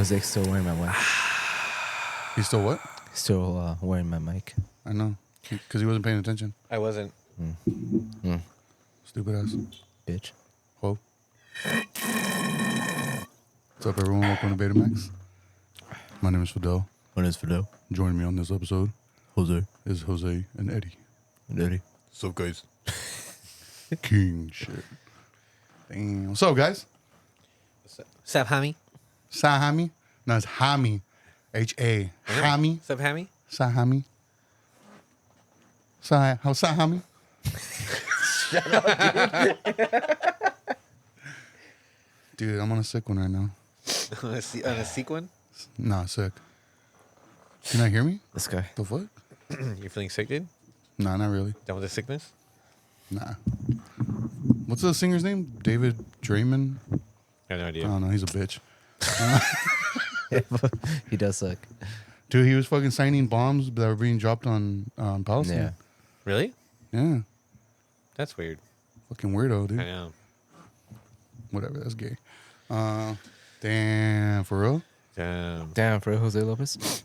Jose's still wearing my mic. He's still what? Still wearing my mic. I know. Because he wasn't paying attention. I wasn't. Stupid ass. Bitch. Whoa. What's up, everyone? Welcome to Betamax. My name is Fidel. My name is Fidel. Joining me on this episode Jose. is Jose and Eddie. Eddie. What's up, guys? King shit. Damn. What's up, guys? What's up, homie? Sahami? No, it's Hami. H-A. Hami. What's up, homie? Sahami. How's Sahami? Shut up, Dude, I'm on a sick one right now. dude. On a sequin? Nah, sick. Can I hear me? This guy. The fuck? You're feeling sick, dude? Nah, not really. Done with the sickness? Nah. What's the singer's name? David Draymond? I have no I idea. don't know. He's a bitch. He does suck. Dude, he was fucking signing bombs that were being dropped on Palestine. Yeah. Really? Yeah. That's weird. Fucking weirdo, I dude. know. Whatever, that's gay. Damn, for real? Damn. Damn, for Jose Lopez.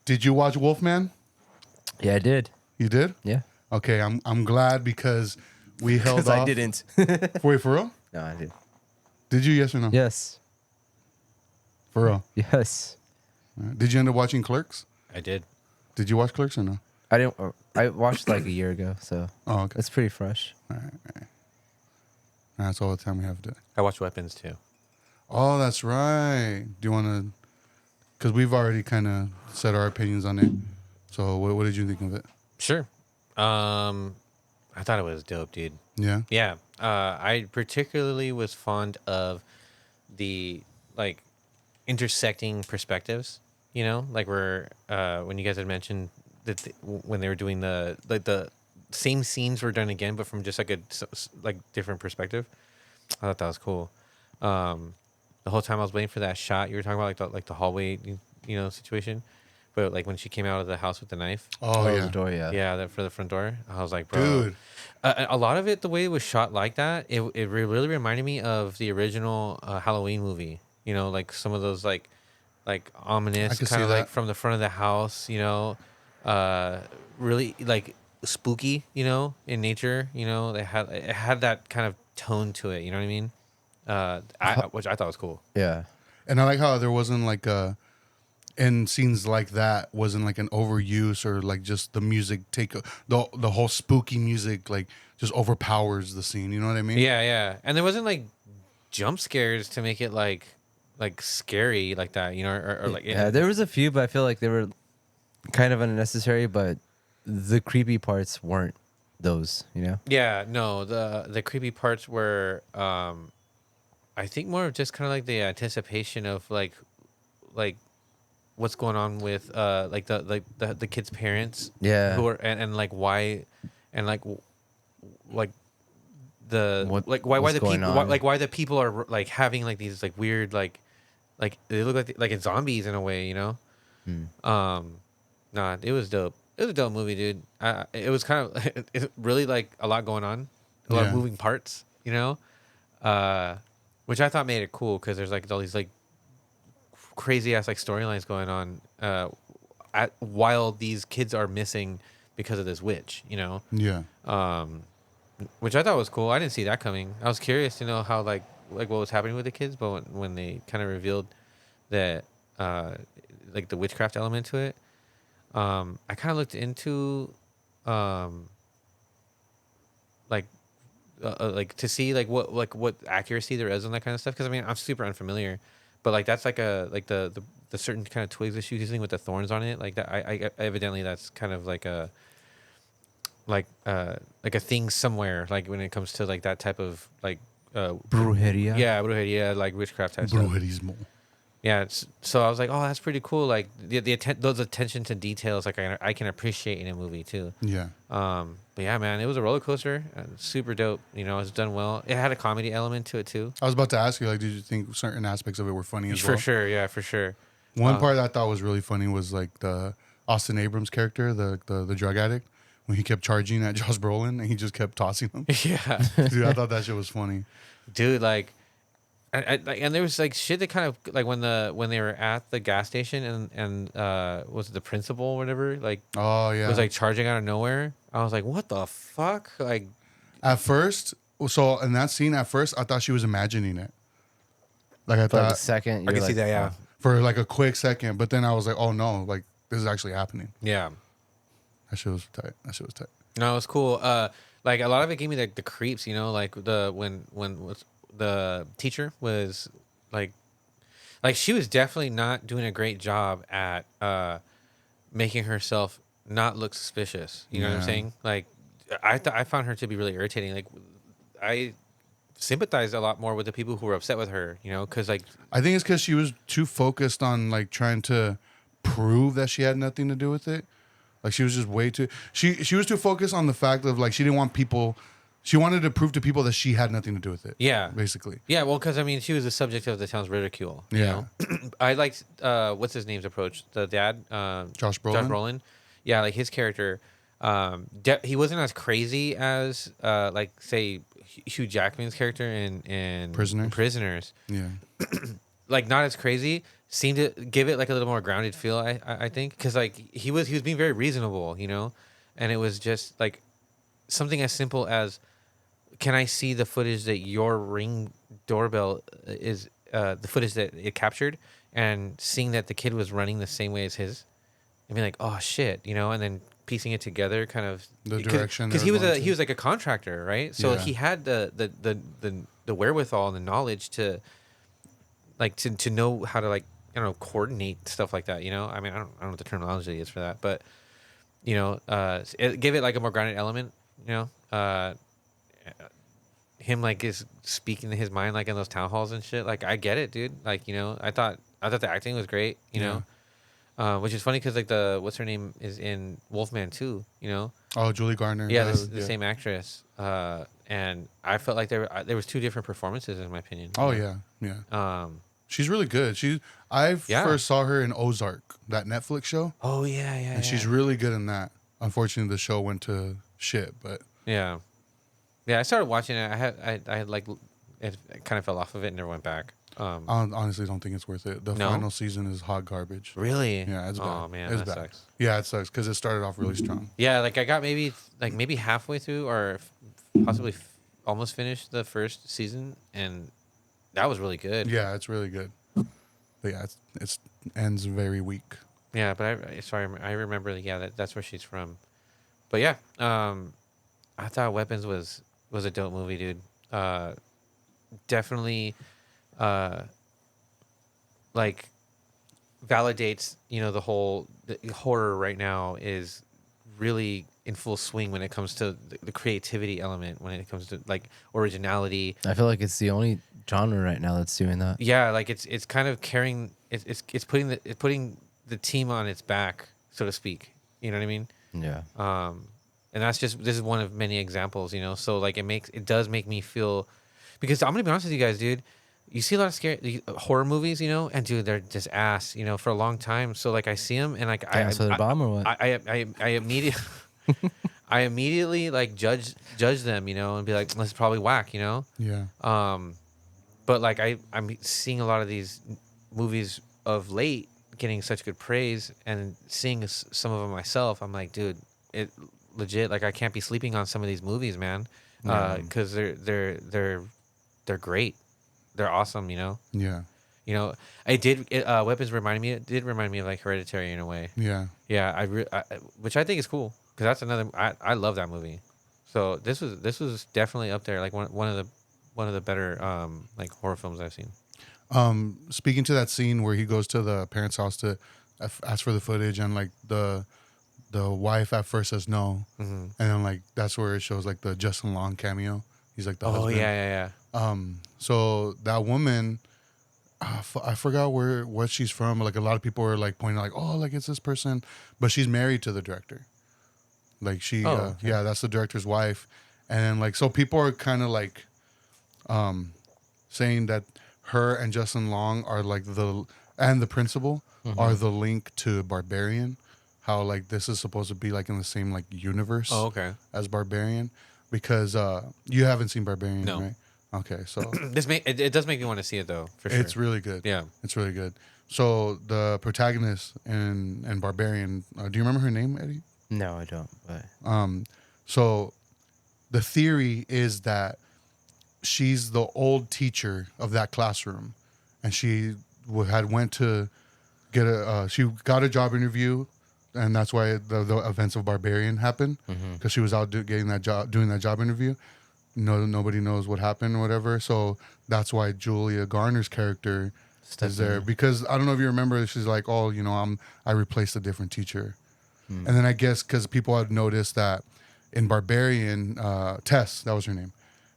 Did you watch Wolfman? Yeah, I did. You did? Yeah. Okay, I'm glad because we held Because off. I didn't. Wait, for real? No, I did. Did you? Yes or no? Yes. For real. Yes. All right. Did you end up watching Clerks? I did. Did you watch Clerks or no? I didn't. I watched like a year ago, so Oh, okay. it's pretty fresh. That's all the time we have today. I watched Weapons, too. Oh, that's right. Do you want to? Because we've already kind of said our opinions on it. So, what did you think of it? Sure. I thought it was dope, dude. Yeah. Yeah. I particularly was fond of the, like, intersecting perspectives, you know? Like, where, when you guys had mentioned that when they were doing the same scenes were done again, but from just, like, different perspective. I thought that was cool. The whole time I was waiting for that shot, you were talking about, like the hallway, you know, situation. But, like, when she came out of the house with the knife. Oh, yeah. The door, yeah. Yeah, for the front door. I was like, bro. Dude. A lot of it, the way it was shot like that, it really reminded me of the original Halloween movie. You know, like some of those, like ominous, could kind of see like that. from the front of the house, you know. Really, like, spooky, you know, in nature. You know, it had that kind of tone to it, you know what I mean? Which I thought was cool. Yeah. And I like how there wasn't like in scenes like that wasn't like an overuse or like just the music the whole spooky music like just overpowers the scene. You know what I mean? Yeah. And there wasn't, like, jump scares to make it, like scary like that, you know, or like... Yeah, there was a few, but I feel like they were kind of unnecessary, but the creepy parts weren't those, you know? Yeah, no, the creepy parts were, I think more of just kind of like the anticipation of like what's going on with like the kids' parents. Yeah. Who are and like why, and like the What- like why what's the going people on? why the people are like having like these like weird like they look like it's zombies in a way, you know. Nah, it was dope. It was a dope movie, dude. It was kind of it really like a lot going on, a lot of Yeah. moving parts, you know, which I thought made it cool because there's like all these like crazy ass like storylines going on while these kids are missing because of this witch, you know. Yeah. Which I thought was cool. I didn't see that coming. I was curious to know how like what was happening with the kids, but when they kind of revealed that like the witchcraft element to it. I kind of looked into, like to see like what accuracy there is on that kind of stuff. Because I mean, I'm super unfamiliar, but like that's like the certain kind of twigs that she's using with the thorns on it. Like that, I evidently that's kind of like a thing somewhere. Like when it comes to like that type of like Brujeria. yeah, brujeria, like witchcraft type stuff. Brujerismo. Yeah, so I was like, oh, that's pretty cool. Like those attention to details, like I can appreciate in a movie too. Yeah. But yeah, man, it was a roller coaster, super dope. You know, it was done well. It had a comedy element to it too. I was about to ask you, like, did you think certain aspects of it were funny as For well? sure, yeah, for sure. One part I thought was really funny was like the Austin Abrams character, the drug addict, when he kept charging at Josh Brolin and he just kept tossing him. Yeah, Dude, I thought that shit was funny. dude, like. And there was like shit that kind of like when they were at the gas station and was it the principal or whatever like Oh yeah. was like charging out of nowhere. I was like, what the fuck? Like At first, so in that scene, at first I thought she was imagining it. Like I For like a thought second, I you're can see like, that, yeah, oh. for like a quick second, but then I was like, oh no, like this is actually happening. yeah. That shit was tight. That shit was tight. No, it was cool. Like a lot of it gave me like the creeps, you know, like when was the teacher was like she was definitely not doing a great job at making herself not look suspicious. You know what I'm Yeah. saying? Like I found her to be really irritating. Like I sympathized a lot more with the people who were upset with her, you know, because like I think it's because she was too focused on like trying to prove that she had nothing to do with it. Like she was just way too. She was too focused on the fact of like she didn't want people. She wanted to prove to people that she had nothing to do with it. yeah, Basically. yeah. Well, because I mean, she was the subject of the town's ridicule. You Yeah. know? I liked what's his name's approach. The dad, Josh Brolin. Josh Brolin. Yeah, like his character. He wasn't as crazy as like say Hugh Jackman's character in Prisoners. Yeah. Like not as crazy. Seemed to give it like a little more grounded feel. I think because like he was being very reasonable, you know, and it was just like something as simple as, can I see the footage that your Ring doorbell is the footage that it captured, and seeing that the kid was running the same way as his, and being like, oh shit, you know, and then piecing it together, kind of The direction because they were going he to. was like a contractor, right? So Yeah. he had the wherewithal and the knowledge to like to know how to like I don't know coordinate stuff like that. You know, I mean I don't know what the terminology is for that, but you know, give it like a more grounded element. You know, him like is speaking his mind like in those town halls and shit. Like I get it, dude. Like you know, I thought the acting was great. You know, which is funny because like the what's her name is in Wolfman too. You know, Oh, Julie Garner. yeah, the same actress. And I felt like there was two different performances in my opinion. Oh you know? yeah, yeah. She's really good. I Yeah. first saw her in Ozark, that Netflix show, Oh yeah, yeah. and she's really good in that. Unfortunately, the show went to shit, but yeah. I started watching it. I had like it kind of fell off of it and never went back. I honestly don't think it's worth it. The No? final season is hot garbage. Really? Yeah, it's bad. Oh man, it's that bad. sucks. Yeah, it sucks because it started off really strong. Yeah, like I got maybe halfway through or possibly almost finished the first season, and that was really good. Yeah, it's really good. But yeah, it's ends very weak. Yeah, but I remember. Yeah, that's where she's from. But yeah, I thought Weapons was a dope movie, dude. Definitely, like, validates the whole horror right now is really in full swing when it comes to the creativity element, when it comes to like originality. I feel like it's the only genre right now that's doing that. Yeah, like it's kind of carrying it's putting the team on its back, so to speak. You know what I mean? Yeah. And this is one of many examples, So like it does make me feel, because I'm gonna be honest with you guys, dude. You see a lot of scary horror movies, and dude, they're just ass, for a long time. So like I see them and like Dance with a bomb or what? I immediately I immediately like judge them, and be like, this is probably whack, Yeah. But like I'm seeing a lot of these movies of late getting such good praise, and seeing some of them myself, I'm like, dude, it legit, like I can't be sleeping on some of these movies, man, because they're great, they're awesome, Yeah. Weapons it did remind me of like Hereditary in a way. Yeah. Yeah, which I think is cool, because that's another. I love that movie. So this was definitely up there, like one of the better like horror films I've seen. Speaking to that scene where he goes to the parents' house to ask for the footage, and like the wife at first says no, and then like that's where it shows like the Justin Long cameo. He's like the husband. Yeah. So that woman, I forgot what she's from. Like a lot of people are like pointing like, oh, like it's this person, but she's married to the director. Like she, Okay. yeah, that's the director's wife, and like so people are kind of like, saying that her and Justin Long are like the principal are the link to Barbarian. how like this is supposed to be like in the same like universe Oh, okay. as Barbarian, because you haven't seen Barbarian, No. right? Okay, so It does make me want to see it though, for sure. it's really good. Yeah. It's really good. So the protagonist in Barbarian, do you remember her name, Eddie? No, I don't. But So the theory is that she's the old teacher of that classroom, and she had went to get she got a job interview, and that's why the events of Barbarian happened, because she was out doing that job interview. Nobody knows what happened or whatever. So that's why Julia Garner's character is there, because I don't know if you remember, she's like, oh, I replaced a different teacher. And then I guess because people had noticed that in Barbarian, Tess, that was her name,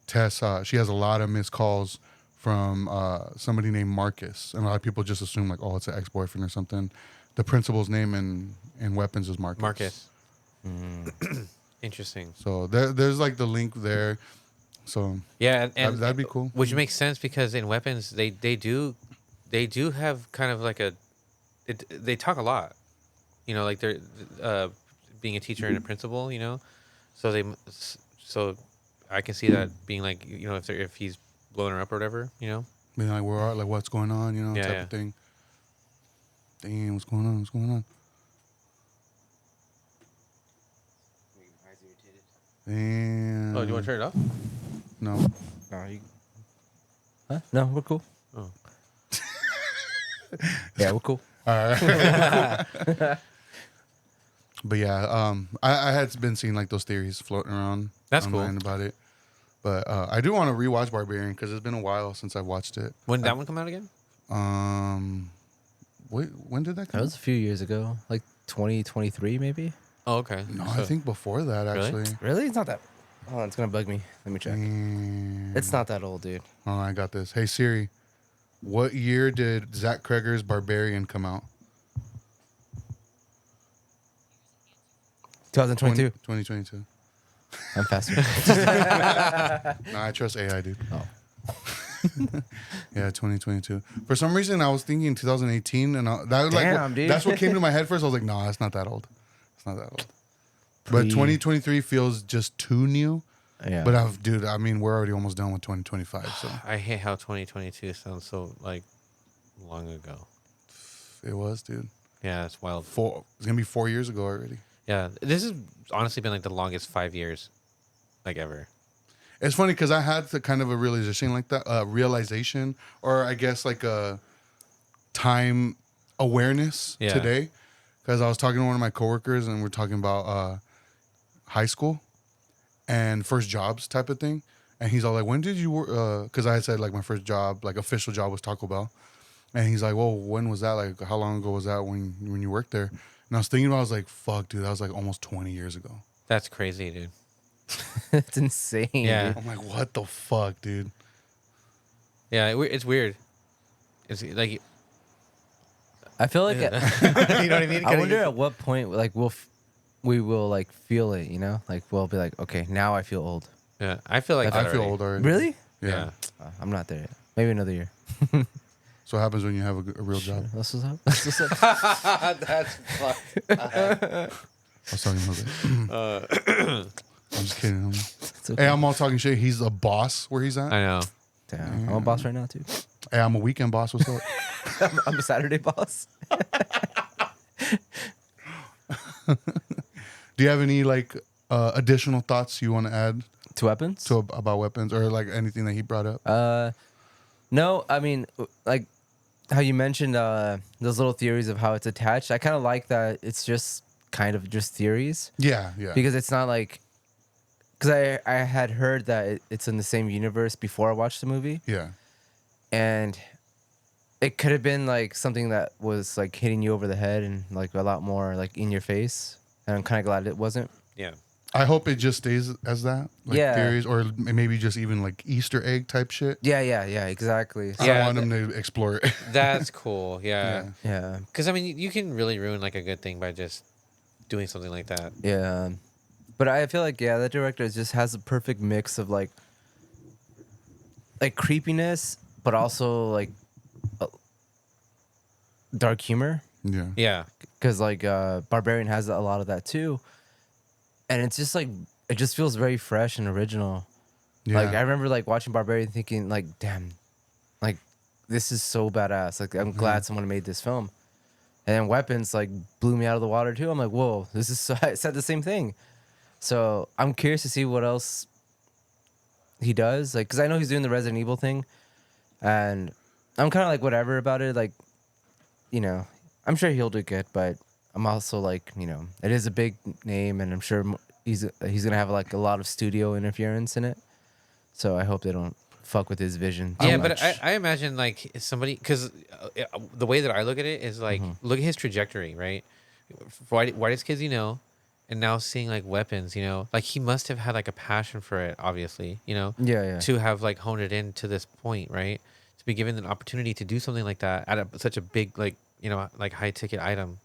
Tess, she has a lot of missed calls from somebody named Marcus, and a lot of people just assume like, oh, it's an ex-boyfriend or something. The principal's name in Weapons is Marcus. Marcus. Interesting. So there's like the link there. So Yeah, and that'd be cool. Which makes sense because in Weapons they do have kind of like they talk a lot, like they're being a teacher and a principal, so I can see that being like, if he's blowing her up or whatever, Being like, like what's going on, Yeah, type yeah. of thing. Damn, what's going on? What's going on? Damn. Oh, do you want to turn it off? No. no, huh? No, we're cool. Oh. Yeah, we're cool. All right. But yeah, I had been seeing like those theories floating around That's online about it. But I do want to rewatch Barbarian because it's been a while since I've watched it. When did that one come out again? Wait, when did that That come? was a few years ago, like 2023 maybe. Oh, okay. No, So- I think before that Really? actually. Really? It's not that. Oh, it's gonna bug me. Let me check. It's not that old, dude. Oh, I got this. Hey Siri, what year did Zach Kreger's Barbarian come out? 2022. 2022. I'm faster. Nah, I trust AI, dude. Oh. Yeah, 2022. For some reason, I was thinking 2018, and Damn, dude. that's what came to my head first. I was like, nah, it's not that old. It's not that old. But 2023 feels just too new. Yeah. But I mean, we're already almost done with 2025. So I hate how 2022 sounds so like long ago. it was, dude. Yeah, it's wild. It's gonna be 4 years ago already. Yeah, this has honestly been like the longest 5 years, like ever. It's funny because I had the kind of a realization like that, or I guess like a time awareness Yeah. today, because I was talking to one of my coworkers and we're talking about high school and first jobs type of thing, and he's all like, "When did you work?" Because I had said like my first job, like official job, was Taco Bell, and he's like, "Well, when was that? Like, how long ago was that when you worked there?" And I was thinking about, I was like, "Fuck, dude, that was like almost 20 years ago." That's crazy, dude. It's insane. Yeah. dude. I'm like, "What the fuck, dude?" Yeah, it's weird. It's like I feel like you know what I mean? I wonder at what point like we will like feel it. Like we'll be like, okay, now I feel old. Yeah, I feel like I that feel already. old already. Really? Yeah. I'm not there yet. Maybe another year. So what happens when you have a real job? That's what's up. That's what's up. That's fucked. I was talking about that. I'm just kidding. It's okay. Hey, I'm all talking shit. He's a boss where he's at. I know. Damn, I'm a boss right now too. Hey, I'm a weekend boss. What's up? I'm a Saturday boss. Do you have any like additional thoughts you want to add To weapons? about weapons or like anything that he brought up? No, I mean, like how you mentioned those little theories of how it's attached. I kind of like that it's just kind of just theories Yeah. because it's not like because I had heard that it's in the same universe before I watched the movie, Yeah. and it could have been like something that was like hitting you over the head and like a lot more like in your face. And I'm kind of glad it wasn't. Yeah. I hope it just stays as that. Like Yeah. theories or maybe just even like Easter egg type shit. Yeah, exactly. I Yeah, don't want him to explore it. That's cool. Yeah. Yeah, Because I mean, you can really ruin like a good thing by just doing something like that. yeah. But I feel like that director just has a perfect mix of like creepiness, but also like dark humor. Yeah. Yeah. because like Barbarian has a lot of that too, and it's just like it just feels very fresh and original. Yeah. Like I remember like watching Barbarian thinking like, damn, like this is so badass. Like I'm glad someone made this film. And then Weapons like blew me out of the water too. I'm like, whoa, this is so, I said the same thing. So I'm curious to see what else he does. Like, cause I know he's doing the Resident Evil thing, and I'm kind of like whatever about it. Like, you know, I'm sure he'll do good, but I'm also like, you know, it is a big name, and I'm sure he's gonna have like a lot of studio interference in it. So I hope they don't fuck with his vision too Yeah, much. but I imagine like somebody because the way that I look at it is like look at his trajectory, right? Whitest kids, and now seeing like Weapons, like he must have had like a passion for it, obviously, Yeah, yeah. to have like honed it in to this point, right? To be given an opportunity to do something like that at such a big like like high ticket item,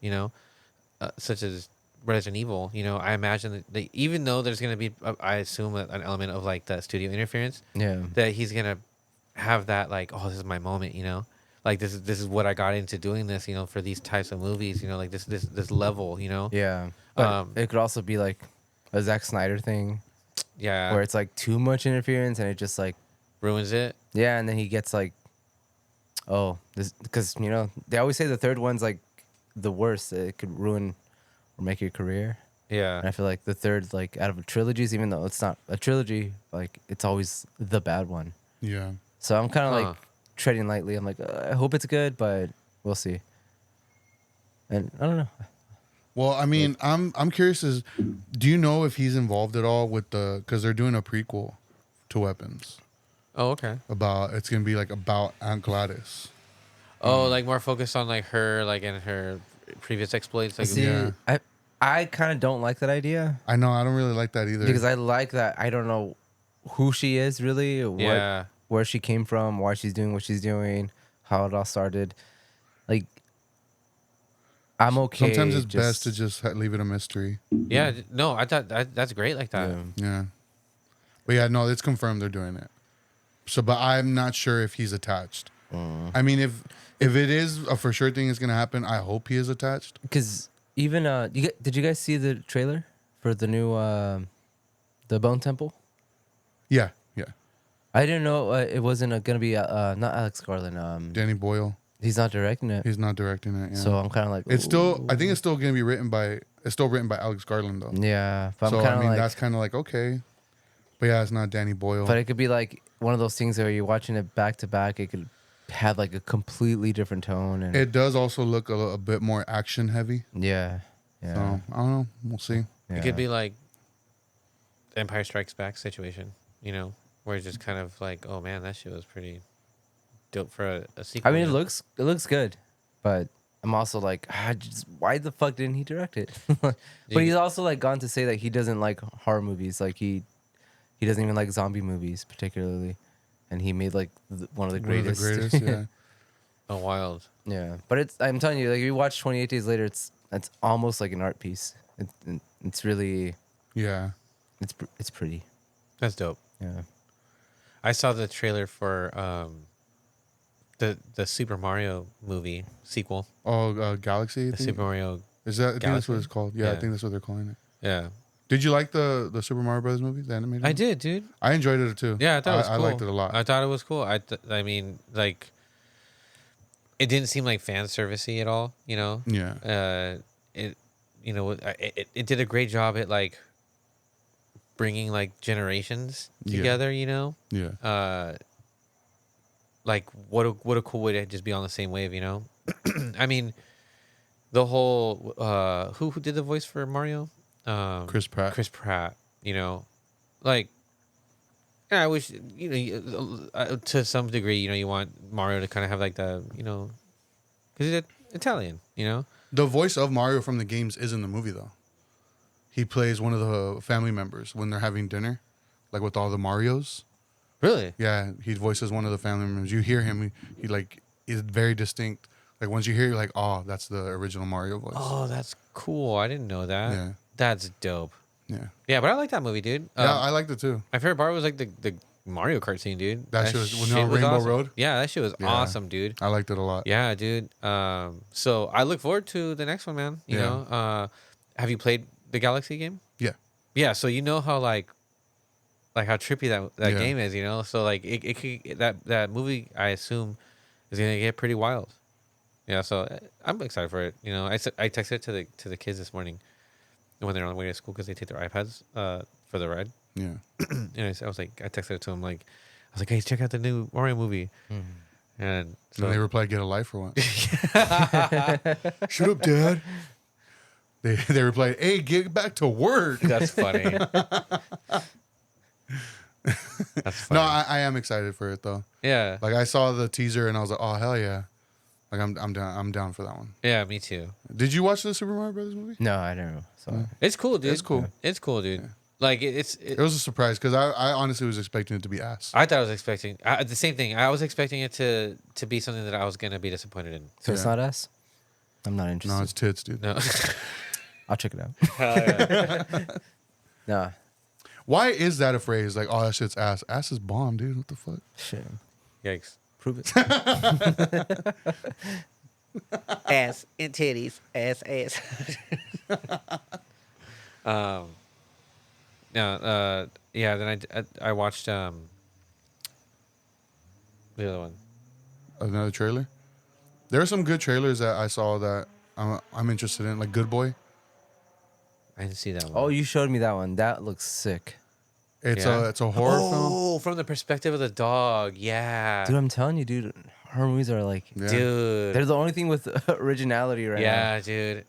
such as Resident Evil, I imagine that even though there's gonna be, I assume an element of like the studio interference, Yeah. that he's gonna have that like, oh, this is my moment, like this is what I got into doing this, for these types of movies, like this level, Yeah. But um, it could also be like a Zack Snyder thing yeah, where it's like too much interference and it just like, ruins it. yeah, and then he gets like, oh, this, because, they always say the third one's like the worst. It could ruin or make your career. Yeah, And I feel like the third, like out of trilogies, even though it's not a trilogy, like it's always the bad one. Yeah. So I'm kind of Huh. like treading lightly. I'm like, I hope it's good, but we'll see. And I don't know. Well, I mean, I'm curious. Do you know if he's involved at all with because they're doing a prequel to Weapons oh, okay. about it's gonna be like about Aunt Gladys. Oh, like more focused on like her, like in her previous exploits, like See, Yeah. I kind of don't like that idea I know I don't really like that either. because I like that I don't know who she is really, yeah, where she came from, why she's doing what she's doing, how it all started. Like, I'm okay. Sometimes it's best to just leave it a mystery. yeah. No, I thought that's great like that. Yeah. Yeah. But yeah, no, it's confirmed they're doing it. So, but I'm not sure if he's attached. I mean, if it is a for sure thing is gonna happen, I hope he is attached. Because even did you guys see the trailer for the new the Bone Temple? Yeah, yeah. I didn't know it wasn't gonna be not Alex Garland. Danny Boyle, He's not directing it, he's not directing it. Yeah. so I'm kind of like, it's still. ooh. I think it's still gonna be written by. It's still written by Alex Garland though. Yeah, but So I'm kind I of mean, like, that's kind of like okay. But yeah, it's not Danny Boyle. but it could be like one of those things where you're watching it back to back. It could have like a completely different tone, and It does also look a bit more action heavy. yeah, So yeah, I don't know. We'll see. yeah. It could be like Empire Strikes Back situation, where it's just kind of like, oh man, that shit was pretty dope for a sequel. I mean, it looks good, but I'm also like, why the fuck didn't he direct it? But he's also like gone to say that he doesn't like horror movies. Like he doesn't even like zombie movies particularly, and he made like one of the One of greatest. the greatest. Yeah. Oh, wild. Yeah, but I'm telling you, like if you watch 28 Days Later, it's almost like an art piece. It's really Yeah. it's pretty. That's dope. Yeah. I saw the trailer for the Super Mario movie sequel. Oh, Galaxy. I The think? Super Mario. Is that? I think that's what Galaxy? it's called. Yeah, I Yeah. think that's what they're calling it. Yeah, Did you like the Super Mario Brothers movie, the animated? I one? did, dude. I enjoyed it too. Yeah, I thought it was cool. I liked it a lot. I thought it was cool. I mean, like, it didn't seem like fan servicey at all. Yeah. It did a great job at like bringing like generations Yeah. together. Yeah. Like what a cool way to just be on the same wave. I mean, the whole who did the voice for Mario? Chris Pratt. Chris Pratt. Like. Yeah, I wish to some degree, you want Mario to kind of have like the, because he's Italian, The voice of Mario from the games is in the movie though. He plays one of the family members when they're having dinner, like with all the Marios. Really? Yeah, he voices one of the family members. You hear him, he like is very distinct. Like once you hear, it, you're like, oh, that's the original Mario voice. Oh, that's cool. I didn't know that. Yeah. That's dope. Yeah. Yeah, but I like that movie, dude. Yeah, I liked it too. My favorite part was like Mario Kart scene, dude. That shit was- when they're on Rainbow awesome. Road? Yeah, that shit was Yeah. awesome, dude. I liked it a lot. Yeah, dude. So I look forward to the next one, man. You Yeah. know, have you played the Galaxy game? Yeah. Yeah. So you know how like how trippy that Yeah. game is, you know. So like it could, that movie, I assume, is gonna get pretty wild. Yeah. So I'm excited for it. You know, I texted it to the kids this morning when they're on the way to school because they take their iPads for the ride. Yeah. And I was like, I texted it to them like, I was like, hey, check out the new Mario movie. And so And they replied, "Get a life for once." Shut up, Dad. They replied, "Hey, get back to work." that's funny. That's funny. No, I am excited for it though. Yeah. Like I saw the teaser and I was like, "Oh hell yeah!" Like I'm down. I'm down for that one. Yeah, me too. Did you watch the Super Mario Brothers movie? No, I don't know. So It's cool, dude. It's cool. It's cool, dude. Like It was a surprise because I honestly was expecting it to be ass. I thought I was expecting the same thing. I was expecting it to be something that I was gonna be disappointed in. so it's Yeah. not us. I'm not interested. No, it's tits, dude. No. I'll check it out. Hell yeah. Nah, Why is that a phrase? Like, oh, that shit's ass. Ass is bomb, dude. What the fuck? shit. Yikes. Prove it. Ass and titties. Ass. Yeah. Then I watched the other one. Another trailer. There are some good trailers that I saw that I'm interested in, like Good Boy. I didn't see that one. Oh, you showed me that one. That looks sick. It's Yeah. a horror film. Oh, from the perspective of the dog. Yeah. Dude, I'm telling you, dude, horror movies are like, Yeah. Dude. they're the only thing with originality right now. Yeah, dude.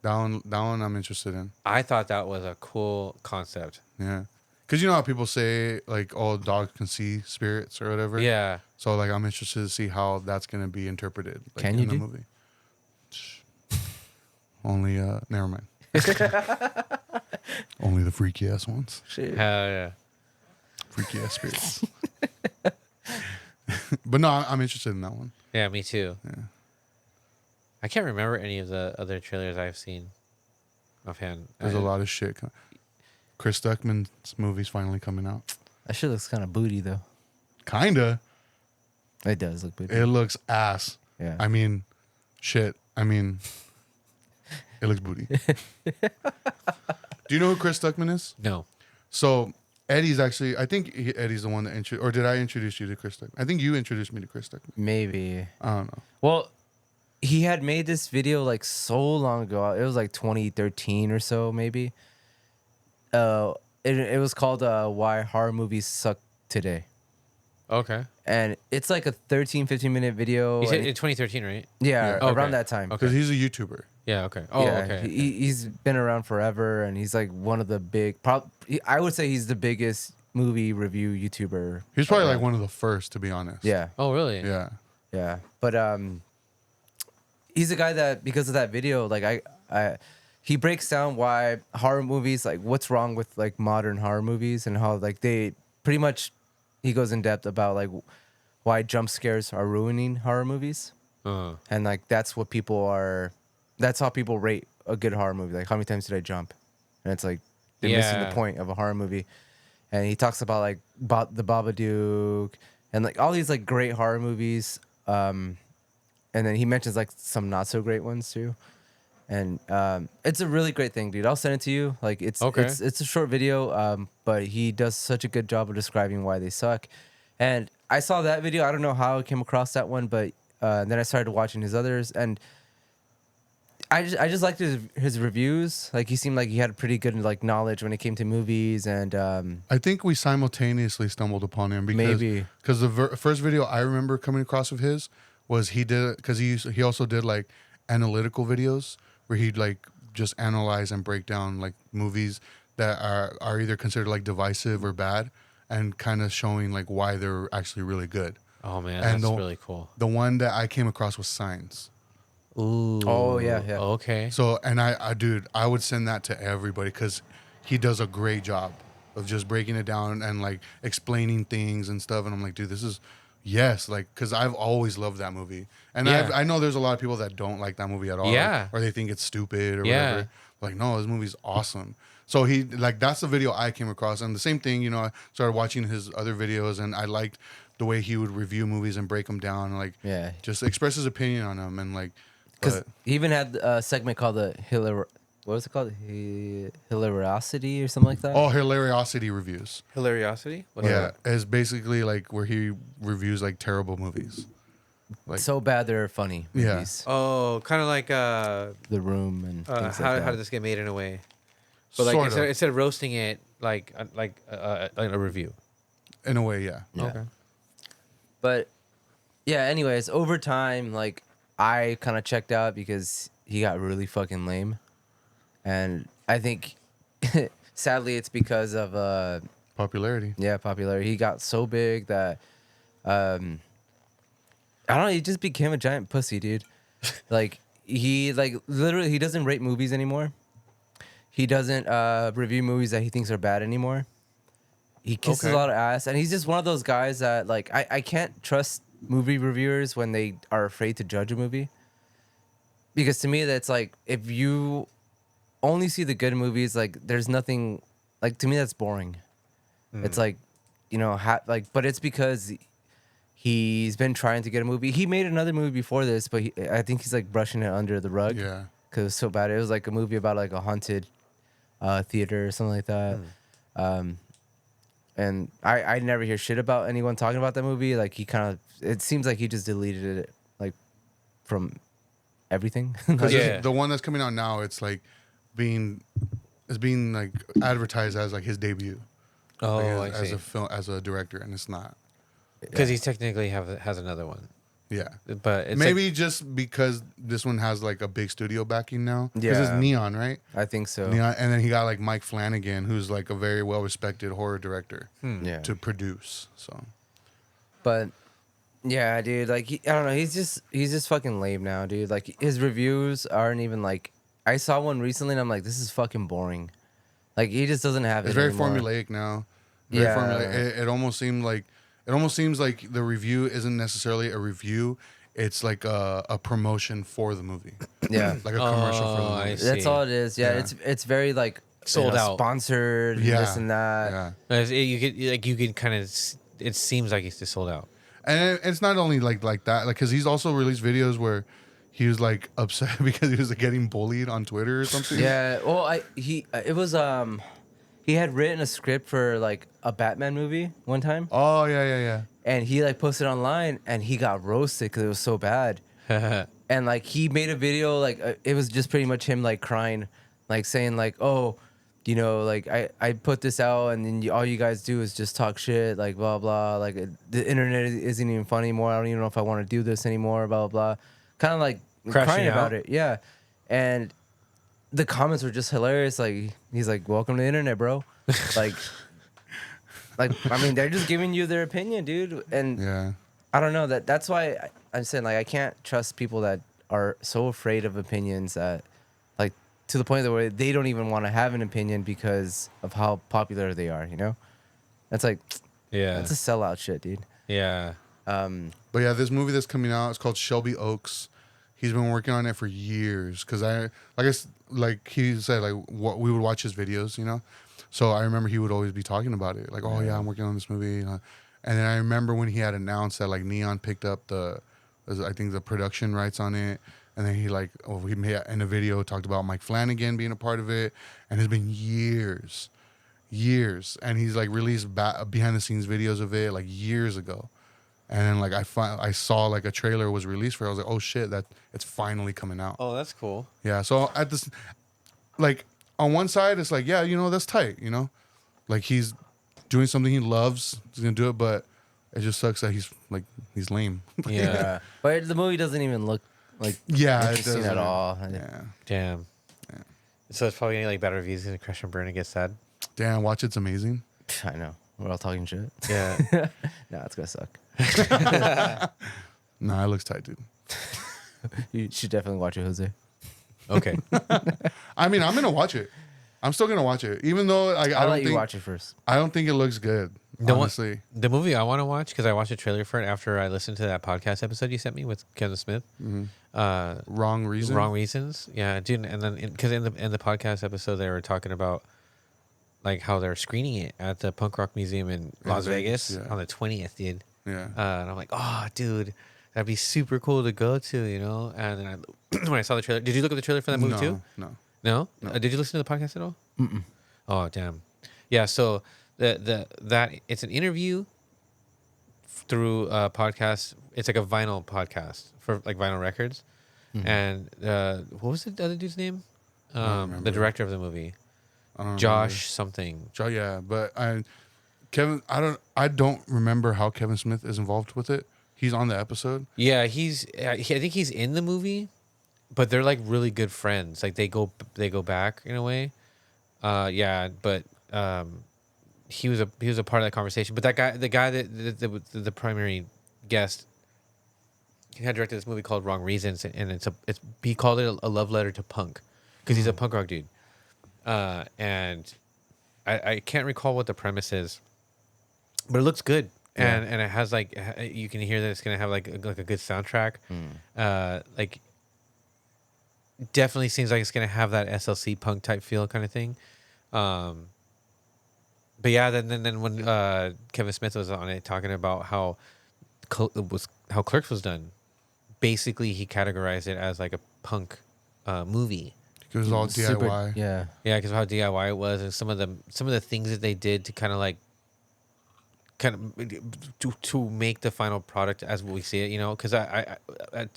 That one I'm interested in. I thought that was a cool concept. Yeah. Because you know how people say, like, oh, dogs can see spirits or whatever? Yeah. So, like, I'm interested to see how that's going to be interpreted like, Can in you the do? movie. Only, never mind. Only the freaky ass ones. Shit. Hell yeah. Freaky ass spirits. But no, I'm interested in that one. Yeah, me too. Yeah. I can't remember any of the other trailers I've seen offhand. There's a lot of shit. Chris Stuckman's movie's finally coming out. That shit looks kind of booty though. Kinda. It does look booty. It looks ass. Yeah. I mean, shit. I mean, it looks booty. Do you know who Chris Stuckman is? No. So Eddie's actually, I think Eddie's the one that or did I introduce you to Chris Stuckman? I think you introduced me to Chris Stuckman. Maybe. I don't know. Well, he had made this video like so long ago. It was like 2013 or so, maybe. It was called "Why Horror Movies Suck Today," Okay. and it's like a 15 minute video. You said and in 2013, right? yeah, Okay. around that time. Okay. Because he's a YouTuber. Yeah, okay. Oh, yeah, okay. he's been around forever, and he's like one of the big. I would say he's the biggest movie review YouTuber. He's probably around. like one of the first, to be honest. Yeah, Oh, really? Yeah. yeah, but he's a guy that because of that video, like he breaks down why horror movies, like what's wrong with like modern horror movies, and how like they pretty much he goes in depth about like why jump scares are ruining horror movies, and like that's how people rate a good horror movie. Like how many times did I jump? And it's like they're missing Yeah. the point of a horror movie. And he talks about like the Babadook and like all these like great horror movies. And then he mentions like some not so great ones too. And it's a really great thing, dude. I'll send it to you. Like it's Okay. it's a short video, but he does such a good job of describing why they suck. And I saw that video. I don't know how I came across that one, but then I started watching his others, and I just liked his reviews. Like he seemed like he had pretty good like knowledge when it came to movies, and I think we simultaneously stumbled upon him because Maybe. the first video I remember coming across of his was he did because he also did like analytical videos where he'd like just analyze and break down like movies that are either considered like divisive or bad and kind of showing like why they're actually really good. Oh, man. And That's the- really cool. The one that I came across was Signs. Ooh. Oh, yeah, yeah. Okay. So, and I would send that to everybody because he does a great job of just breaking it down and like explaining things and stuff. And I'm like, dude, this is, yes, like, because I've always loved that movie. And Yeah. I know there's a lot of people that don't like that movie at all. Yeah. Or they think it's stupid or Yeah. whatever. Like, no, this movie's awesome. So he like that's the video I came across, and the same thing. You know, I started watching his other videos, and I liked the way he would review movies and break them down, like Yeah. just express his opinion on them, and like Because but he even had a segment called the what was it called? Hilarosity or something like that. oh, hilariosity reviews. Hilariosity. What's Yeah, that? it's basically like where he reviews like terrible movies. Like So bad they're funny Yeah. movies. Oh, kind of like The Room and things how like that. did this get made in a way? But like sort instead of roasting it like a review. in a way, yeah. Yeah. Okay. But yeah, anyways, over time, like I kind of checked out because he got really fucking lame, and I think sadly it's because of Popularity. popularity. He got so big that I don't know, he just became a giant pussy, dude. Like he like literally he doesn't rate movies anymore. He doesn't review movies that he thinks are bad anymore. He kisses Okay. a lot of ass, and he's just one of those guys that like I can't trust movie reviewers when they are afraid to judge a movie. Because to me that's like if you only see the good movies, like there's nothing like to me that's boring. It's like, you know, but it's because he's been trying to get a movie. He made another movie before this, but I think he's like brushing it under the rug. Yeah. Because it was so bad. It was like a movie about like a haunted theater or something like that. And I never hear shit about anyone talking about that movie. Like he kind of, it seems like he just deleted it like from everything. Because Yeah. the one that's coming out now, it's like being like advertised as like his debut. Oh, Like, I as see. a film as a director, and it's not. Because he technically has another one, Yeah. but it's Maybe just because this one has like a big studio backing now. Because it's Yeah. Neon, right? I think so. Neon, and then he got like Mike Flanagan, who's like a very well respected horror director Yeah. to produce. So But yeah, dude, like I don't know, he's just fucking lame now, dude. Like his reviews aren't even like I saw one recently and I'm like, this is fucking boring. Like he just doesn't have it's it very anymore. formulaic now. Very Yeah. formulaic. It almost seems like the review isn't necessarily a review. It's like a promotion for the movie. Yeah. Like a commercial for the Oh, I movie. see. That's all it is. Yeah, Yeah. it's very like Sold out. sponsored, Yeah. this and that. Yeah. you could kind of. It seems like it's just sold out. And it's not only like that, like because he's also released videos where he was like upset because he was like, getting bullied on Twitter or something. Yeah. Well, he had written a script for like a Batman movie one time, Oh yeah. and he like posted online, and he got roasted because it was so bad. And like he made a video like it was just pretty much him like crying, like saying like, oh, you know, like I put this out and then all you guys do is just talk shit, like blah blah, like the internet isn't even fun anymore. I don't even know if I want to do this anymore, blah blah, kind of like Crashing crying about out? it. Yeah. And the comments were just hilarious. Like he's like, welcome to the internet, bro. like I mean, they're just giving you their opinion, dude. And Yeah. I don't know that's why I'm saying like I can't trust people that are so afraid of opinions that like to the point where they don't even want to have an opinion because of how popular they are. You know, that's like Yeah. that's a sellout shit, dude. Yeah. But yeah, this movie that's coming out, it's called Shelby Oaks. He's been working on it for years because like he said, like what we would watch his videos, you know. So I remember he would always be talking about it, like, oh yeah, I'm working on this movie, you know? And then I remember when he had announced that like Neon picked up I think the production rights on it, and then he made in a video talked about Mike Flanagan being a part of it, and it's been years, and he's like released behind the scenes videos of it like years ago. And then like I saw like a trailer was released for it. I was like, oh shit, that it's finally coming out. Oh, that's cool. Yeah. So at this, like on one side, it's like, yeah, you know, that's tight, you know, like he's doing something he loves, he's gonna do it, but it just sucks that he's lame. Yeah. But the movie doesn't even look like Yeah, it interesting doesn't. at all. Yeah. Damn. So it's probably gonna like bad reviews and crash and burn and get sad. Damn, watch it's amazing. I know we're all talking shit. Yeah. No, it's gonna suck. Nah, it looks tight, dude. You should definitely watch it, Jose. Okay. I mean, I'm gonna watch it. I'm still gonna watch it, even though I I'll don't let think you watch it first. I don't think it looks good. Honestly, The movie I want to watch because I watched a trailer for it after I listened to that podcast episode you sent me with Kevin Smith. Wrong reason. Wrong reasons. Yeah, dude. And then because in the podcast episode they were talking about like how they're screening it at the Punk Rock Museum in Las Vegas, yeah. on the 20th, dude. Yeah. And I'm like, oh, dude, that'd be super cool to go to, you know. And then when I saw the trailer, did you look at the trailer for that movie too? No. No. No. Did you listen to the podcast at all? Oh, damn. Yeah. So that it's an interview through a podcast. It's like a vinyl podcast for like vinyl records. And what was the other dude's name? The remember. director of the movie, I don't Josh something. remember. Yeah, but I don't remember how Kevin Smith is involved with it. He's on the episode. Yeah, I think he's in the movie, but they're like really good friends. Like they go back in a way. Yeah, but he was a part of that conversation. But the guy that the primary guest, he had directed this movie called Wrong Reasons, and he called it a love letter to punk, because he's a punk rock dude. And I can't recall what the premise is, but it looks good. And it has like, you can hear that it's gonna have like a good soundtrack. Like definitely seems like it's gonna have that SLC punk type feel kind of thing. But yeah, then when Kevin Smith was on it talking about how Clerks was done, basically he categorized it as like a punk movie. It was all Super- DIY. Yeah. Yeah, because of how DIY it was, and some of the things that they did to kind of to make the final product as we see it, you know. Because I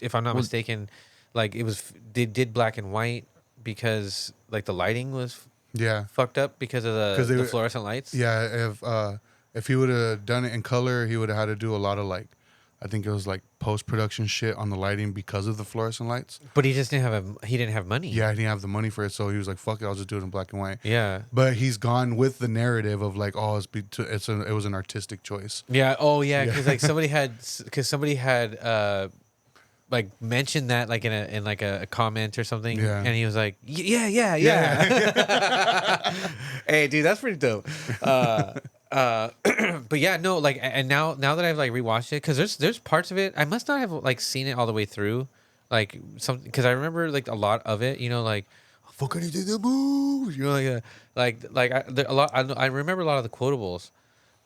if I'm not mistaken, like it was they did black and white because like the lighting was Yeah. fucked up because of the fluorescent lights. Yeah, if he would have done it in color, he would have had to do a lot of like, I think it was like post-production shit on the lighting because of the fluorescent lights. But he just didn't have money. Yeah, he didn't have the money for it, so he was like, "Fuck it, I'll just do it in black and white." Yeah. But he's gone with the narrative of like, "Oh, it was an artistic choice." Yeah. Oh, yeah. Because like somebody had like mentioned that like in like a comment or something, Yeah. and he was like, yeah. Hey, dude, that's pretty dope. But yeah, no, like, and now that I've like rewatched it, because there's parts of it I must not have like seen it all the way through, like some, because I remember like a lot of it, you know, like fucking he did the moves, you know, I remember a lot of the quotables,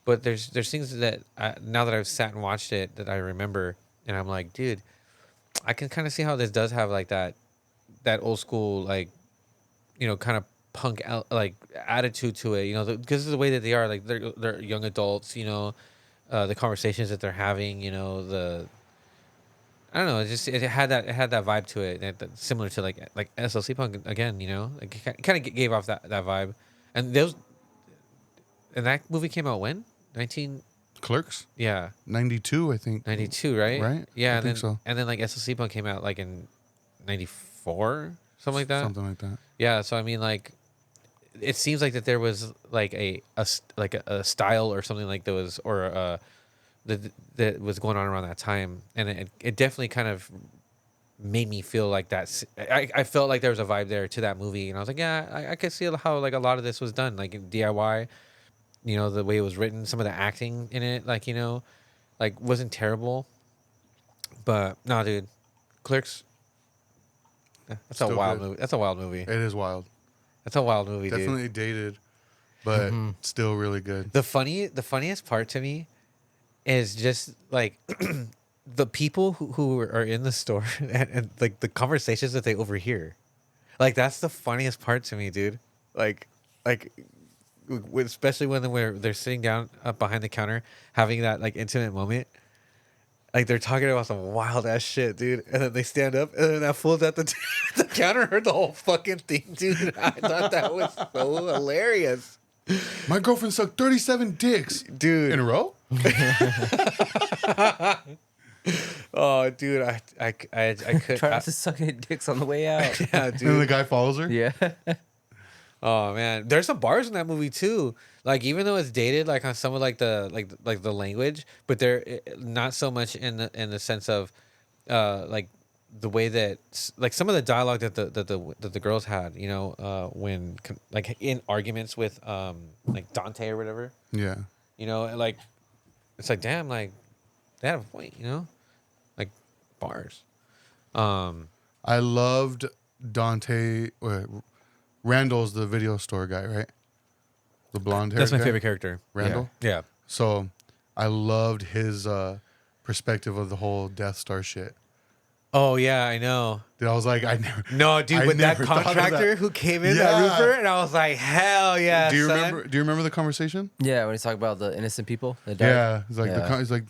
but there's things that now that I've sat and watched it that I remember, and I'm like, dude, I can kind of see how this does have like that old school, like, you know, kind of punk like attitude to it, you know, because of the way that they are, like they're young adults, you know, the conversations that they're having, you know, I don't know, it had that vibe to it, similar to like SLC punk again, you know, like it kind of gave off that vibe, and that movie came out when 19 Clerks, yeah 92, I think. 92, right? Right? Yeah, I and think then so. and then like SLC punk came out like in 94, something like that. Something like that. Yeah, so I mean, like, it seems like that there was like a style or something like that was, or that was going on around that time, and it definitely kind of made me feel like that. I felt like there was a vibe there to that movie, and I was like, yeah, I could see how like a lot of this was done, like in DIY, you know, the way it was written, some of the acting in it, like, you know, like wasn't terrible, but no, dude, Clerks. That's Still a wild good. movie. That's a wild movie. It is wild. That's a wild movie, dude. Definitely dated, but still really good. The funniest part to me is just like the people who are in the store, and like the conversations that they overhear. Like that's the funniest part to me, dude. Like especially when they're sitting down up behind the counter having that like intimate moment. Like they're talking about some wild ass shit, dude, and then they stand up, and then that fool's at the the counter heard the whole fucking thing, dude. I thought that was so hilarious, My girlfriend sucked 37 dicks, dude. in a row. Oh, dude, I could. Try not to suck any dicks on the way out. Yeah, And then the dude. guy follows her. Yeah. Oh man, there's some bars in that movie too. Like even though it's dated, like on some of like the language, but they're not so much in the sense of, like the way that like some of the dialogue that the girls had, you know, when like in arguments with like Dante or whatever, Yeah. you know, like it's like damn, like they have a point, you know, like bars. I loved Dante. Randall's the video store guy, right? the blonde hair. That's my favorite character. Randall. Yeah. So I loved his perspective of the whole Death Star shit. Oh yeah, I know. Dude, I was like, I never. No, dude, I with that never thought of contractor that. who came in, Yeah. that roofer, and I was like, hell yeah. Do you son. remember? Do you remember the conversation? Yeah, when he's talking about the innocent people that died. Yeah, it's like Yeah. he's like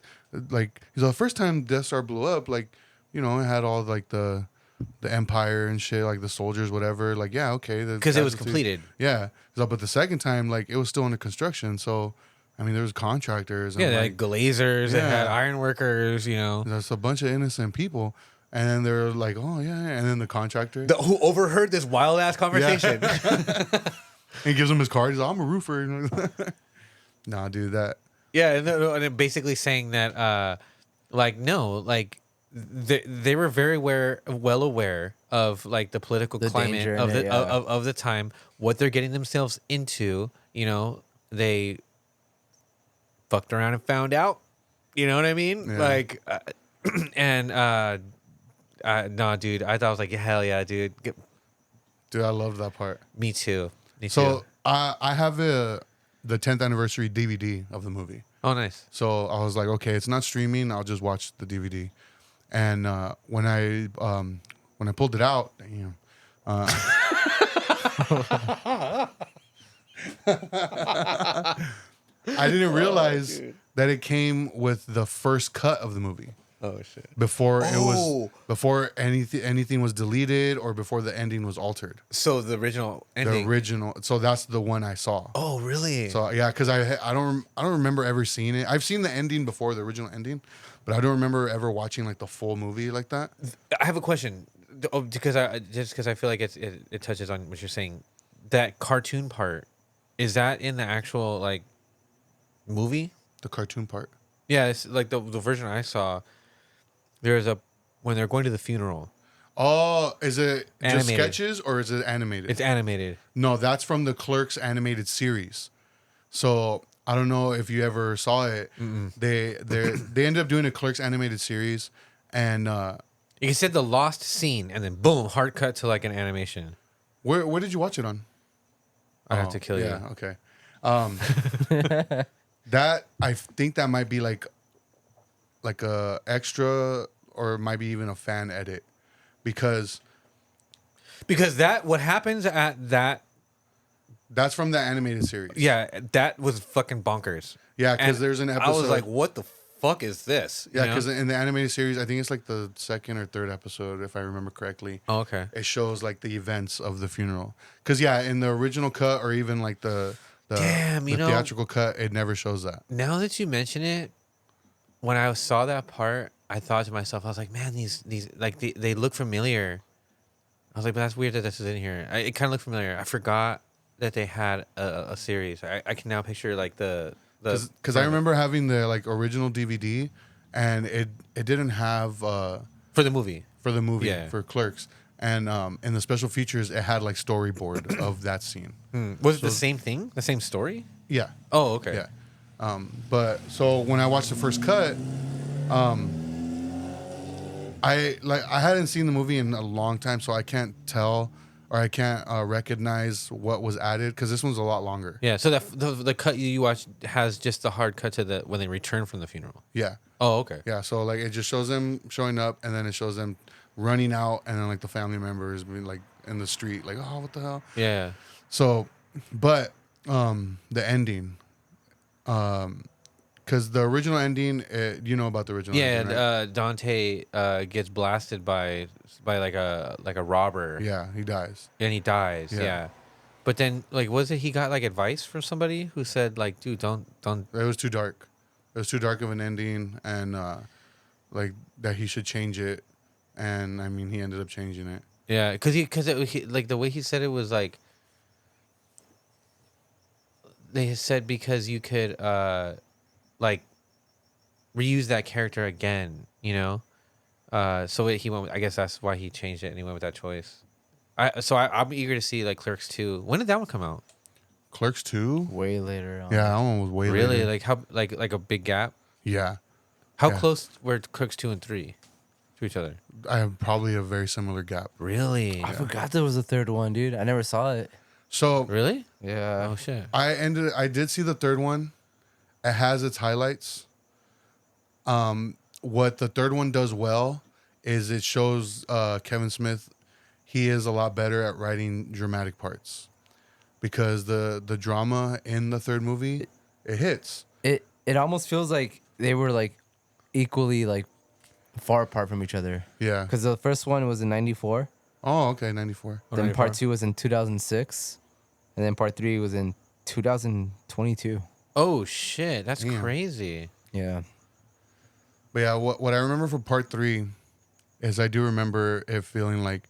the first time Death Star blew up, like, you know, it had all like the Empire and shit, like the soldiers, whatever. Like, yeah, okay, Because it was completed. Yeah, so, but the second time, like, it was still under construction. So, I mean, there was contractors. And Yeah, they like, had glazers, they Yeah. had iron workers, you know. there's a bunch of innocent people, and then they're like, oh yeah, and then the contractor Who overheard this wild ass conversation. and he gives him his card. He's like, I'm a roofer. Nah, dude, that. Yeah, and then basically saying that, like, no, like, they were very well aware of like the political The climate danger in of it, the yeah. of the time, what they're getting themselves into. You know, they fucked around and found out. You know what I mean? Yeah. Like, and no, dude, I thought I was like, hell yeah, dude. Dude, I loved that part. Me too. Me too. So I have the 10th anniversary DVD of the movie. Oh, nice. So I was like, okay, it's not streaming. I'll just watch the DVD. And when I pulled it out, damn, I didn't realize that it came with the first cut of the movie Oh shit. before it was Oh. before anything was deleted or before the ending was altered. So the original ending. The original. So that's the one I saw. Oh, really? So yeah, because I don't remember ever seeing it. I've seen the ending before, the original ending, but I don't remember ever watching like the full movie like that. I have a question. Because I feel like it touches on what you're saying. That cartoon part, is that in the actual like movie? The cartoon part. Yeah, it's like the version I saw. There's when they're going to the funeral. Oh, is it just Animated. sketches or is it animated? It's animated. No, that's from the Clerks animated series. So I don't know if you ever saw it. They ended up doing a Clerks animated series, and You said the lost scene, and then boom, hard cut to like an animation. where did you watch it on? I have to kill you. Yeah, okay. That I think that might be like a extra or might be even a fan edit because Because what happens at that, that's from the animated series. yeah, that was fucking bonkers. Yeah, because And there's an episode. I was like, what the fuck is this? You yeah, know? because in the animated series, I think it's like the second or third episode, if I remember correctly. Oh, okay. It shows like the events of the funeral. Because yeah, in the original cut or even like the Damn, you know- theatrical cut, it never shows that. Now that you mention it, when I saw that part, I thought to myself, I was like, man, these like they look familiar. I was like, but that's weird that this is in here. It kind of looked familiar. I forgot that they had a series. I can now picture like the Because I remember having the like original DVD, and it didn't have for the movie. for the movie Yeah. for Clerks, and in the special features, it had like storyboard of that scene. Was it the same thing? The same story? Yeah. Oh, okay. Yeah. But so when I watched the first cut, I hadn't seen the movie in a long time, so I can't tell or I can't recognize what was added because this one's a lot longer. Yeah. So the cut you watched has just the hard cut to the when they return from the funeral. Yeah. Oh, okay. Yeah. So like it just shows them showing up, and then it shows them running out, and then like the family members being like in the street, like, oh, what the hell? Yeah. So, but the ending, because the original ending, you know about the original Yeah. ending, right? Dante gets blasted by like a robber. Yeah, he dies. And he dies. Yeah. Yeah. But then, like, was it he got like advice from somebody who said, like, dude, don't. It was too dark. It was too dark of an ending, and like that he should change it. And I mean, he ended up changing it. Yeah, because he like the way he said it was like they said because you could like reuse that character again, you know. So he went. I guess that's why he changed it, and he went with that choice. I'm eager to see like Clerks 2. When did that one come out? Clerks 2? Way later on. Yeah, that one was way Really? later. Like how like a big gap? Yeah, How Yeah. close were Clerks 2 and 3 to each other? I have probably a very similar gap. Really? I forgot there was a third one, dude. I never saw it. So Really? Yeah. Oh shit. I did see the third one. It has its highlights. What the third one does well is it shows Kevin Smith he is a lot better at writing dramatic parts because the drama in the third movie it hits. It almost feels like they were like equally like far apart from each other. Yeah. Because the first one was in '94, Oh, okay, 94. Oh, then 94. part 2 was in 2006, and then part 3 was in 2022. Oh shit, that's Damn. crazy. Yeah. But yeah, what I remember for part 3 is I do remember it feeling like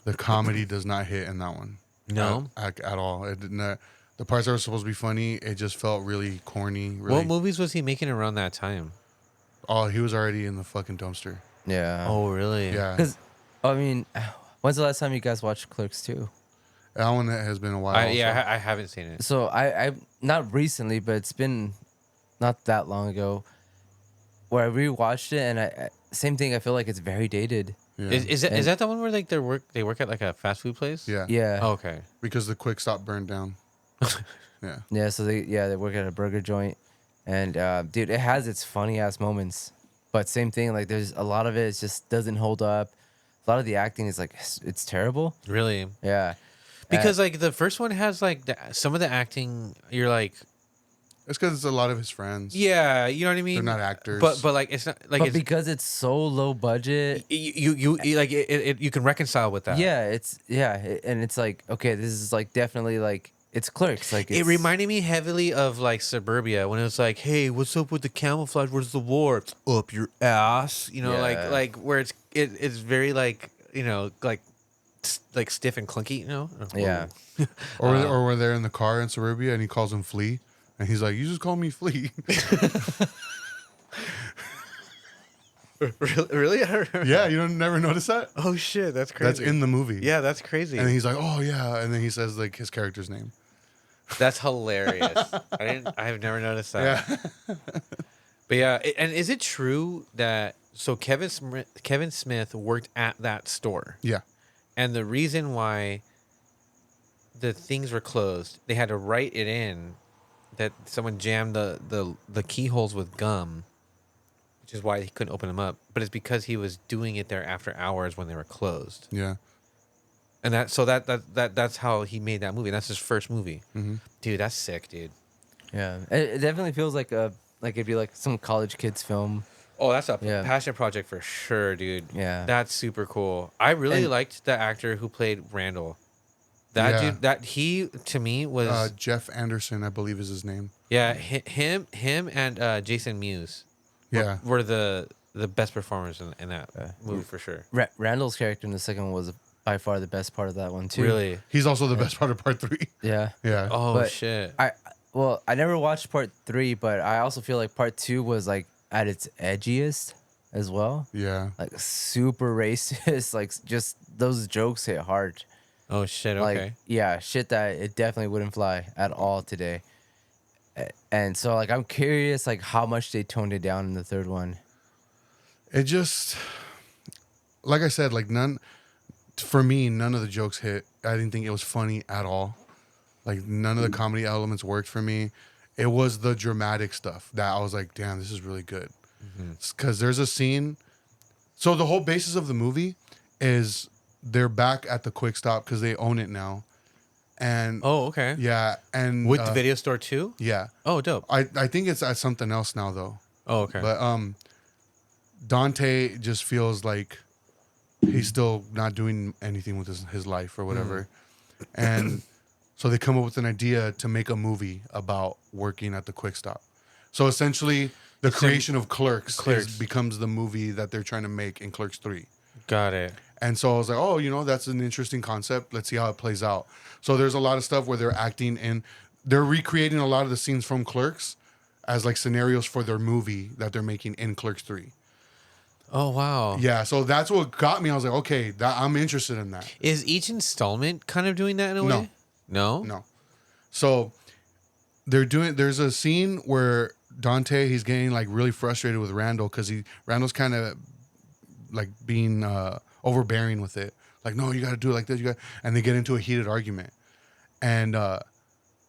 the comedy does not hit in that one. No. At all. It didn't. The parts that were supposed to be funny, it just felt really corny. Really. What movies was he making around that time? Oh, he was already in the fucking dumpster. Yeah. Oh really? Yeah. Because, I mean, when's the last time you guys watched Clerks 2? That one has been a while. also. I haven't seen it. So I not recently, but it's been not that long ago where I rewatched it, and I same thing. I feel like it's very dated. Yeah. Is that the one where like they work at like a fast food place? Yeah. Yeah. Oh, okay. Because the quick stop burned down. Yeah. Yeah. So they work at a burger joint, and dude, it has its funny ass moments, but same thing. Like there's a lot of it just doesn't hold up. A lot of the acting is like it's terrible. Really? Yeah. Because like the first one has like some of the acting. You're like, It's because it's a lot of his friends. yeah, you know what I mean. They're not actors. But like it's not like but it's, because it's so low budget, you like it you can reconcile with that. and it's like okay, this is like definitely like it's Clerks. Like It reminded me heavily of like Suburbia when it was like, "Hey, what's up with the camouflage? Where's the war? It's up your ass." You know, Yeah. like where it's very like like stiff and clunky. You know? Yeah. or when they're in the car in Suburbia and he calls him Flea. And he's like, you just call me Flea. Really? I don't remember. Yeah, you don't never notice that? Oh shit, that's crazy. That's in the movie. Yeah, that's crazy. And then he's like, oh yeah. And then he says like his character's name. That's hilarious. I've never noticed that. Yeah. But yeah, and is it true that so Kevin Smith worked at that store? Yeah. And the reason why the things were closed, they had to write it in that someone jammed the keyholes with gum, which is why he couldn't open them up. But it's because he was doing it there after hours when they were closed. Yeah. And that's how he made that movie. That's his first movie. Mm-hmm. Dude, that's sick, dude. Yeah. It definitely feels like it'd be like some college kids film. Oh, that's a Yeah. passion project for sure, dude. Yeah. That's super cool. I really And- liked the actor who played Randall. That Yeah. dude, that he to me was Jeff Anderson, I believe is his name. him and Jason Mewes Yeah. were the best performers in that movie for sure. Randall's character in the second one was by far the best part of that one too. Really? He's also the best part of part 3. Yeah. Yeah. Oh But shit! I never watched part 3, but I also feel like part 2 was like at its edgiest as well. Yeah. Like super racist. Like just those jokes hit hard. Oh shit! Like Okay. yeah, shit that it definitely wouldn't fly at all today. And so like I'm curious like how much they toned it down in the third one. It just, like I said, like for me, none of the jokes hit. I didn't think it was funny at all. Like none of the comedy elements worked for me. It was the dramatic stuff that I was like, damn, this is really good. Because there's a scene. So the whole basis of the movie is they're back at the Quick Stop because they own it now. And Oh okay. yeah, and With the video store too? yeah, Oh dope. I think it's at something else now though. Oh okay. But Dante just feels like he's still not doing anything with his life or whatever. And so they come up with an idea to make a movie about working at the Quick Stop. So essentially the creation of Clerks becomes the movie that they're trying to make in Clerks 3. Got it. And so I was like, oh, that's an interesting concept. Let's see how it plays out. So there's a lot of stuff where they're acting and they're recreating a lot of the scenes from Clerks as like scenarios for their movie that they're making in Clerks 3. Oh wow. Yeah, so that's what got me. I was like, okay, I'm interested in that. Is each installment kind of doing that in a No. way? No. No. So there's a scene where Dante, he's getting like really frustrated with Randall because Randall's kind of like being overbearing with it. Like, no, you got to do it like this. And they get into a heated argument. and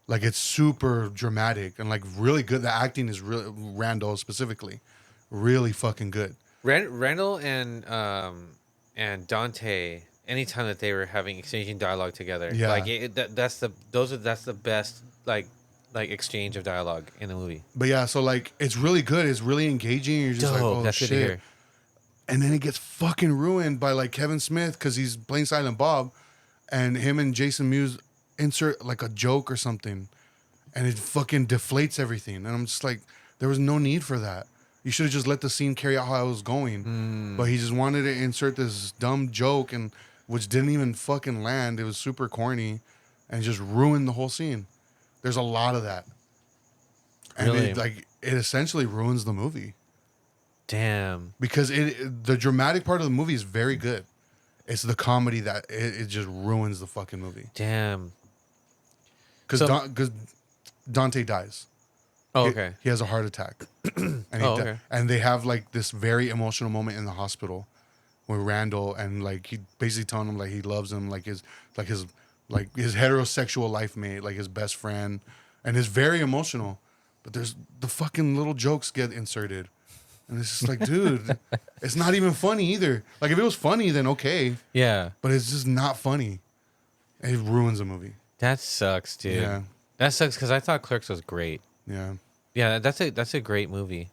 like it's super dramatic and like really good. The acting is really Randall specifically, really fucking good. Randall and Dante, anytime that they were having exchanging dialogue together, Yeah. like that's the best like exchange of dialogue in the movie. But yeah, so like it's really good. It's really engaging. You're just like, Dope. oh That's shit. good to hear. And then it gets fucking ruined by like Kevin Smith because he's playing Silent Bob, and him and Jason Mewes insert like a joke or something, and it fucking deflates everything. And I'm just like, there was no need for that. You should have just let the scene carry out how it was going. But he just wanted to insert this dumb joke, and which didn't even fucking land. It was super corny, and just ruined the whole scene. There's a lot of that, and Really? it essentially ruins the movie. Damn. Because the dramatic part of the movie is very good. It's the comedy that it just ruins the fucking movie. Damn. Because So- Dante dies. Oh, okay. He has a heart attack. And Okay. and they have like this very emotional moment in the hospital with Randall, and like he basically telling him like he loves him, like his heterosexual life mate, like his best friend, and it's very emotional. But there's the fucking little jokes get inserted. And it's just like, dude, it's not even funny either. Like, if it was funny, then okay. Yeah. But it's just not funny. It ruins the movie. That sucks, dude. Yeah. That sucks because I thought Clerks was great. Yeah. Yeah, that's a great movie.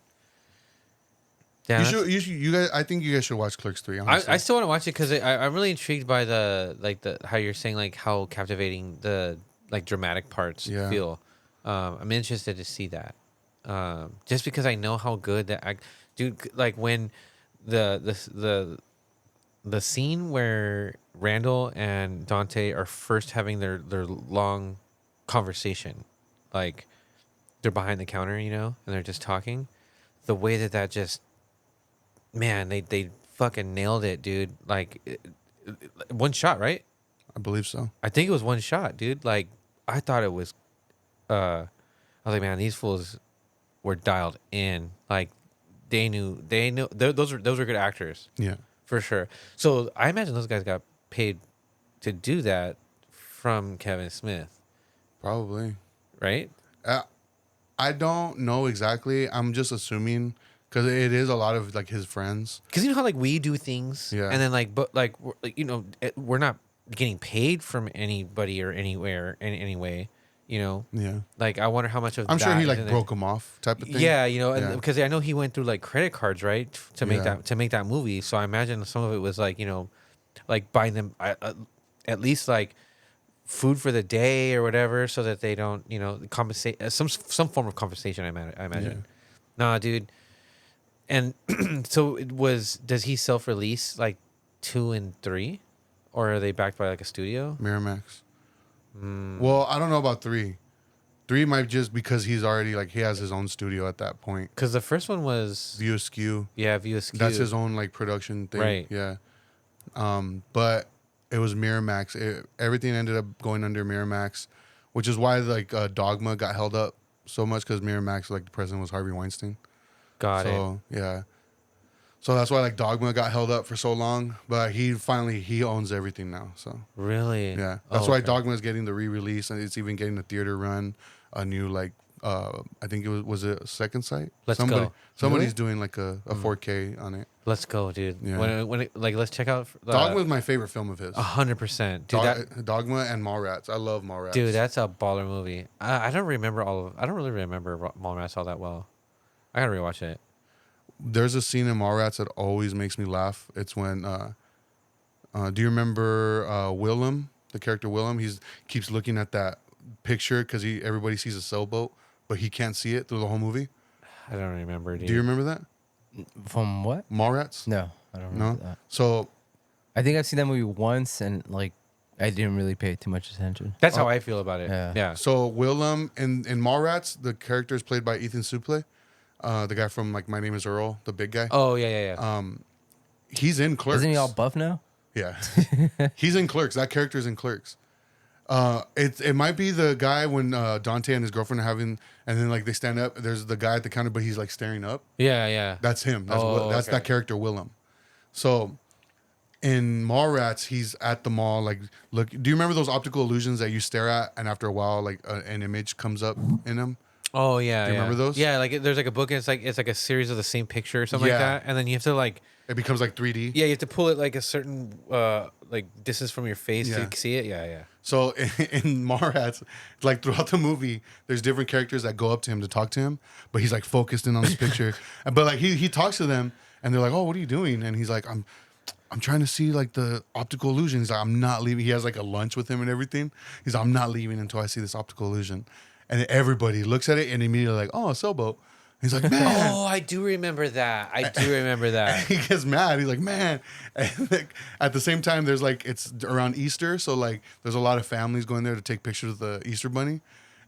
Yeah, You guys, I think you guys should watch Clerks 3. Honestly. I still want to watch it because I'm really intrigued by the how you're saying like how captivating the like dramatic parts Yeah. feel. I'm interested to see that. Just because I know how good that dude, like when the scene where Randall and Dante are first having their long conversation, like they're behind the counter, you know, and they're just talking. The way that just, man, they fucking nailed it, dude. Like one shot, right? I believe so. I think it was one shot, dude. Like I thought it was. I was like, man, these fools were dialed in. Like they knew. Those were good actors. Yeah. For sure. So I imagine those guys got paid to do that from Kevin Smith, Probably. right? I don't know exactly. I'm just assuming because it is a lot of like his friends. Because you know how like we do things, Yeah. and then like you know we're not getting paid from anybody or anywhere in any way, you know. Yeah. Like I wonder how much of I'm sure that he is like in there. broke him off type of thing. Yeah, you know, and Yeah. because I know he went through like credit cards, right, to make Yeah. that movie. So I imagine some of it was like, you know, like buying them at least like food for the day or whatever, so that they don't, you know, compensate some form of compensation. I imagine. Nah, dude. And so it was. Does he self-release like 2 and 3, or are they backed by like a studio? Miramax. Well, I don't know about 3. 3 might just because he's already like he has his own studio at that point. Because the first one was View Askew. View Askew. That's his own like production thing. Right. Yeah. But it was Miramax. Everything ended up going under Miramax, which is why like Dogma got held up so much because Miramax, like the president was Harvey Weinstein. Got it. So yeah. So that's why like Dogma got held up for so long, but he owns everything now. So Really? yeah, that's Oh, why okay. Dogma is getting the re-release, and it's even getting a theater run, a new like I think it was it a second site. Let's go. Somebody's doing like a 4K on it. Let's go, dude. Yeah. When it, like let's check out Dogma is my favorite film of his. 100%, dude. Dogma and Mallrats. I love Mallrats. Dude, that's a baller movie. I don't remember I don't really remember Mallrats all that well. I gotta rewatch it. There's a scene in Mallrats that always makes me laugh. It's when do you remember Willem, the character Willem? He keeps looking at that picture because everybody sees a sailboat, but he can't see it through the whole movie. I don't remember, dude. Do you remember that? From what? Mallrats? No, I don't No. remember that. So I think I've seen that movie once, and like I didn't really pay too much attention. That's how I feel about it. Yeah. Yeah. so Willem in Mallrats, the character is played by Ethan Suplee, the guy from like My Name Is Earl, the big guy. Oh yeah. He's in Clerks. Isn't he all buff now? Yeah, he's in Clerks. That character's in Clerks. It might be the guy when Dante and his girlfriend are having, and then like they stand up. There's the guy at the counter, but he's like staring up. Yeah. That's him. That's Oh, that's okay. that character Willem. So in Mallrats, he's at the mall. Like, look, do you remember those optical illusions that you stare at, and after a while, like an image comes up in them? Oh yeah, Do you remember those? Yeah, like there's like a book and it's like a series of the same picture or something like Yeah. that, and then you have to like It becomes like 3D. yeah, you have to pull it like a certain like distance from your face Yeah. to see it. Yeah, yeah. So in Mallrats, like throughout the movie, there's different characters that go up to him to talk to him, but he's like focused in on this picture. But like he talks to them, and they're like, "Oh, what are you doing?" And he's like, I'm trying to see like the optical illusion." He's like, "I'm not leaving." He has like a lunch with him and everything. He's like, "I'm not leaving until I see this optical illusion." And everybody looks at it and immediately like, "Oh, a sailboat." He's like, "Man." Oh, I do remember that. I do remember that. He gets mad. He's like, "Man." And like, at the same time, there's like, it's around Easter. So like, there's a lot of families going there to take pictures of the Easter bunny.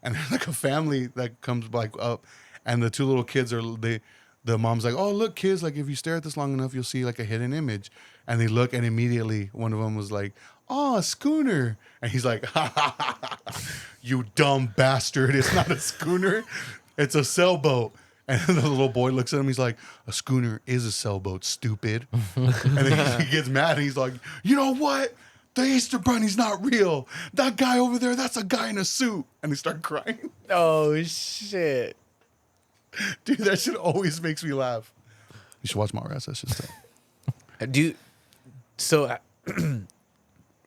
And there's like a family that comes like up, and the two little kids the mom's like, "Oh, look, kids, like if you stare at this long enough, you'll see like a hidden image." And they look, and immediately one of them was like, "Oh, a schooner." And he's like, "Ha ha ha ha, you dumb bastard. It's not a schooner. It's a sailboat." And then the little boy looks at him. He's like, "A schooner is a sailboat, stupid." And then he gets mad, and he's like, "You know what? The Easter Bunny's not real. That guy over there, that's a guy in a suit." And he started crying. Oh shit. Dude, that shit always makes me laugh. You should watch Mallrats. That shit's tough. So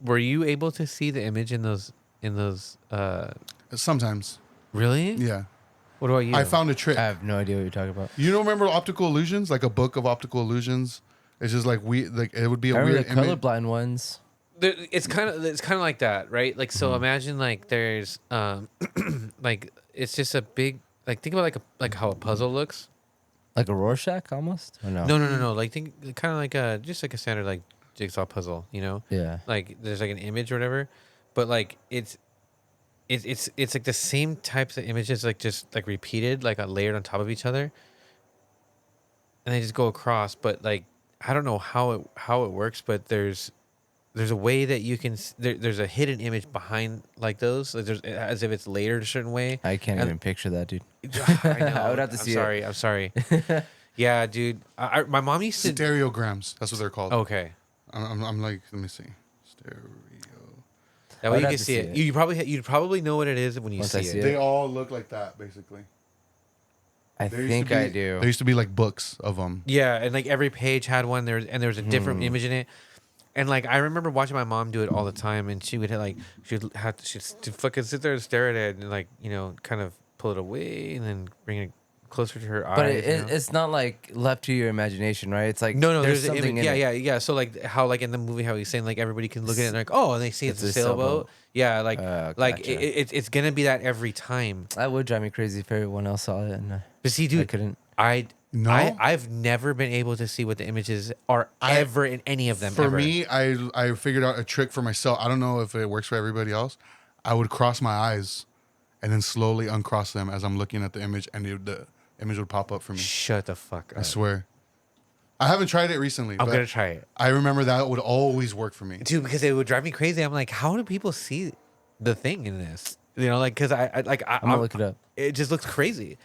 were you able to see the image in those Sometimes, really? yeah. What about you? I found a trick. I have no idea what you're talking about. You don't remember optical illusions? Like a book of optical illusions? It's just like like it would be a I remember weird the image. colorblind ones. It's kind of like that, right? Like so imagine like there's like it's just a big like think about like how a puzzle looks. Like a Rorschach almost? Or no? No. Like think kind of like just like a standard like jigsaw puzzle, you know? Yeah. Like there's like an image or whatever, but like it's like the same types of images like just like repeated like layered on top of each other, and they just go across. But like I don't know how it works, but there's a way that you can there's a hidden image behind like those like there's as if it's layered a certain way. I can't And- even picture that, dude. I know. I would have to see it. I'm sorry. Yeah, dude. My mom used to. Stereograms. That's what they're called. Okay. I'm like, let me see. Stereo. That I'd way you have can to see see it. it. You'd probably know what it is when you Once see I it. see it. They all look like that, basically. I There used think to be- I do. There used to be like books of them. Yeah, and like every page had one. There was a different image in it, and like I remember watching my mom do it all the time, and she would she'd fucking sit there and stare at it, and like kind of pull it away, and then bring it closer to her eyes. But you know? it's not like left to your imagination, right? It's like No, there's there's an something image. in it. Yeah. So like how like in the movie how he's saying like everybody can look at it and like and they see it's a a sailboat. sailboat. Yeah, like Gotcha. it's gonna be that every time. That would drive me crazy if everyone else saw it and But see, I dude, couldn't. No? I've never been able to see what the images are ever in any of them. For ever. me, I figured out a trick for myself. I don't know if it works for everybody else. I would cross my eyes and then slowly uncross them as I'm looking at the image, and the image would pop up for me. Shut the fuck up. I swear. I haven't tried it recently. I'm but gonna try it, I remember that would always work for me. dude, because it would drive me crazy. I'm like, how do people see the thing in this? Like, because I'm gonna look it up. It just looks crazy.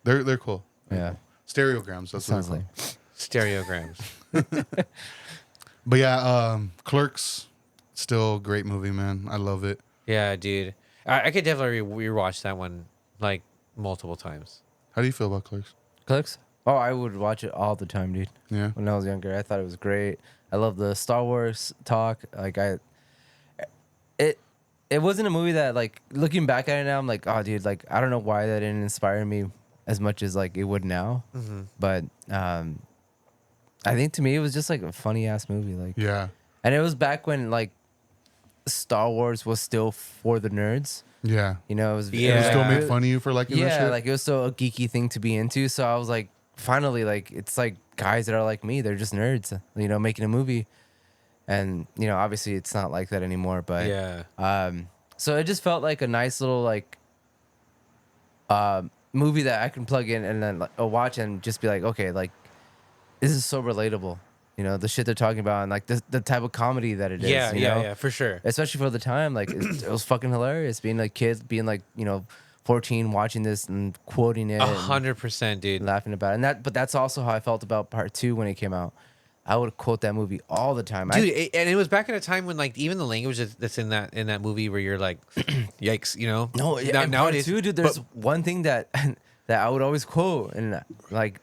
They're cool. Yeah. Stereograms. That's what Sounds they're like called. Stereograms. But yeah, Clerks, still a great movie, man. I love it. Yeah, dude. I could definitely rewatch that one like multiple times. How do you feel about Clerks? Clerks? Oh, I would watch it all the time, dude. Yeah. When I was younger, I thought it was great. I love the Star Wars talk. Like it wasn't a movie that like looking back at it now, I'm like, oh, dude, like I don't know why that didn't inspire me as much as like it would now. Mm-hmm. But I think to me it was just like a funny ass movie. Like, Yeah. and it was back when like Star Wars was still for the nerds. Yeah. You know, it was They Yeah. still make fun of you for liking that yeah, shit? like it was still a geeky thing to be into. So I was like, finally, like it's like guys that are like me, they're just nerds, you know, making a movie. And you know, obviously, it's not like that anymore. But Yeah. so it just felt like a nice little like movie that I can plug in and then like, watch and just be like, okay, like this is so relatable. You know, the shit they're talking about and like the type of comedy that it is. Yeah, you know? yeah, for sure. Especially for the time, like it was fucking hilarious. Being like kids, being like 14, watching this and quoting it, and 100%, dude. laughing about it. And but that's also how I felt about part 2 when it came out. I would quote that movie all the time. Dude, and it was back at a time when like even the language that's in that movie where you're like, yikes, you know. No, Now- and nowadays, part two, dude. There's one thing that that I would always quote, and like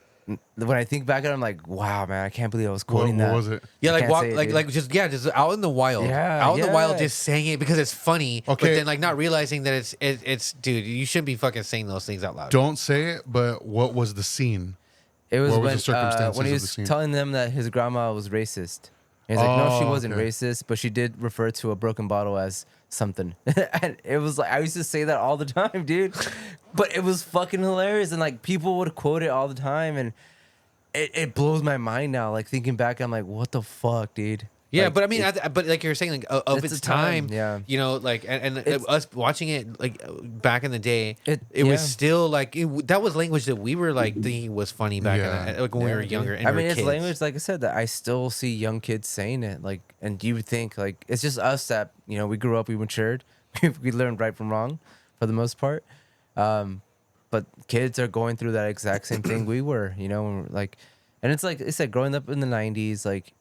when I think back at it, I'm like, wow, man, I can't believe I was quoting What that. was it? yeah, I like can't walk, say it, like dude. just out in the wild, Yeah, out in the wild, yeah. just saying it because it's funny. But Okay. then like not realizing that it's dude, you shouldn't be fucking saying those things out loud. Don't say it, but what was the scene? It was What was when the circumstances when he of the was scene? telling them that his grandma was racist. He's like, no, she Oh, wasn't okay. racist, but she did refer to a broken bottle as something. And it was like I used to say that all the time, dude. But it was fucking hilarious, and like people would quote it all the time, and it blows my mind now. Like thinking back, I'm like, what the fuck, dude? Yeah, Like, but I mean, it's- but like you're saying, like of it's its a time, time, yeah. you know, like and It's- us watching it like back in the day, It- it was yeah. still like that was language that we were like thinking was funny back Yeah. in the, like when we Yeah, were dude. younger. And I we mean, were it's kids. language, like I said, that I still see young kids saying it. Like, and you would think, like, it's just us that, you know, we grew up, we matured, we learned right from wrong for the most part. But kids are going through that exact same thing we were, you know, when we're, like, and it's like I said, growing up in the 90s, like,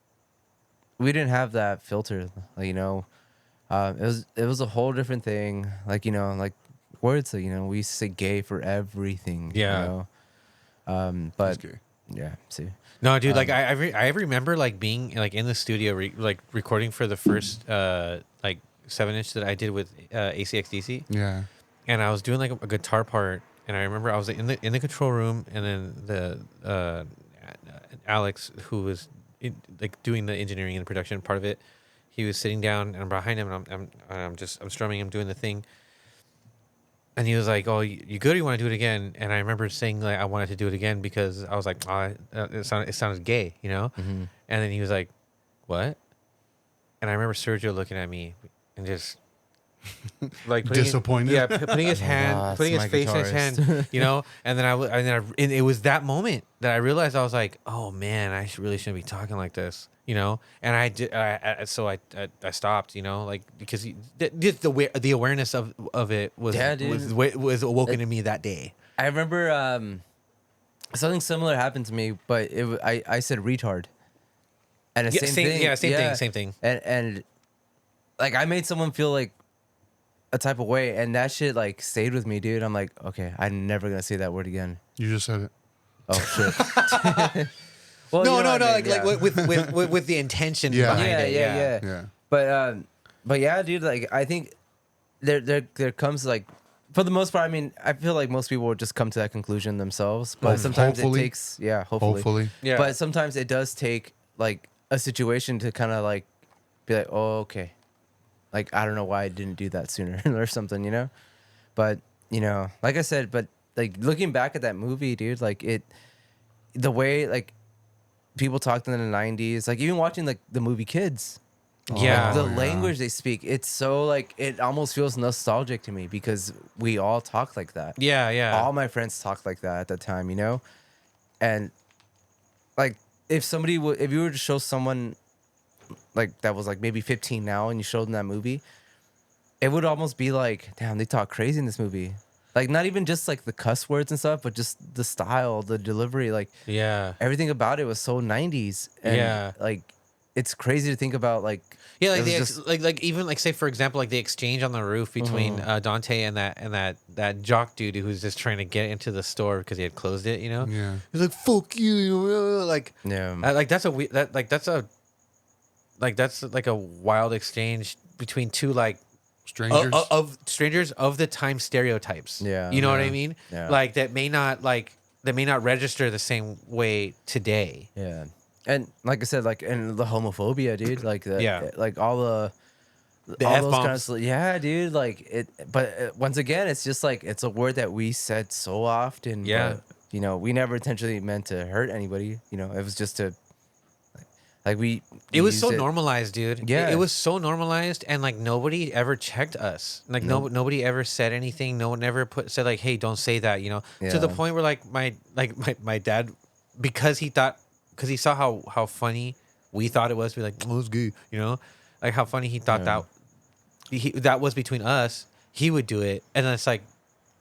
we didn't have that filter, like, you know. It was a whole different thing. Like, you know, like words, like, you know, we used to say gay for everything. Yeah. You know? But He's gay. yeah, see. No, dude, like I remember like being like in the studio, like recording for the first like 7-inch that I did with ACXDC, Yeah. and I was doing like a guitar part, and I remember I was in the control room, and then the Alex, who was like doing the engineering and production part of it, he was sitting down, and I'm behind him, and I'm strumming, I'm doing the thing. And he was like, "Oh, you good? Or you want to do it again?" And I remember saying like I wanted to do it again because I was like, it sounded gay, you know. Mm-hmm. And then he was like, "What?" And I remember Sergio looking at me and just like Disappointed? putting his hand, Ah, putting it's his my face in his guitarist. hand, you know. And then and it was that moment that I realized I was like, "Oh man, I really shouldn't be talking like this." You know, and I did. So I stopped. You know, like because the awareness of it was Yeah, dude. was awoken in me that day. I remember something similar happened to me, but I said retard, and the Yeah, same thing. Yeah, same thing. And like I made someone feel like a type of way, and that shit like stayed with me, dude. I'm like, okay, I'm never gonna say that word again. You just said it. Oh shit. Well, No, you know no, what I no. mean, Like yeah. with the intention Yeah. behind it. Yeah. Yeah. But yeah, dude. Like I think there comes like for the most part. I mean, I feel like most people would just come to that conclusion themselves. But sometimes Hopefully. it takes hopefully. Hopefully. Yeah. But sometimes it does take like a situation to kind of like be like, oh, okay. Like I don't know why I didn't do that sooner or something, you know. But you know, like I said, but like looking back at that movie, dude, like the way like people talked in the 90s, like even watching like the movie Kids, Yeah. like, the yeah. language they speak, it's so like it almost feels nostalgic to me because we all talk like that. Yeah. All my friends talked like that at the time, you know. And like if if you were to show someone like that was like maybe 15 now and you showed them that movie, it would almost be like, damn, they talk crazy in this movie. Like not even just like the cuss words and stuff, but just the style, the delivery, like Yeah. everything about it was so 90s. And Yeah. like it's crazy to think about like Yeah, it like was the just- like even like say for example like the exchange on the roof between Dante and that jock dude who's just trying to get into the store because he had closed it. You know. Yeah. He's like fuck you, like yeah. like that's like a wild exchange between two like Strangers. of strangers of the time stereotypes. Yeah. You know what I Yeah. mean? Yeah. Like that may not register the same way today. Yeah. And like I said, like and the homophobia, dude, like Yeah. like all The all those kind F-bombs. of yeah, dude, like it. But once again, it's just like it's a word that we said so often. Yeah. but, you know, we never intentionally meant to hurt anybody. You know, it was just to like we. It was used so normalized, dude. Yeah. It was so normalized, and like nobody ever checked us. Like nobody ever said anything. No one ever said like, "Hey, don't say that." You know, to the Yeah. point where like my dad, because he saw how funny we thought it was, to be like, "Oh, it's gay," you know, like how funny he thought Yeah. that was between us. He would do it, and then it's like,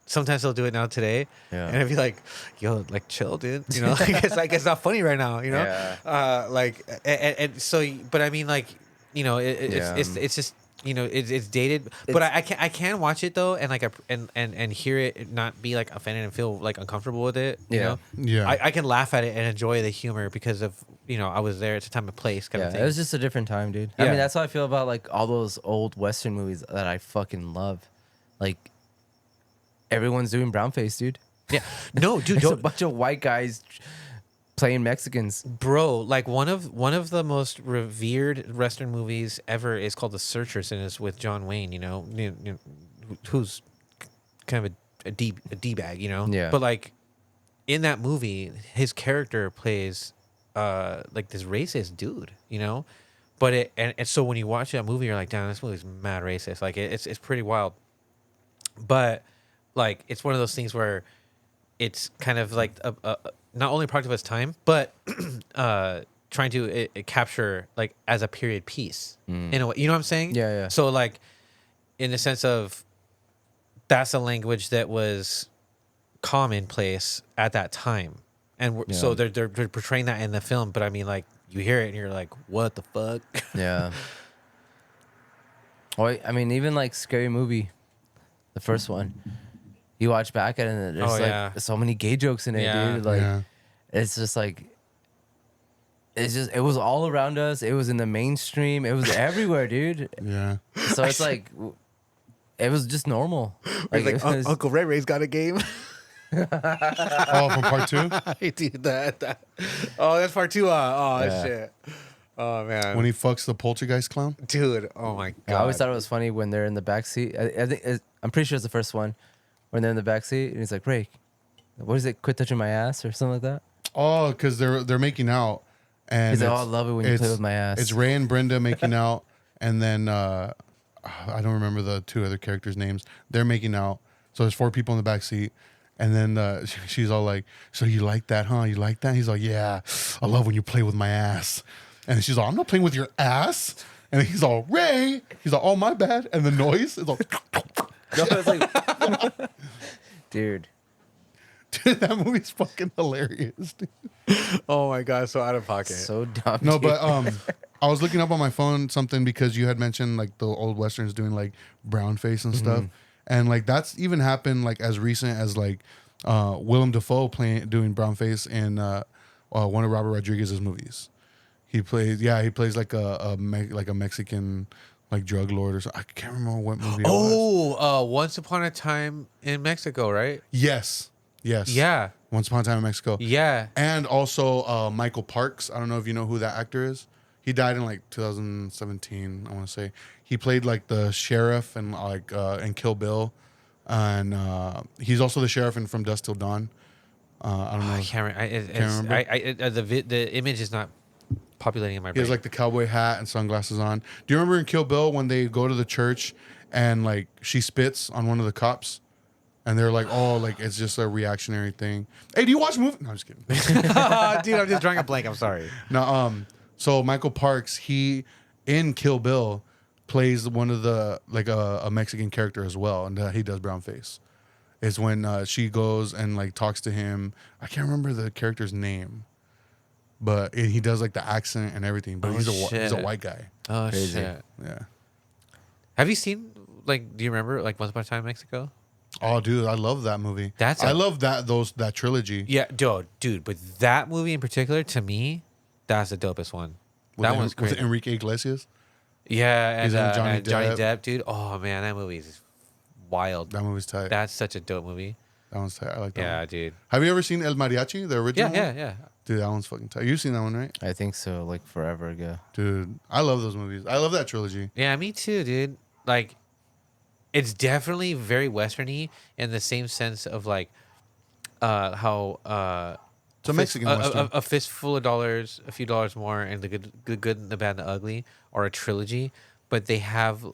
sometimes they'll do it now today, Yeah. and I'd be like, "Yo, like chill, dude." You know, like it's not funny right now. You know, like and so, but I mean, like, you know, it's just. You know, it's dated, but I can watch it though, and like and hear it not be like offended and feel like uncomfortable with it. You know, Yeah. I can laugh at it and enjoy the humor because of, you know, I was there at the time and place kind of thing. It was just a different time, dude. I Yeah. mean, that's how I feel about like all those old Western movies that I fucking love. Like everyone's doing brownface, dude. Yeah, no, dude, There's a bunch of white guys playing Mexicans. bro, like one of the most revered Western movies ever is called The Searchers, and it's with John Wayne. You know, who's kind of a D bag. You know, Yeah. But like in that movie, his character plays like this racist dude. You know, but and so when you watch that movie, you're like, damn, this movie's mad racist. Like it's pretty wild. But like it's one of those things where it's kind of like a not only a product of its time, but trying to capture like as a period piece in a way. You know what I'm saying? Yeah, yeah. So like, in the sense of, that's a language that was commonplace at that time, and so they're portraying that in the film. But I mean, like, you hear it and you're like, what the fuck? Yeah. Well, I mean, even like Scary Movie, the first one. You watch back at it and there's so many gay jokes in it, dude. Like it's just like it was all around us. It was in the mainstream. It was everywhere, dude. Yeah. So it's like it was just normal. Like, Like it was, Uncle Ray Ray's got a game. Oh, from part 2? I did that. Oh, that's part 2. Yeah. Shit. Oh man. When he fucks the poltergeist clown? Dude, oh my god. I always thought it was funny when they're in the back seat. I think I'm pretty sure it's the first one when they're in the back seat and he's like, "Ray, what is it? Quit touching my ass" or something like that. Oh, because they're making out. And He's like, "Oh, I love it when you play with my ass." It's Ray and Brenda making out, and then I don't remember the 2 other characters' names. They're making out. So there's 4 people in the back seat. And then she's all like, "So you like that, huh? You like that?" He's like, "Yeah, I love when you play with my ass." And she's all, "I'm not playing with your ass." And he's all, "Ray." He's like, "Oh, my bad." And the noise is all. No, it's like, dude. Dude, that movie's fucking hilarious, dude. Oh my god, so out of pocket. So dumb. No, dude. but I was looking up on my phone something because you had mentioned like the old westerns doing like brown face and stuff, and like that's even happened like as recent as like Willem Dafoe doing brown face in one of Robert Rodriguez's movies. He plays like a Mexican like drug lord or something. I can't remember what movie. It was. Once Upon a Time in Mexico, right? Yes. Yeah. Once Upon a Time in Mexico. Yeah. And also Michael Parks. I don't know if you know who that actor is. He died in like 2017, I want to say. He played like the sheriff and like in Kill Bill, and he's also the sheriff in From Dusk Till Dawn. I don't know. I can't remember. The image is not populating in my He brain. has like the cowboy hat and sunglasses on. Do you remember in Kill Bill when they go to the church and like she spits on one of the cops? And they're like, "Oh, like it's just a reactionary thing." Hey, do you watch movies? No, I'm just kidding. Dude, I'm just drawing a blank. I'm sorry. No, so Michael Parks, he in Kill Bill plays one of the like a Mexican character as well, and he does brown face. It's when she goes and like talks to him. I can't remember the character's name, but he does like the accent and everything. But he's a white guy. Oh Crazy. shit. Yeah. Have you seen like? Do you remember like Once Upon a Time in Mexico? Oh, dude, I love that movie. I love that trilogy. Yeah, dude. But that movie in particular, to me, that's the dopest one. That one's great. With Enrique Iglesias. Yeah, He's in and Johnny Johnny Depp. Depp, dude. Oh man, that movie is wild. That movie's tight. That's such a dope movie. That one's tight. I like that. Yeah, one. dude. Have you ever seen El Mariachi, the original? Yeah. Dude, that one's fucking tight. You've seen that one, right? I think so, like forever ago. Dude, I love those movies. I love that trilogy. Yeah, me too, dude. Like, it's definitely very westerny in the same sense of like how It's a Mexican western. a fistful of dollars, a few dollars more, and the good, the bad, and the ugly are a trilogy, but they have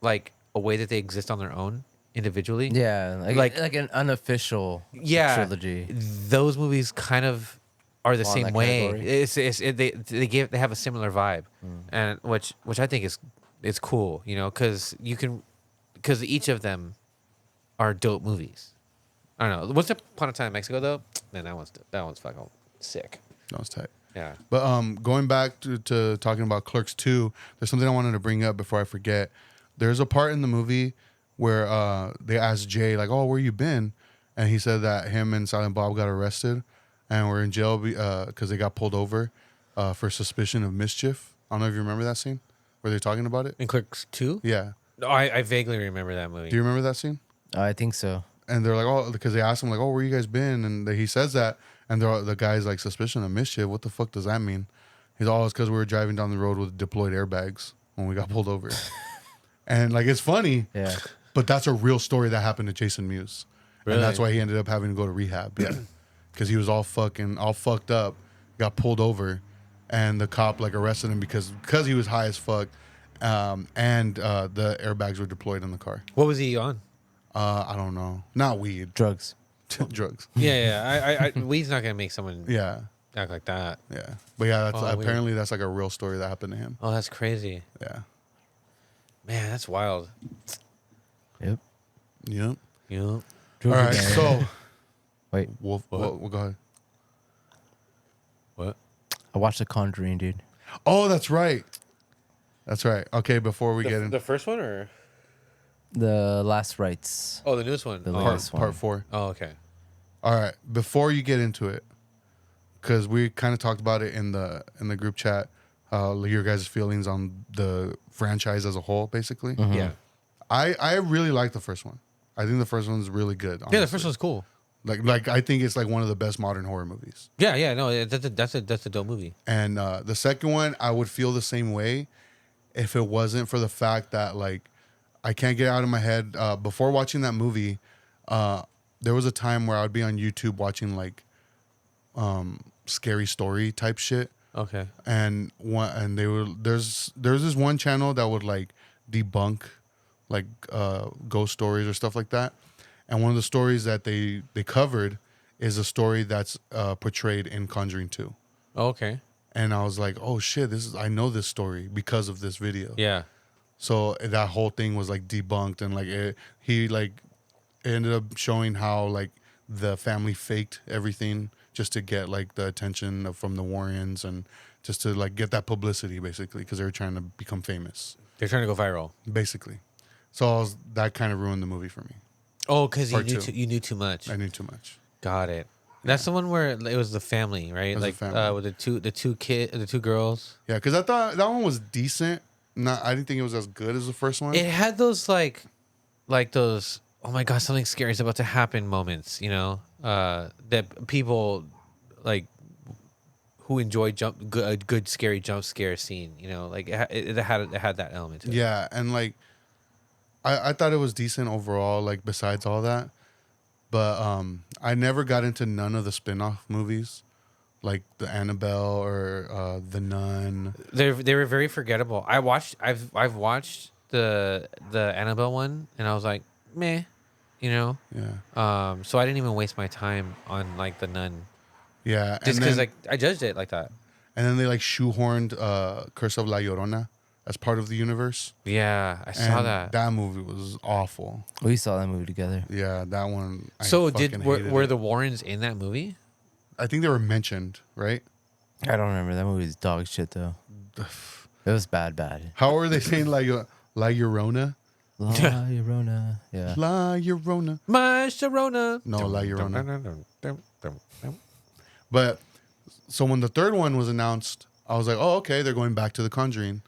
like a way that they exist on their own individually. Yeah, like an unofficial trilogy. Those movies kind of are the Fall in same that way. category? They have a similar vibe, and which I think is cool, you know, because each of them are dope movies. I don't know. Once Upon a Time in Mexico though, man, that one's fucking sick. That was tight. Yeah. But going back to talking about Clerks 2, there's something I wanted to bring up before I forget. There's a part in the movie where they asked Jay, like, oh, where you been? And he said that him and Silent Bob got arrested and were in jail because they got pulled over for suspicion of mischief. I don't know if you remember that scene where they're talking about it. In Clerks 2? Yeah. Oh, I vaguely remember that movie. Do you remember that scene? I think so. And they're like, oh, because they asked him, like, oh, where you guys been? And he says that. And the guy's like, suspicion of mischief? What the fuck does that mean? He's all, it's because we were driving down the road with deployed airbags when we got pulled over. And like, it's funny. Yeah. But that's a real story that happened to Jason Mewes. Really? And that's why he ended up having to go to rehab. Yeah. Because he was all fucked up, got pulled over, and the cop like arrested him because he was high as fuck. And the airbags were deployed in the car. What was he on? I don't know. Not weed. Drugs. Drugs. Yeah. Weed's not gonna make someone Yeah. act like that. Yeah. But yeah, that's Oh, weird. apparently that's like a real story that happened to him. Oh, that's crazy. Yeah. Man, that's wild. Yep. Yep. You know? All right. So, Wait, Wolf, What? go ahead. What? I watched The Conjuring, dude. Oh, that's right. That's right. Okay, before we get in The first one or The Last Rites. the newest one? The Oh. latest one. part 4. Oh, okay. All right. Before you get into it, because we kind of talked about it in the group chat, your guys' feelings on the franchise as a whole, basically. Mhm. Yeah. I really like the first one. I think the first one's really good. Yeah, the honestly. first one's cool. Like I think it's like one of the best modern horror movies. Yeah, no, that's a dope movie. And the second one, I would feel the same way if it wasn't for the fact that like I can't get out of my head. Before watching that movie, there was a time where I would be on YouTube watching like scary story type shit. Okay. And there's this one channel that would like debunk like ghost stories or stuff like that. And one of the stories that they covered is a story that's portrayed in Conjuring 2. Oh, okay. And I was like, oh shit, I know this story because of this video. Yeah. So that whole thing was like debunked, and like it ended up showing how like the family faked everything just to get like the attention from the Warrens and just to like get that publicity basically because they were trying to become famous They're trying to go viral. basically. So that kind of ruined the movie for me. Oh, because Part two. you knew too much. I knew too much. Got it. That's the one where it was the family, right? was the Like family. with the two girls. Yeah, because I thought that one was decent. I didn't think it was as good as the first one. It had those like those oh my god, something scary is about to happen moments, you know, that people like who enjoy a good scary jump scare scene, you know, like it had that element to it. Yeah, and like I thought it was decent overall, like besides all that. But I never got into none of the spin-off movies, like the Annabelle or the Nun. They were very forgettable. I've watched the Annabelle one and I was like, meh, you know. Yeah. So I didn't even waste my time on like the Nun. Yeah. Just and because then, like I judged it like that. and then they like shoehorned Curse of La Llorona as part of the universe. Yeah, I saw And that. that movie was awful. We saw that movie together. Yeah, that one. So fucking were hated the it. Warrens in that movie? I think they were mentioned, right? I don't remember. That movie's dog shit, though. It was bad. How are they saying La Llorona? La Llorona. Yeah. La Llorona. My Sharona. No, La Llorona. But so when the third one was announced, I was like, oh, okay, they're going back to The Conjuring.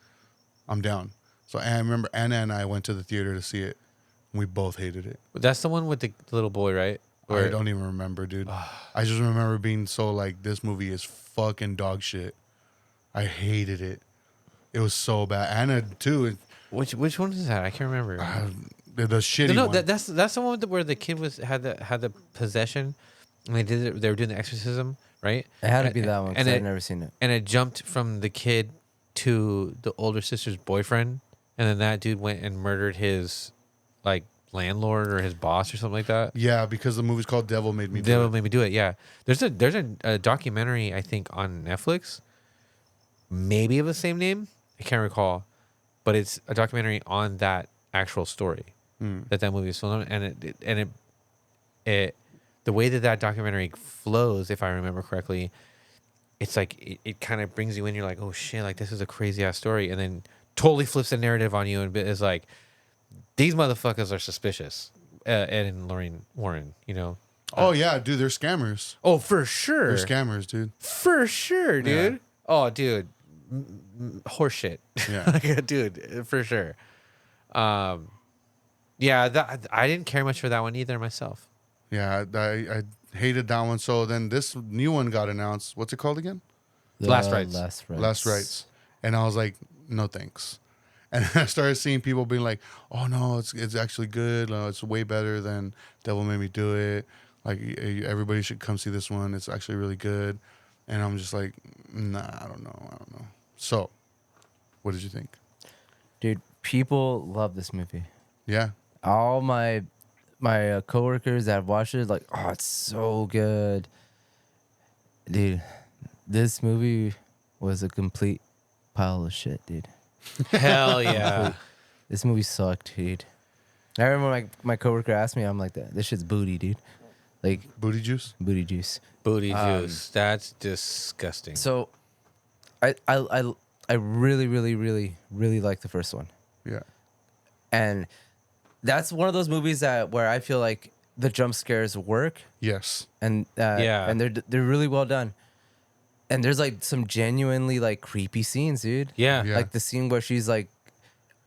I'm down. So I remember Anna and I went to the theater to see it. And we both hated it. That's the one with the little boy, right? I don't even remember, dude. I just remember being so like, this movie is fucking dog shit. I hated it. It was so bad. Anna too. Which one is that? I can't remember. The shitty No, one. that's the one where the kid had the possession, and they were doing the exorcism, right? It had to be that one because and I've never seen it. And it jumped from the kid to the older sister's boyfriend, and then that dude went and murdered his like landlord or his boss or something like that. Yeah, because the movie's called Devil Made Me Do Devil It. made me do it. Yeah, there's a documentary I think on Netflix, maybe of the same name. I can't recall, but it's a documentary on that actual story that movie is filmed on, and it the way that documentary flows, if I remember correctly, it's like it kind of brings you in. You're like, oh shit, like this is a crazy ass story, and then totally flips the narrative on you and is like, these motherfuckers are suspicious. Ed and Lorraine Warren, you know. Oh yeah, dude, they're scammers. Oh, for sure. They're scammers, dude. For sure, dude. Yeah. Oh, dude. Horseshit. Yeah. Like, dude, for sure. Yeah, that I didn't care much for that one either myself. Yeah, I hated that one. So then this new one got announced. What's it called again? Last Rites. Last Rites. And I was like, no thanks. And I started seeing people being like, oh no, it's actually good. It's way better than Devil Made Me Do It. Like everybody should come see this one. It's actually really good. And I'm just like, nah, I don't know. So, what did you think? Dude, people love this movie. Yeah. All my coworkers that have watched it, like, oh, it's so good. Dude, this movie was a complete pile of shit, dude. Hell yeah. This movie sucked, dude. I remember my coworker asked me, I'm like, this shit's booty, dude. Like, Booty juice? booty juice. Booty juice. That's disgusting. So, I really, really, really, really like the first one. Yeah. And that's one of those movies where I feel like the jump scares work, Yes. and Yeah. and they're really well done. And there's like some genuinely like creepy scenes, dude. yeah. Yeah. Like the scene where she's like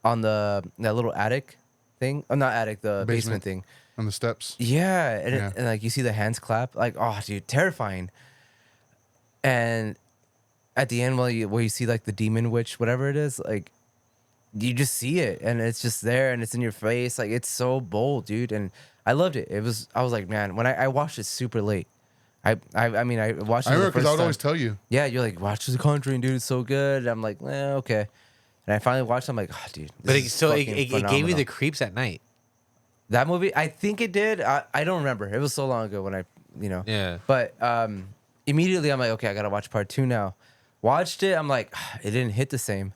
on that little attic thing. Oh, not attic, the basement thing. On the steps. Yeah, and, Yeah. and like you see the hands clap, like, oh, dude, terrifying. And at the end, where you see like the demon witch, whatever it is, like you just see it, and it's just there, and it's in your face, like it's so bold, dude. And I loved it. I was like, man, when I watched it super late. I mean, I watched it. I the remember because first I would time. always tell you. Yeah, you're like, watch The Conjuring, dude. It's so good. I'm like, okay. And I finally watched it. I'm like, oh, dude. But This is it fucking gave me phenomenal. the creeps at night. That movie, I think it did. I don't remember. It was so long ago when Yeah. But immediately I'm like, okay, I gotta watch part 2 now. Watched it. I'm like, it didn't hit the same.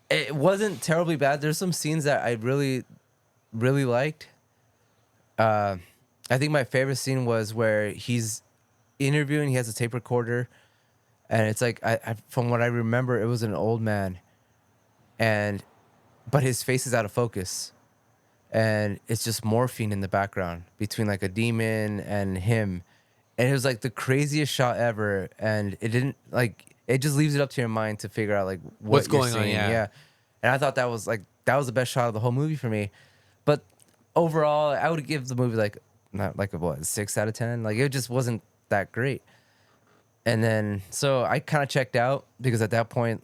It wasn't terribly bad. There's some scenes that I really, really liked. I think my favorite scene was where he's interviewing. He has a tape recorder, and it's like, I from what I remember, it was an old man, but his face is out of focus, and it's just morphine in the background between like a demon and him, and it was like the craziest shot ever. And it didn't it just leaves it up to your mind to figure out like What's you're going on, seeing. yeah. And I thought that was the best shot of the whole movie for me. But overall, I would give the movie like not like a 6 out of 10. Like it just wasn't that great. And then so I kind of checked out because at that point,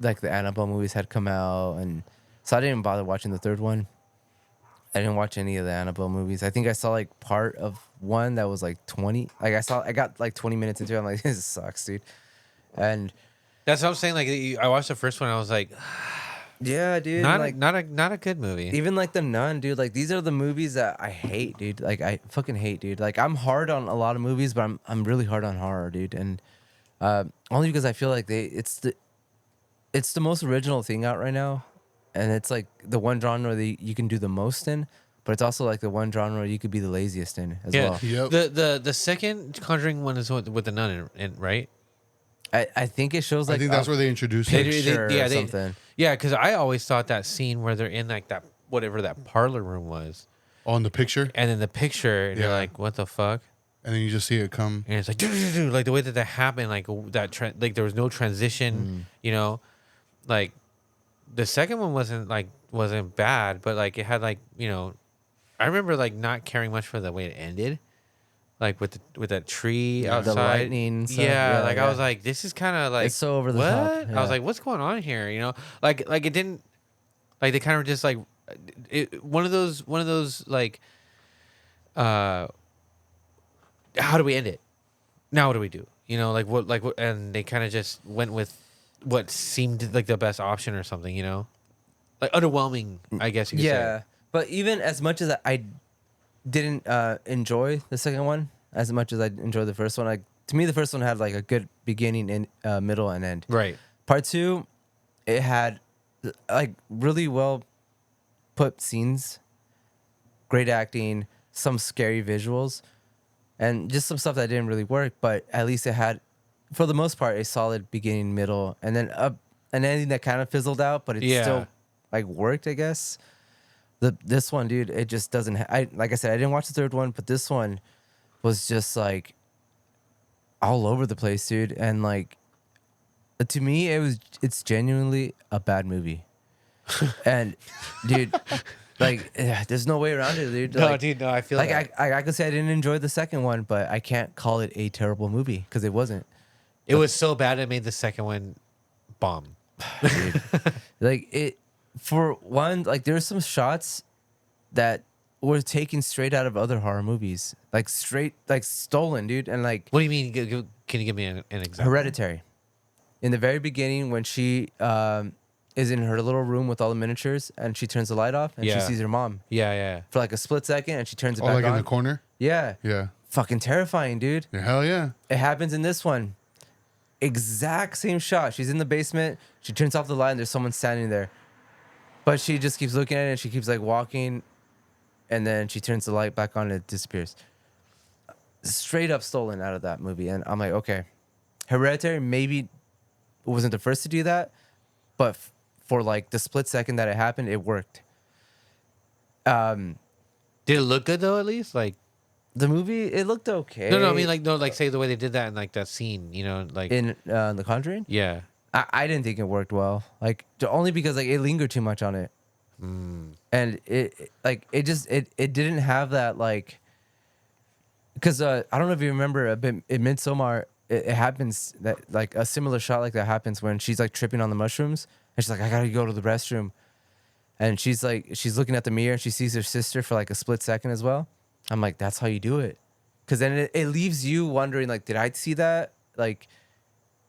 like the Annabelle movies had come out, and so I didn't even bother watching the third one. I didn't watch any of the Annabelle movies. I think I saw like part of one that was like 20. Like I got like 20 minutes into it. I'm like, this sucks, dude. And That's what I'm saying. Like I watched the first one. I was like, yeah, dude. not a good movie. Even like The Nun, dude. Like these are the movies that I hate, dude. Like I fucking hate, dude. Like I'm hard on a lot of movies, but I'm really hard on horror, dude. And only because I feel like it's the most original thing out right now, and it's like the one genre that you can do the most in, but it's also like the one genre you could be the laziest in as Yeah. well. Yep. The second Conjuring one is with the nun in right? I think it shows like I think that's where they introduced it. picture or something. Yeah, because I always thought that scene where they're in like that whatever that parlor room was, On the picture. and then the picture, and you're Yeah. like, what the fuck? And then you just see it come. And it's like, like the way that happened, like like there was no transition, you know, like the second one wasn't bad, but like it had like, you know, I remember like not caring much for the way it ended, like with that tree outside, The lightning stuff. yeah, like I yeah. was like, this is kind of like It's so over the what? top, I yeah. was like, what's going on here? You know, like it didn't, like they kind of just like one of those like, how do we end it? Now what do we do? You know, like what? And they kind of just went with what seemed like the best option or something. You know, like underwhelming, I guess you could say. Yeah, but even as much as I didn't enjoy the second one as much as I enjoyed the first one, like to me the first one had like a good beginning and middle and end. Right. Part 2, it had like really well put scenes, great acting, some scary visuals, and just some stuff that didn't really work. But at least it had, for the most part, a solid beginning, middle, and then an ending that kind of fizzled out, but it still like worked, I guess. This one, dude, it just doesn't. Like I said, I didn't watch the third one, but this one was just like all over the place, dude. And like to me, it's genuinely a bad movie. And dude, like there's no way around it, dude. No, Like, dude, no, I feel like that. I could say I didn't enjoy the second one, but I can't call it a terrible movie because it wasn't. It was so bad it made the second one bomb. Dude. Like it, for one, like there's some shots that were taken straight out of other horror movies, like straight, like stolen, dude. And like What do you mean? Can you give me an example? Hereditary, in the very beginning when she is in her little room with all the miniatures and she turns the light off and she Yeah. sees her mom Yeah. for like a split second and she turns it Oh, back like on. in the corner? Yeah, Yeah. fucking terrifying, dude. Yeah, hell yeah. It happens in this one. Exact same shot. She's in the basement. She turns off the light and there's someone standing there. But she just keeps looking at it and she keeps like walking. And then she turns the light back on and it disappears. Straight up stolen out of that movie. And I'm like, okay. Hereditary maybe wasn't the first to do that. But for like the split second that it happened, it worked. Did it look good though? At least like The movie, it looked okay. no, I mean like no, like say the way they did that in like that scene, you know, like in The Conjuring? yeah. I didn't think it worked well. Like only because like it lingered too much on it. And it didn't have that like, because I don't know if you remember a bit in Midsommar, it happens that like a similar shot like that happens when she's like tripping on the mushrooms and she's like, I gotta go to the restroom, and she's looking at the mirror and she sees her sister for like a split second as well. I'm like, that's how you do it, because then it leaves you wondering like, did I see that? Like,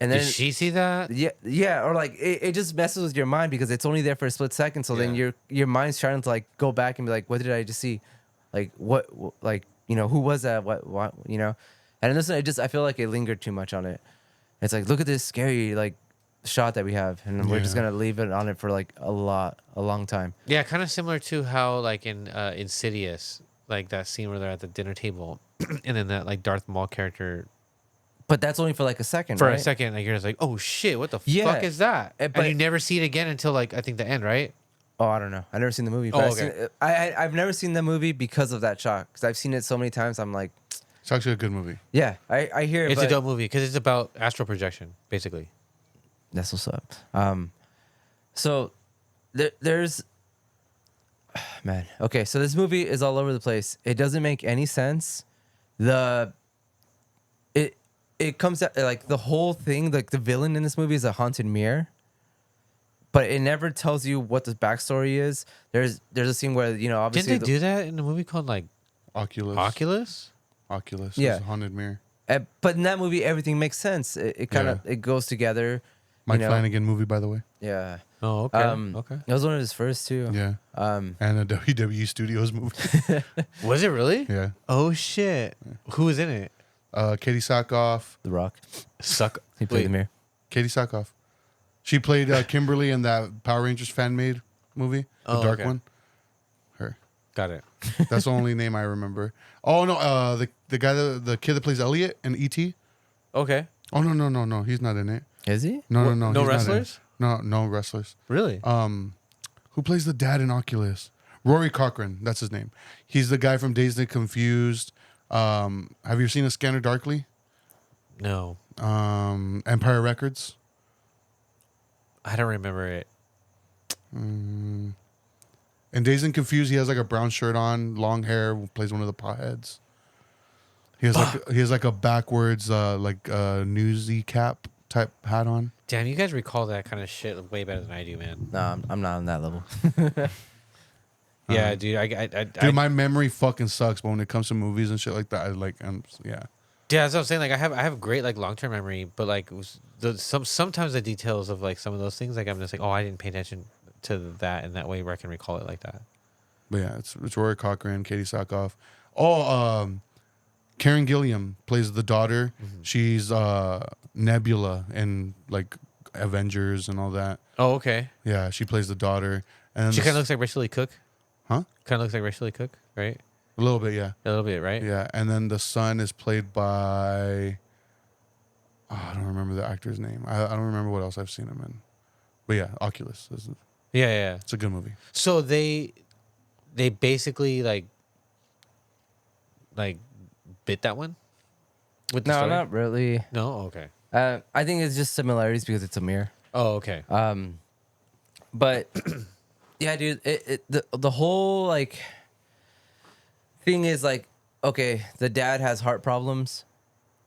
and then Did she see that? yeah, or like it just messes with your mind because it's only there for a split second. So then Yeah. your mind's trying to like go back and be like, what did I just see? Like what like, you know, who was that? What you know? And listen, I feel like it lingered too much on it. It's like, look at this scary like shot that we have, and we're just Yeah. gonna leave it on it for like a long time. Yeah, kind of similar to how like in Insidious, like that scene where they're at the dinner table, and then that like Darth Maul character But that's only for like a second. for right? a second, like you're just like, oh shit, what the Yeah. fuck is that? But- And you never see it again until like I think the end, right? Oh, I don't know. I've never seen the movie. Oh, But okay. I've never seen the movie because of that shot. Because I've seen it so many times. I'm like, It's actually a good movie. yeah, I hear it. It's but a dope movie because it's about astral projection, basically. That's what's up. So there's, man. Okay, so this movie is all over the place. It doesn't make any sense. It comes out like the whole thing. Like the villain in this movie is a haunted mirror, but it never tells you what the backstory is. There's a scene where, you know, obviously Didn't they do that in a movie called like Oculus. Oculus? Oculus. Yeah. Is a haunted mirror. But in that movie, everything makes sense. It kind of Yeah. it goes together. Mike you know? Flanagan movie, by the way. Yeah. Oh, okay. Okay. It was one of his first too. Yeah. And a WWE Studios movie. Was it really? Yeah. Oh shit. Who was in it? Katie Sackhoff. The Rock. Suck. He played Wait, the mirror. Katie Sackhoff. She played Kimberly in that Power Rangers fan made movie, the Oh, dark okay. one. Her. Got it. That's the only name I remember. Oh no, the guy the kid that plays Elliot in E.T. Okay. Oh no, he's not in it. Is he? No, What, no, no he's not in it. wrestlers? No wrestlers. Really? Who plays the dad in Oculus? Rory Cochrane, that's his name. He's the guy from Dazed and Confused. Have you seen A Scanner Darkly? No. Empire Records. I don't remember it. In Dazed and Confused, he has like a brown shirt on, long hair, plays one of the potheads. He has like a backwards newsy cap type hat on. Damn, you guys recall that kind of shit way better than I do, man. No, I'm not on that level. Yeah, dude. I Dude, my memory fucking sucks, but when it comes to movies and shit like that, yeah. yeah, that's what I'm saying. Like, I have great like long term memory, but like sometimes the details of like some of those things, like I'm just like, oh, I didn't pay attention to that in that way where I can recall it like that. But yeah, it's Rory Cochrane, Katie Sackhoff. Oh, Karen Gilliam plays the daughter. Mm-hmm. She's Nebula in like Avengers and all that. Oh, okay. Yeah, she plays the daughter. And then She kind of looks like Rachel Lee Cook. Huh? Kind of looks like Rachel Lee Cook, right? A little bit, yeah. A little bit, right? Yeah, and then the son is played by... I don't remember the actor's name. I don't remember what else I've seen him in. But yeah, Oculus. Yeah. It's a good movie. So they basically like bit that one with the No, story? not really. No, okay. I think it's just similarities because it's a mirror. Oh, okay. But yeah, dude, the whole like thing is like, okay, the dad has heart problems,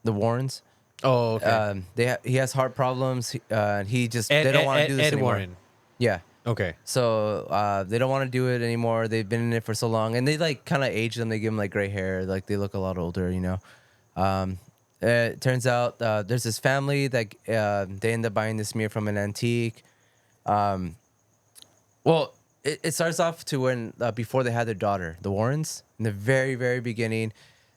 the Warrens. Oh, okay. He has heart problems. He just Ed, they don't want to do this Ed anymore. Warren. Yeah. Okay. So they don't want to do it anymore. They've been in it for so long, and they like kind of age them. They give them like gray hair, like they look a lot older, you know. It turns out there's this family that they end up buying this mirror from an antique. Well, it starts off to when before they had their daughter, the Warrens, in the very very beginning.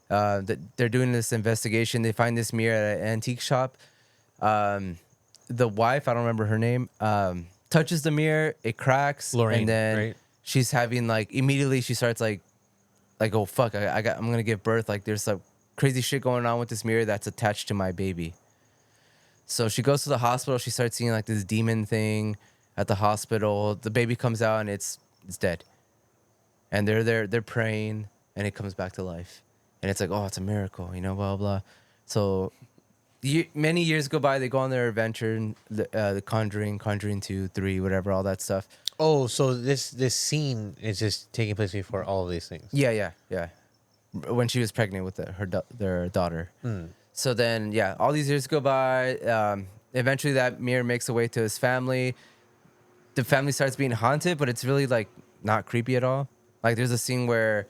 That they're doing this investigation. They find this mirror at an antique shop. The wife, I don't remember her name, touches the mirror, it cracks, Lorraine, and then right? she's having like immediately she starts like oh fuck, I'm gonna give birth. Like there's some crazy shit going on with this mirror that's attached to my baby. So she goes to the hospital. She starts seeing like this demon thing at the hospital. The baby comes out and it's dead. And they're praying and it comes back to life. And it's like, oh, it's a miracle, you know, blah blah. So many years go by. They go on their adventure, the Conjuring, Conjuring 2, 3, whatever, all that stuff. Oh, so this scene is just taking place before all of these things. Yeah. When she was pregnant with their daughter. So then, yeah, all these years go by. Eventually, that mirror makes a way to his family. The family starts being haunted, but it's really like not creepy at all. Like there's a scene where,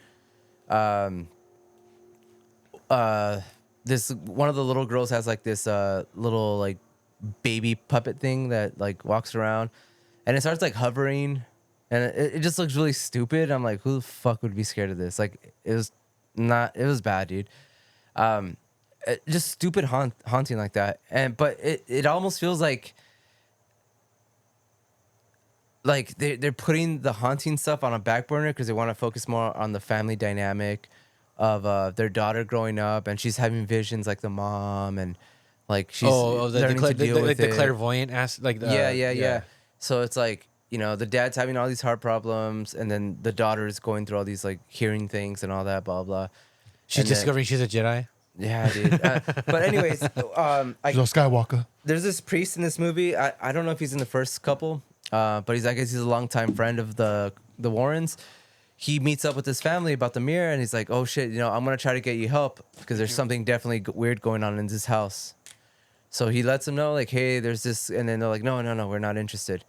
this one of the little girls has like this little like baby puppet thing that like walks around, and it starts like hovering, and it just looks really stupid. I'm like, who the fuck would be scared of this? Like it was bad, dude. Just stupid haunting like that, but it almost feels like they're putting the haunting stuff on a back burner because they want to focus more on the family dynamic of their daughter growing up, and she's having visions like the mom, and like she's learning to deal with the it. clairvoyant ass, like Yeah. So it's like, you know, the dad's having all these heart problems, and then the daughter's going through all these like hearing things and all that, blah blah. She's And then- discovering she's a Jedi. Yeah, dude. But anyways, She's a Skywalker. there's this priest in this movie. I don't know if he's in the first couple, but I guess he's a longtime friend of the Warrens. He meets up with his family about the mirror, and he's like, "Oh shit, you know, I'm gonna try to get you help because there's something definitely weird going on in this house." So he lets them know, like, "Hey, there's this," and then they're like, "No, we're not interested."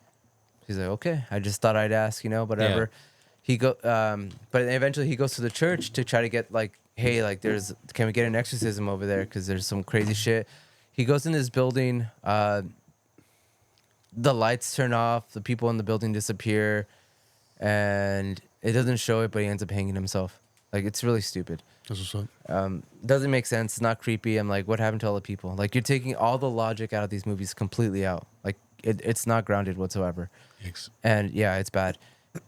He's like, "Okay, I just thought I'd ask, you know, whatever." Yeah. But eventually he goes to the church to try to get like, "Hey, like, can we get an exorcism over there? Because there's some crazy shit." He goes in this building. The lights turn off. The people in the building disappear, and it doesn't show it, but he ends up hanging himself. Like, it's really stupid. That's what's up. Doesn't make sense. It's not creepy. I'm like, what happened to all the people? Like, you're taking all the logic out of these movies completely out. Like, it's not grounded whatsoever. Yikes. And yeah, it's bad.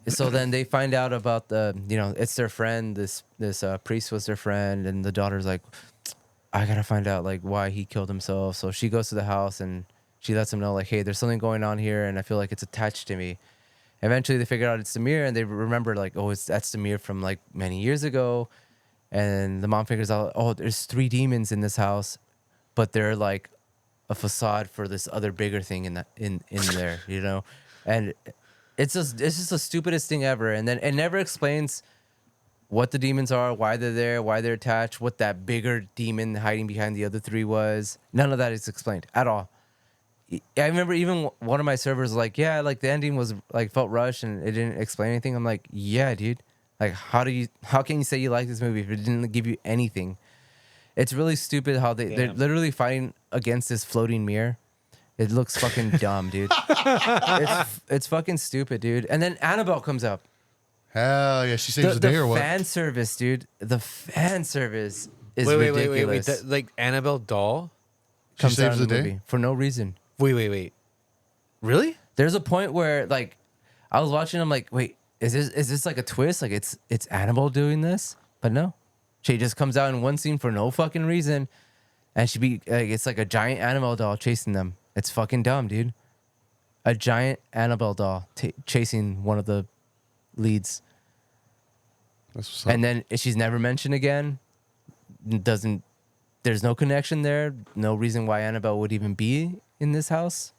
So then they find out about it's their friend. This priest was their friend, and the daughter's like, I gotta find out like why he killed himself. So she goes to the house and she lets him know like, hey, there's something going on here, and I feel like it's attached to me. Eventually, they figure out it's the mirror, and they remember like, oh, that's the mirror from like many years ago. And the mom figures out, oh, there's 3 demons in this house, but they're like a facade for this other bigger thing in there, you know. And it's just the stupidest thing ever. And then it never explains what the demons are, why they're there, why they're attached, what that bigger demon hiding behind the other 3 was. None of that is explained at all. I remember even one of my servers was like, yeah, like the ending was like felt rushed and it didn't explain anything. I'm like, yeah, dude. Like, how can you say you like this movie if it didn't give you anything? It's really stupid how they're literally fighting against this floating mirror. It looks fucking dumb, dude. It's fucking stupid, dude. And then Annabelle comes up. Hell yeah, she saves the day or what? The fan service, dude. The fan service is Wait. ridiculous. Like Annabelle doll? She Comes out saves in the day? movie for no reason. Wait. Really? There's a point where like I was watching, I'm like, wait, is this like a twist? Like it's Annabelle doing this? But no, she just comes out in one scene for no fucking reason, and it's like a giant Annabelle doll chasing them. It's fucking dumb, dude. A giant Annabelle doll chasing one of the leads, That's what's up. and then she's never mentioned again. Doesn't There's no connection there. No reason why Annabelle would even be in this house.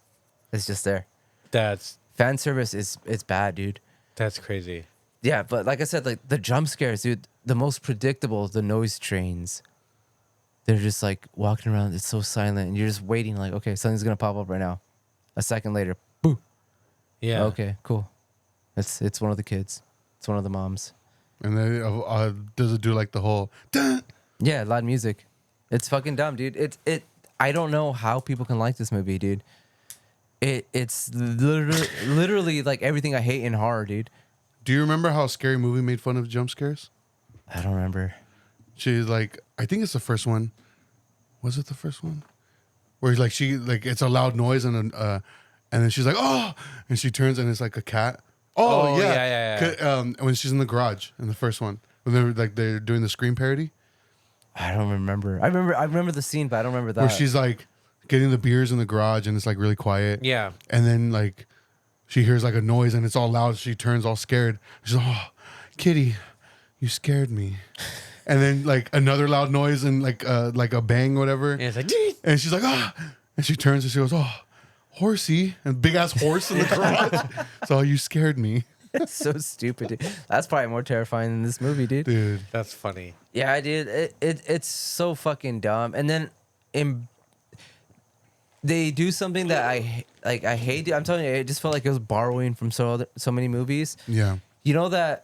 It's just there. That's Fan service it's bad, dude. that's crazy. Yeah, but like I said, like the jump scares, dude, the most predictable, the noise trains. They're just like walking around. It's so silent, and you're just waiting. Like, okay, something's gonna pop up right now. A second later, boo. Yeah. Okay, cool. It's one of the kids. It's one of the moms. And then does it do like the whole? Dun! Yeah, loud music. It's fucking dumb, dude. I don't know how people can like this movie, dude. It's literally like everything I hate in horror, dude. Do you remember how Scary Movie made fun of jump scares? I don't remember. She's like, I think it's the first one. Was it the first one? Where it's a loud noise and then she's like, oh, and she turns and it's like a cat. Oh, Oh, yeah. yeah. When she's in the garage in the first one, when they're doing the Scream parody, I don't remember. I remember the scene, but I don't remember that. where she's like getting the beers in the garage and it's like really quiet. Yeah. And then like she hears like a noise and it's all loud. She turns all scared. She's like, oh, Kitty, you scared me. And then like another loud noise and like a bang, whatever. And it's like, And she's like, ah. And she turns and she goes, oh, horsey. And big ass horse in the garage. So you scared me. It's so stupid, dude. That's probably more terrifying than this movie, dude. Dude. that's funny. Yeah, dude. It's so fucking dumb. And then they do something that I hate. Dude. I'm telling you, it just felt like it was borrowing from so many movies. Yeah. You know that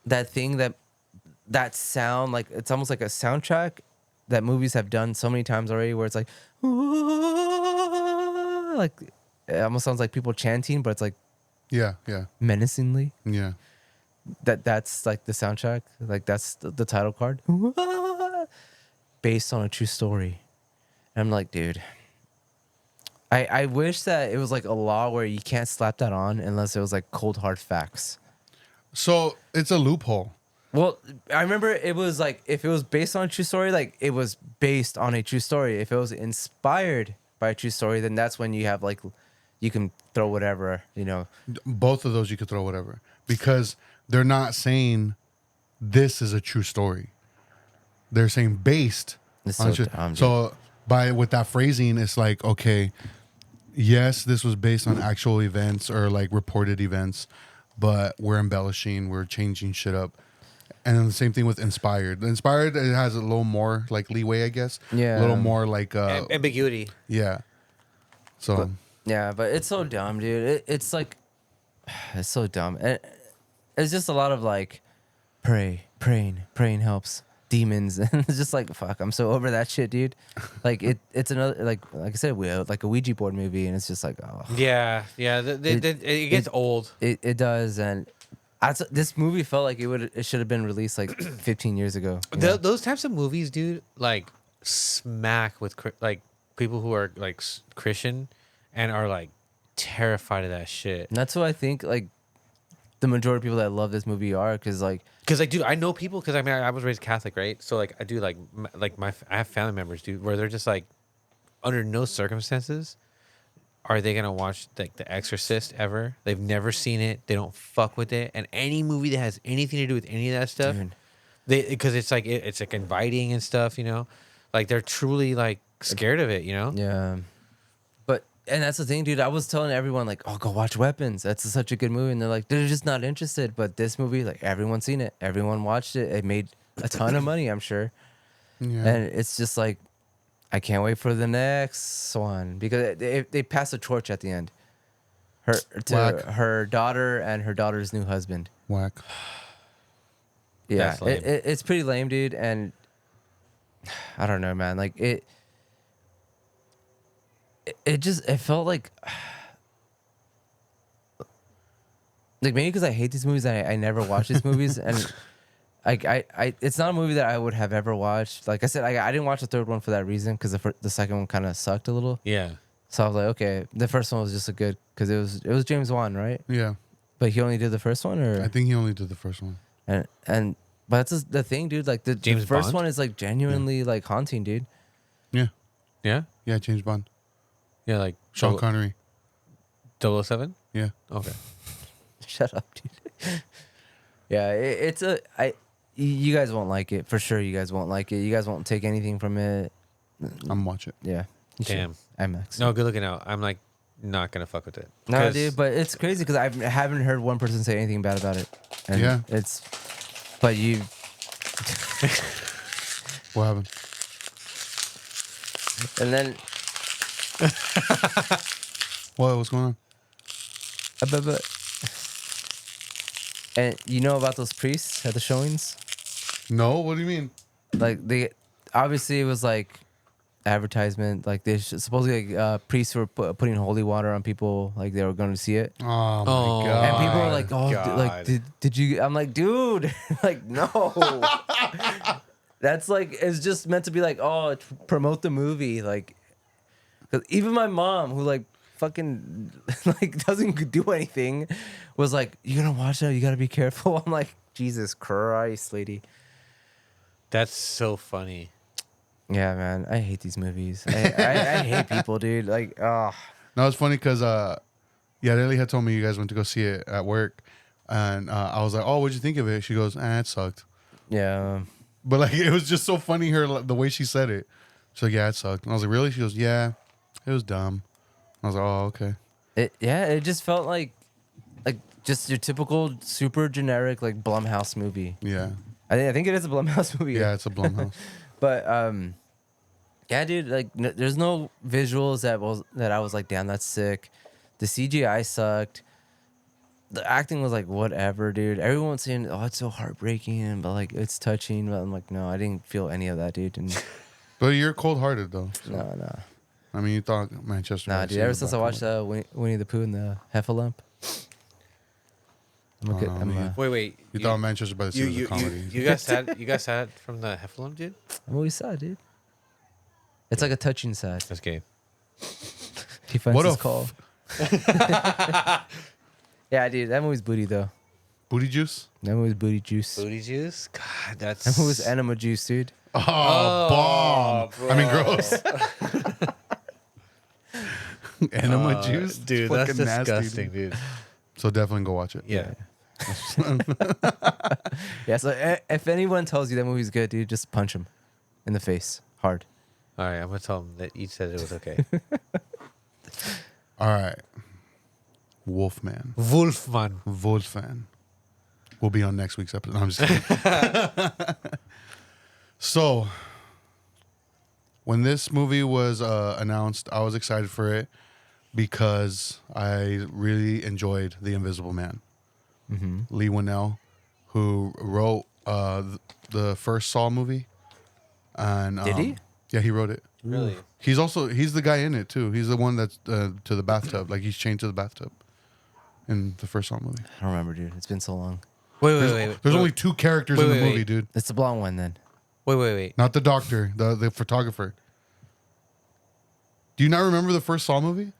that thing that sound, like it's almost like a soundtrack that movies have done so many times already, where it's like like it almost sounds like people chanting, but it's like Yeah. Yeah. menacingly. Yeah. That's like the soundtrack, like that's the title card, based on a true story. And I'm like, dude, I wish that it was like a law where you can't slap that on unless it was like cold hard facts. So it's a loophole. Well, I remember it was like, if it was based on a true story, like it was based on a true story. If it was inspired by a true story, then that's when you have like, you can throw whatever, you know. Both of those you could throw whatever. Because they're not saying this is a true story. They're saying based It's on so true. dumb, dude. So with that phrasing, it's like, okay, yes, this was based on actual events or like reported events, but we're embellishing, we're changing shit up. And then the same thing with inspired. Inspired, it has a little more like leeway, I guess. Yeah. A little more like Ambiguity. yeah. So But, yeah, but it's so dumb, dude. It's like, it's so dumb. And it's just a lot of like, praying helps. Demons. And it's just like, fuck, I'm so over that shit, dude. Like it's another, like I said, like a Ouija board movie, and it's just like, oh. Yeah. Yeah. It gets old. It does, and this movie felt like it should have been released like 15 years ago. you know? Those types of movies, dude, like smack with like people who are like Christian and are like terrified of that shit. And that's what I think, like, the majority of people that love this movie are, because like, Because I know people, because I mean I was raised Catholic, right? So like I do like I have family members, dude, where they're just like, under no circumstances are they gonna watch like The Exorcist ever. They've never seen it. They don't fuck with it. And any movie that has anything to do with any of that stuff, dude, because it's like it's like inviting and stuff, you know, like they're truly like scared of it, you know. yeah. And that's the thing, dude. I was telling everyone, like, oh, go watch Weapons. That's such a good movie. And they're like, they're just not interested. But this movie, like, everyone's seen it. Everyone watched it. It made a ton of money, I'm sure. yeah. And it's just like, I can't wait for the next one. Because they pass a torch at the end. Whack. Her daughter and her daughter's new husband. Whack. Yeah, That's lame. it's pretty lame, dude. And I don't know, man. Like, it felt like maybe because I hate these movies and I never watch these movies, and like I it's not a movie that I would have ever watched. Like I said, I didn't watch the third one for that reason, because the second one kind of sucked a little. Yeah. So I was like, okay, the first one was just a good, because it was James Wan, right? Yeah. But he only did the first one, or I think he only did the first one. and But that's the thing, dude. Like the James first Bond? one is like genuinely like haunting, dude. Yeah. Yeah. Yeah, James Bond. Yeah, like Sean Connery. 007? Yeah. Okay. Shut up, dude. Yeah, it's a you guys won't like it for sure. You guys won't like it. You guys won't take anything from it. I'm watching it. Yeah. You should. Damn. IMAX. No, good looking out. I'm like not gonna fuck with it. No, 'Cause- dude, but it's crazy because I haven't heard one person say anything bad about it. And Yeah. it's, but you, What happened? and then, What's going on? but, and you know about those priests at the showings? No, what do you mean? Like they, obviously it was like advertisement. Like they supposedly priests were putting holy water on people. Like they were going to see it. Oh my Oh. god. And people were like, "Oh, God. like did you?" I'm like, "Dude, like no." That's like it's just meant to be like, "Oh, promote the movie." Like, 'cause even my mom, who like fucking like doesn't do anything, was like, "You're gonna watch that? You gotta be careful." I'm like, "Jesus Christ, lady." That's so funny. Yeah, man, I hate these movies. I hate people, dude. Like, oh, No, it's funny because Lily had told me you guys went to go see it at work, and I was like, "Oh, what'd you think of it?" She goes, "It sucked." yeah. But like, it was just so funny the way she said it. She's like, "Yeah, it sucked." And I was like, "Really?" She goes, "Yeah, it was dumb." I was like, "Oh, okay." It just felt like just your typical super generic like Blumhouse movie. Yeah, I think it is a Blumhouse movie. yeah, it's a Blumhouse. But yeah, dude, like there's no visuals that I was like, damn, that's sick. The CGI sucked. The acting was like whatever, dude. Everyone was saying, oh, it's so heartbreaking, but like it's touching. But I'm like, no, I didn't feel any of that, dude. And But you're cold-hearted though. So. no. I mean, you thought Manchester. Nah, by the dude. Sea Ever was since I back watched on. Winnie the Pooh and the Heffalump, I'm Oh, good. no, I'm, man. Wait. You thought Manchester by the Sea was a comedy. You guys sad from the Heffalump, dude? I'm always sad, dude. It's like a touching sad. That's gay. He finds What his a call. Yeah, dude. That movie's booty though. Booty juice? That movie's booty juice. Booty juice? God, that's That movie's enema juice, dude. Oh, bomb. I mean, gross. Enema juice? dude. Fucking That's nasty, disgusting, dude. So definitely go watch it. Yeah. Yeah. So if anyone tells you that movie's good, dude, just punch him in the face hard. All right, I'm gonna tell them that you said it was okay. All right. Wolfman. Wolfman. Wolfman. Will be on next week's episode. No, I'm just kidding. So, when this movie was announced, I was excited for it because I really enjoyed The Invisible Man. Lee Winnell, who wrote the first Saw movie. And Did he? Yeah, he wrote it. Really? He's the guy in it too. He's the one that's to the bathtub. Like he's chained to the bathtub in the first Saw movie. I don't remember, dude. It's been so long. Wait. There's only two characters Wait, in the wait, movie, wait. dude. It's the blonde one then. Wait. Not the doctor, the photographer. Do you not remember the first Saw movie?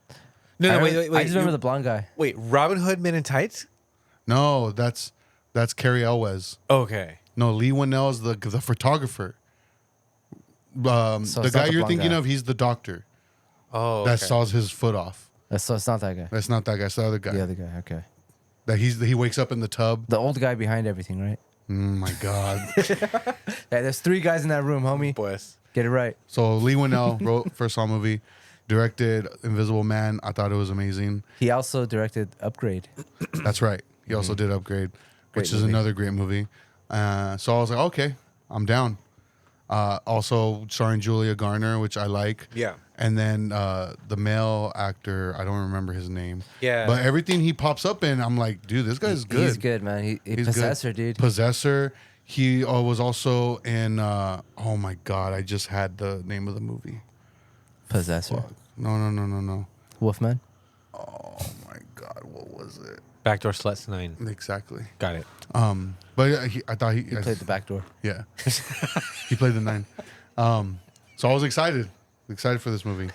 No, wait. I just remember the blonde guy. Wait, Robin Hood Men in Tights? No, that's Carrie Elwes. Okay. No, Lee Winnell is the photographer. So The it's not guy the you're blonde thinking guy. of, he's the doctor Oh, that saws his foot off. So it's not that guy. That's not that guy. It's the other guy. The other guy. Okay. That he wakes up in the tub. The old guy behind everything, right? Oh my god. Yeah, there's 3 guys in that room, homie. Pues. Get it right. So Lee Winnell wrote first Saw movie, directed Invisible Man. I thought it was amazing. He also directed Upgrade. That's right. He also did Upgrade, which is movie. another great movie. So I was like, okay, I'm down. Also starring Julia Garner, which I like. Yeah. And then the male actor, I don't remember his name. Yeah. But everything he pops up in, I'm like, dude, this guy's good. He's good, man. He's He's Possessor, good. dude. Possessor. He was also in. Oh my god, I just had the name of the movie. Possessor. Fuck. No. Wolfman. Oh my god, what was it? Backdoor Sluts 9. Exactly. Got it. But I thought he Played the back door. Yeah. He played the 9. So I was excited for this movie.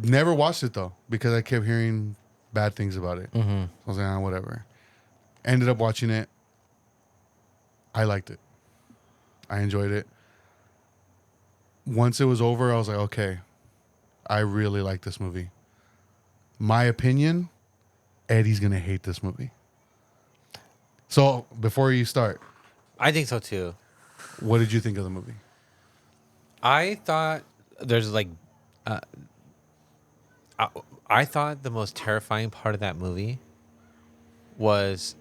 Never watched it though because I kept hearing bad things about it. So I was like, whatever. Ended up watching it. I liked it. I enjoyed it. Once it was over, I was like, okay, I really like this movie. My opinion, Eddie's going to hate this movie. So before you start, I think so too. what did you think of the movie? I thought there's like, I thought the most terrifying part of that movie was,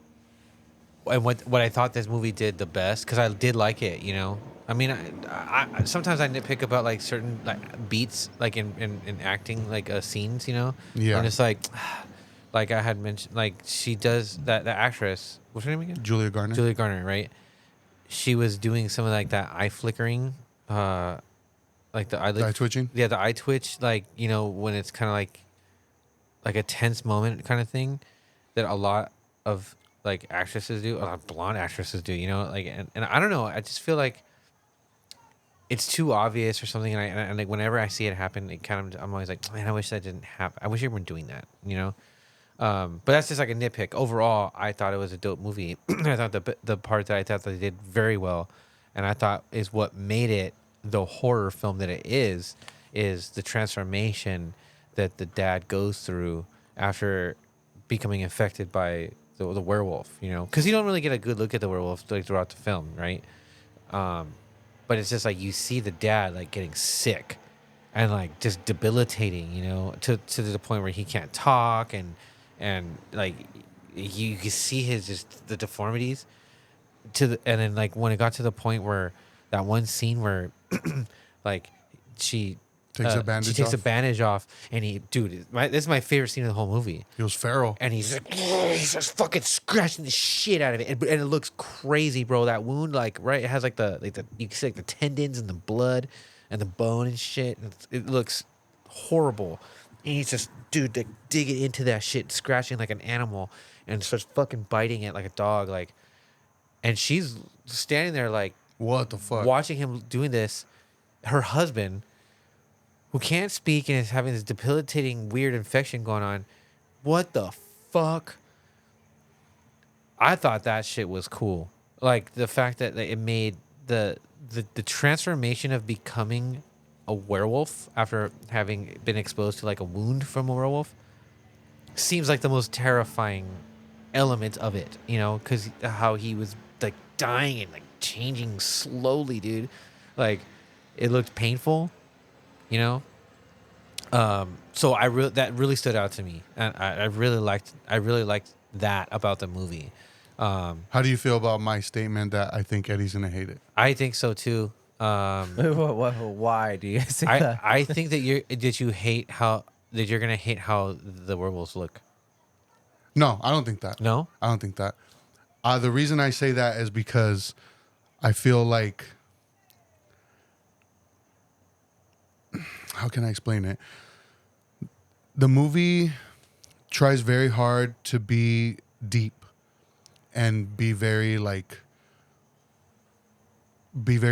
and what I thought this movie did the best, because I did like it, you know. I mean, I sometimes I nitpick about like certain like beats, like in acting, like scenes, you know. Yeah. I'm just like I had mentioned, like she does that. The actress, what's her name again? Julia Garner? Julia Garner, right? She was doing some of like that eye flickering, like the eyelid, The eye twitching? Yeah, the eye twitch, like, you know, when it's kind of like a tense moment kind of thing, that a lot of like actresses do, a lot of blonde actresses do, you know, like, and I don't know, I just feel like it's too obvious or something, and like whenever I see it happen, it kind of, I'm always like, man, I wish that didn't happen. I wish everyone doing that, you know. But that's just like a nitpick. Overall, I thought it was a dope movie. I thought the part that I thought they did very well, and I thought is what made it the horror film that it is the transformation that the dad goes through after becoming infected by the werewolf. You know, because you don't really get a good look at the werewolf like throughout the film, right? But it's just like you see the dad like getting sick and like just debilitating, you know, to the point where he can't talk and like you can see his just the deformities and then like when it got to the point where that one scene where like she Takes a bandage she takes off? a bandage off and this is my favorite scene of the whole movie. He was feral. And he's just fucking scratching the shit out of it, and it looks crazy, bro. That wound, like, right, it has like the you can see like the tendons and the blood and the bone and shit. And it looks horrible. And he's just, dude, like digging into that shit, scratching like an animal, and starts fucking biting it like a dog, like. And she's standing there like, What the fuck? watching him doing this. Her husband, who can't speak and is having this debilitating weird infection going on. What the fuck? I thought that shit was cool. Like the fact that it made the transformation of becoming a werewolf after having been exposed to like a wound from a werewolf seems like the most terrifying element of it, you know, because how he was like dying and like changing slowly, dude. Like it looked painful, you know. So that really stood out to me, and I really liked that about the movie. How do you feel about my statement that I think Eddie's gonna hate it? I think so too. Why do you say that? I think that you're gonna hate how the werewolves look. No, I don't think that. No? I don't think that. The reason I say that is because I feel like, how can I explain it? The movie tries very hard to be deep and be very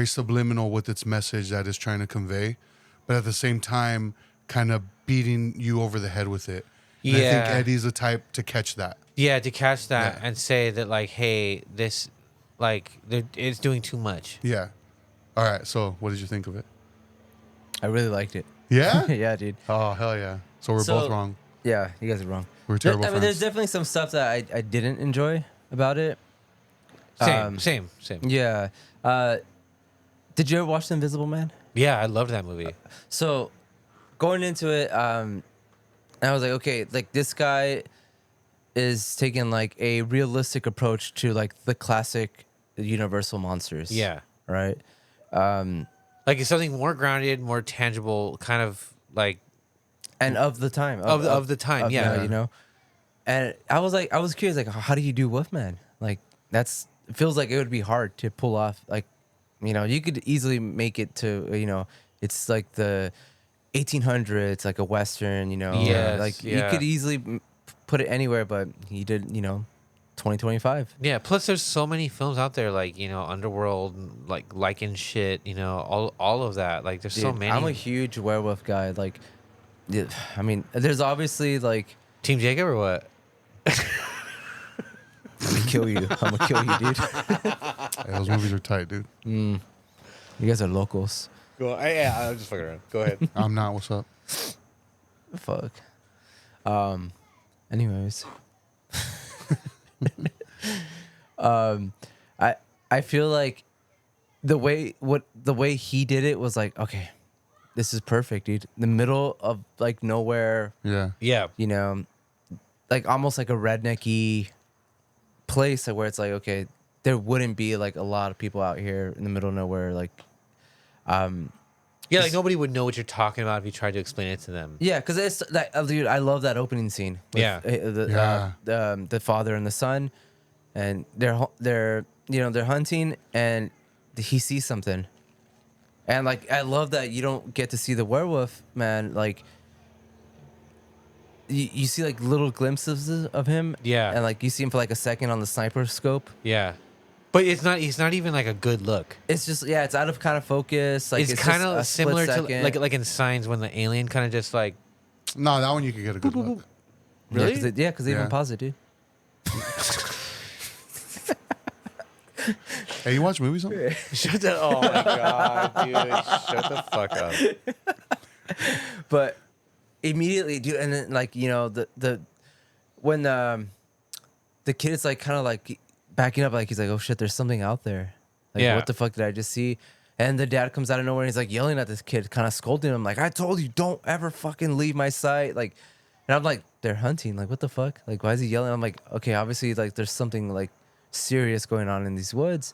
subliminal with its message that it's trying to convey, but at the same time kind of beating you over the head with it. And I think Eddie's the type to catch that. Yeah, to catch that Yeah. and say that, like, hey, this, like, it's doing too much. Yeah. All right. So what did you think of it? I really liked it. Yeah? Yeah, dude. Oh, hell yeah. So we're both wrong. Yeah, you guys are wrong. We're terrible I mean, there's fans. definitely some stuff that I didn't enjoy about it. Same. Yeah. Did you ever watch The Invisible Man? Yeah, I loved that movie. So going into it, I was like, okay, like this guy is taking like a realistic approach to like the classic Universal monsters. Yeah. Right. Like, it's something more grounded, more tangible, kind of like And of the time. of the time, of yeah. now, you know. And I was curious, like, how do you do Wolfman? Like, it feels like it would be hard to pull off. Like, you know, you could easily make it to, you know, it's like the 1800s, like a Western, you know. Yes, like yeah. you could easily put it anywhere, but he did, you know, 2025. Yeah, plus there's so many films out there, like, you know, Underworld, like Lycan shit, you know, all of that. Like, there's so Dude, many. I'm a huge werewolf guy. Like, yeah, I mean, there's obviously like Team Jacob or what? kill you. I'm gonna kill you, dude. Yeah, those movies are tight, dude. You guys are locals. Go. Yeah, I'm just fucking around. Go ahead. I'm not. What's up? Fuck. Anyways. I feel like the way he did it was like, okay, this is perfect, dude. The middle of like nowhere, Yeah. Yeah. you know, like almost like a rednecky place where it's like, okay, there wouldn't be like a lot of people out here in the middle of nowhere, like, Yeah, like nobody would know what you're talking about if you tried to explain it to them. yeah, because it's that, dude. I love that opening scene. With, Yeah. the father and the son, and they're hunting, and he sees something, and like I love that you don't get to see the werewolf man. Like you see like little glimpses of him. Yeah. and like you see him for like a second on the sniper scope. Yeah. But it's not even like a good look. It's just it's out of kind of focus. Like It's kind just a of split similar to second. like in Signs when the alien kind of just like No, that one you could get a good look. Really? because they even Yeah. pause it, dude. Hey, you watch movies? shut the oh my god, dude, shut the fuck up. But immediately, dude, and then like when the kid is like kind of like backing up, like he's like, oh shit, there's something out there. Like Yeah. what the fuck did I just see? And the dad comes out of nowhere and he's like yelling at this kid, kind of scolding him, like, I told you, don't ever fucking leave my sight. Like, and I'm like, they're hunting. Like, what the fuck? Like, why is he yelling? I'm like, okay, obviously, like, there's something like serious going on in these woods.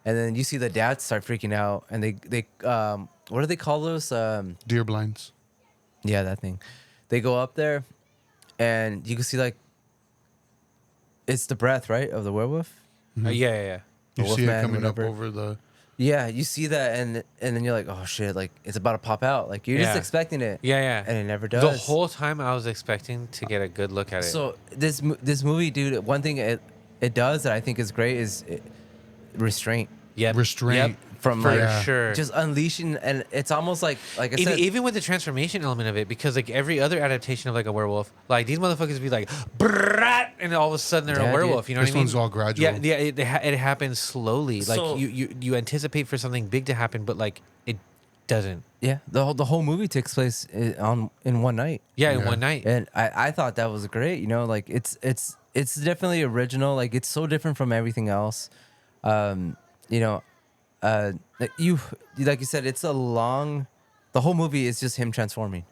And then you see the dad start freaking out, and they what do they call those? Deer blinds. Yeah, that thing. They go up there, and you can see like it's the breath, right, of the werewolf. Yeah. You The see it Wolfman, coming whatever. up over the. Yeah, you see that, and then you're like, oh shit, like it's about to pop out. Like you're just Yeah. expecting it. Yeah. And it never does. The whole time I was expecting to get a good look at it. So this movie, dude, one thing it does that I think is great is restraint yep. Restraint. from For like Yeah. sure. just unleashing, and it's almost like I Even, said, even with the transformation element of it, because like every other adaptation of like a werewolf, like these motherfuckers be like, "Brat," and all of a sudden they're Yeah, a dude. werewolf. You know This what I mean? one's all gradual. Yeah. It happens slowly. Like So- you anticipate for something big to happen, but like it doesn't. yeah, the whole movie takes place in one night. Yeah, in Yeah. one night. And I thought that was great. You know, like it's definitely original. Like it's so different from everything else. You know, like you said, it's a long. The whole movie is just him transforming.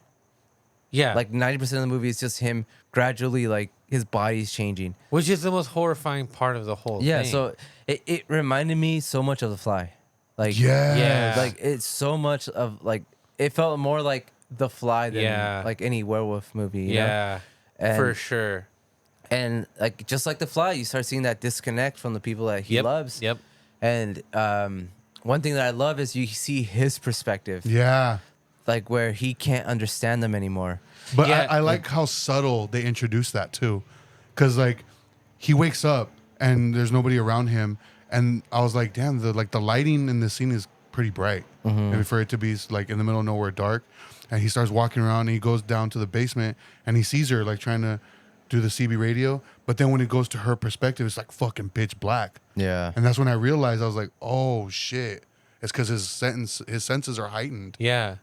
Yeah, Like 90% of the movie is just him gradually, like his body's changing. which is the most horrifying part of the whole Yeah. thing. So it reminded me so much of The Fly. Like Yes. Yeah. like it's so much of like it felt more like The Fly than Yeah. like any werewolf movie. You know? yeah, And- for sure. And like just like The Fly, you start seeing that disconnect from the people that he Yep. loves. Yep. And one thing that I love is you see his perspective, Yeah. like where he can't understand them anymore. But Yeah. I like how subtle they introduce that too. Because, like, he wakes up and there's nobody around him. And I was like, damn, the lighting in this scene is pretty bright. And for it to be, like, in the middle of nowhere dark. And he starts walking around and he goes down to the basement and he sees her, like, trying to do the CB radio. But then when it goes to her perspective, it's like fucking pitch black. Yeah. And that's when I realized, I was like, oh, shit. It's because his senses are heightened. Yeah.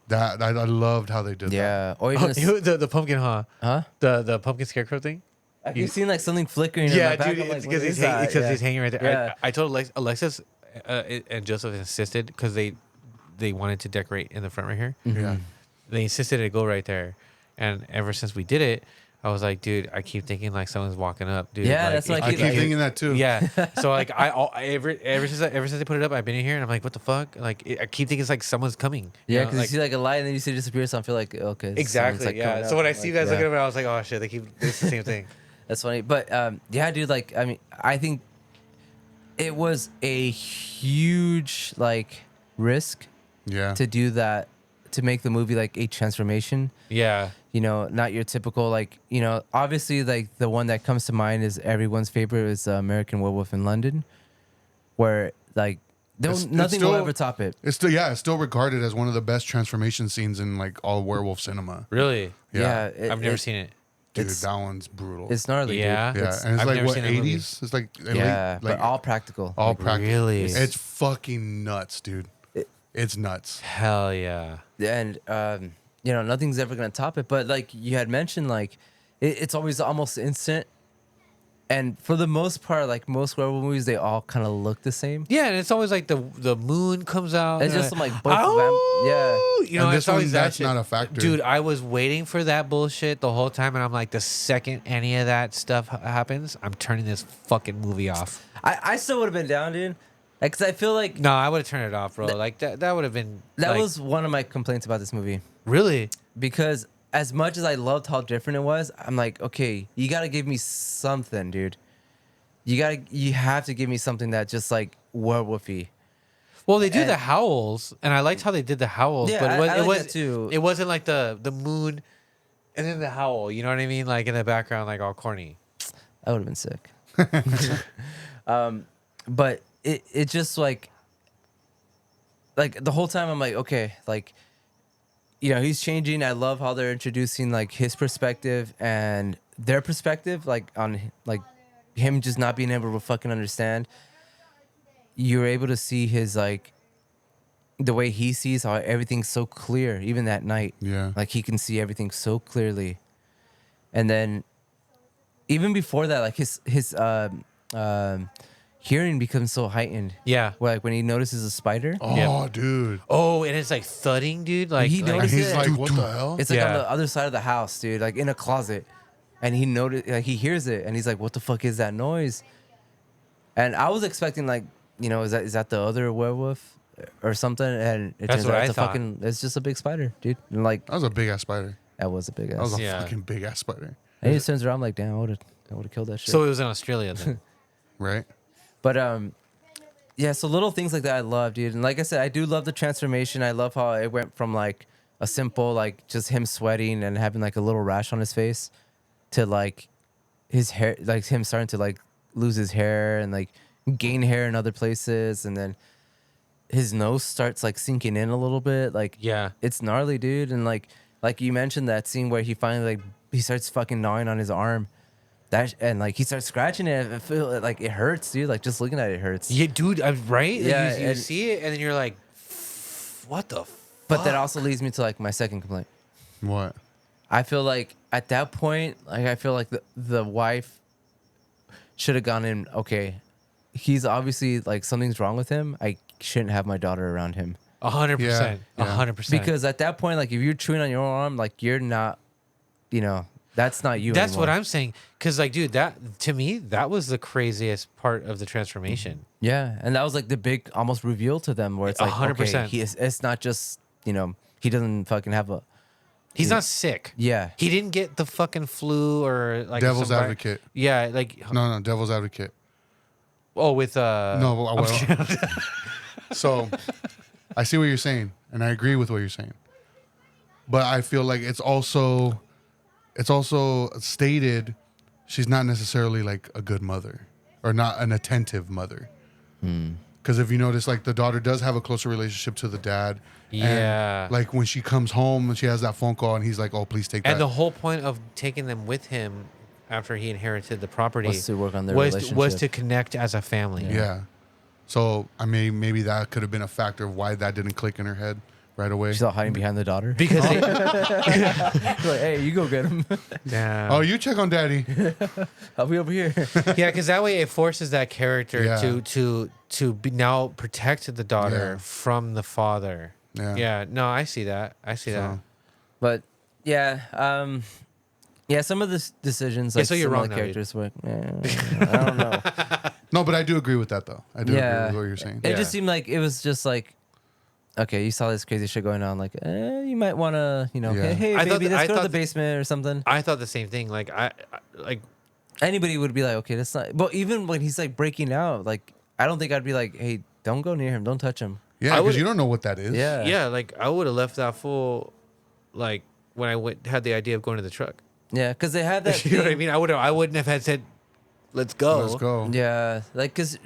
That I loved how they did that. Yeah. Or even The pumpkin, huh? The pumpkin scarecrow thing. you've seen like something flickering. in Yeah, the back. dude, I'm like, it's what because is that? Yeah. he's hanging right there. Yeah. I told Alexis and Joseph insisted because they wanted to decorate in the front right here. Yeah. They insisted to go right there, and ever since we did it, I was like, dude, I keep thinking like someone's walking up, dude. Yeah, like, that's what I keep Like- thinking that too. Yeah, so like ever since they put it up, I've been in here and I'm like, what the fuck? Like I keep thinking it's like someone's coming. Yeah, know? because like, you see like a light and then you see it disappear. So I feel like okay, someone's, exactly. like, Yeah. coming So up. when I I'm see you like, guys looking at it, I was like, oh shit, it's the same thing. That's funny. But yeah, dude, like I mean, I think it was a huge like risk Yeah. to do that, to make the movie like a transformation. Yeah. You know, not your typical like, you know, obviously like the one that comes to mind is everyone's favorite is American Werewolf in London, where like It's nothing will still- ever top it. It's still regarded as one of the best transformation scenes in like all werewolf cinema. Really? Yeah, I've never seen it. Dude, that one's brutal. It's gnarly, Yeah. dude. Yeah, and it's I've like never what seen that movie. 80s? It's like Yeah, late, but all practical. all Like, practical. Really? It's fucking nuts, dude. It's nuts. Hell yeah. and you know, nothing's ever gonna top it. But like you had mentioned, like it's always almost instant. And for the most part, like most werewolf movies, they all kind of look the same. Yeah, and it's always like the moon comes out. It's and just like both "Ow!" You know, And it's this one, always that that's shit. not a factor. Dude, I was waiting for that bullshit the whole time, and I'm like, the second any of that stuff happens, I'm turning this fucking movie off. I still would have been down, dude. Because I feel like No, I would have turned it off, bro. Like that would have been. that like, was one of my complaints about this movie. really. Because as much as I loved how different it was, I'm like, okay, you gotta give me something, dude. You have to give me something that's just like werewolfy. Well, they do And- the howls, and I liked how they did the howls. Yeah, but I like that too. It wasn't like the moon, and then the howl. You know what I mean? Like in the background, like all corny. I would have been sick. But it just like the whole time I'm like, okay, like, you know, he's changing. I love how they're introducing like his perspective and their perspective, like on like him just not being able to fucking understand. You're able to see his like the way he sees how everything's so clear, even that night. Yeah. Like he can see everything so clearly. And then even before that, like his hearing becomes so heightened. Yeah. Where, like when he notices a spider, Oh, Yeah. dude. Oh, and it's like thudding, dude. Like, He like And noticed he's it. like, what the hell? it's like on Yeah. the other side of the house, dude, like in a closet. And he noticed, like he hears it, and he's like, "What the fuck is that noise?" And I was expecting, like, you know, is that the other werewolf or something? And it That's turns what out I it's a thought. fucking, it's just a big spider, dude. And like That was a big ass spider. that was a big That was ass. a Yeah. fucking big ass spider. And he just turns around, like, damn, I would have killed that shit. so it was in Australia then. Right? But yeah, so little things like that I love, dude. And like I said, I do love the transformation. I love how it went from like a simple like just him sweating and having like a little rash on his face to like his hair, like him starting to like lose his hair and like gain hair in other places, and then his nose starts like sinking in a little bit. Like Yeah. it's gnarly, dude. And like you mentioned that scene where he finally like he starts fucking gnawing on his arm. And like he starts scratching it. I feel like it hurts, dude. Like just looking at it hurts. Yeah, dude. Right? Like, Yeah, you and- see it, and then you're like, what the? But that also leads me to like my second complaint. What? I feel like at that point, like I feel like the wife should have gone in. Okay, he's obviously like something's wrong with him. I shouldn't have my daughter around him 100%. Yeah. 100%. because at that point, like if you're chewing on your own arm, like you're not, you know, that's not you. that's what anymore. I'm saying. Because, like, dude, that to me, that was the craziest part of the transformation. Yeah, and that was like the big almost reveal to them where it's like 100%. Okay, it's not just, you know, he doesn't fucking have a He's not sick. yeah. He didn't get the fucking flu or like Devil's some vi- advocate. Yeah, like No, devil's advocate. oh, with No, well, so I see what you're saying, and I agree with what you're saying. But I feel like it's also stated she's not necessarily like a good mother or not an attentive mother. Because if you notice, like the daughter does have a closer relationship to the dad. Yeah. And, like when she comes home and she has that phone call and he's like, "Oh, please take that." And the whole point of taking them with him after he inherited the property Was to work on their was relationship. to connect as a family. Yeah. So I mean, maybe that could have been a factor of why that didn't click in her head right away. She's all hiding behind the daughter. Because they, like, hey, you go get him. yeah. Oh, you check on daddy. I'll be over here. Yeah, because that way it forces that character Yeah. to be now protect the daughter Yeah. from the father. Yeah. Yeah. No, I see that. I see that. So, But yeah, yeah, some of the decisions, Yeah, like so you're some of wrong the now, dude. characters were, I don't know. no, but I do agree with that though. I do Yeah. agree with what you're saying. It Yeah. just seemed like it was just like, okay, you saw this crazy shit going on, like, you might want to, you know, Yeah. hey, I thought baby, th- let's I go to the thought- basement or something. I thought the same thing. Like like Anybody would be like, okay, that's not. But even when he's like breaking out, like, I don't think I'd be like, hey, don't go near him, don't touch him. Yeah, I because would- you don't know what that is. Yeah, yeah, like I would have left that fool like when I had the idea of going to the truck. yeah, because they had that. You know what I thing- mean? I wouldn't have had said, "Let's go." Let's go. Yeah, like, cause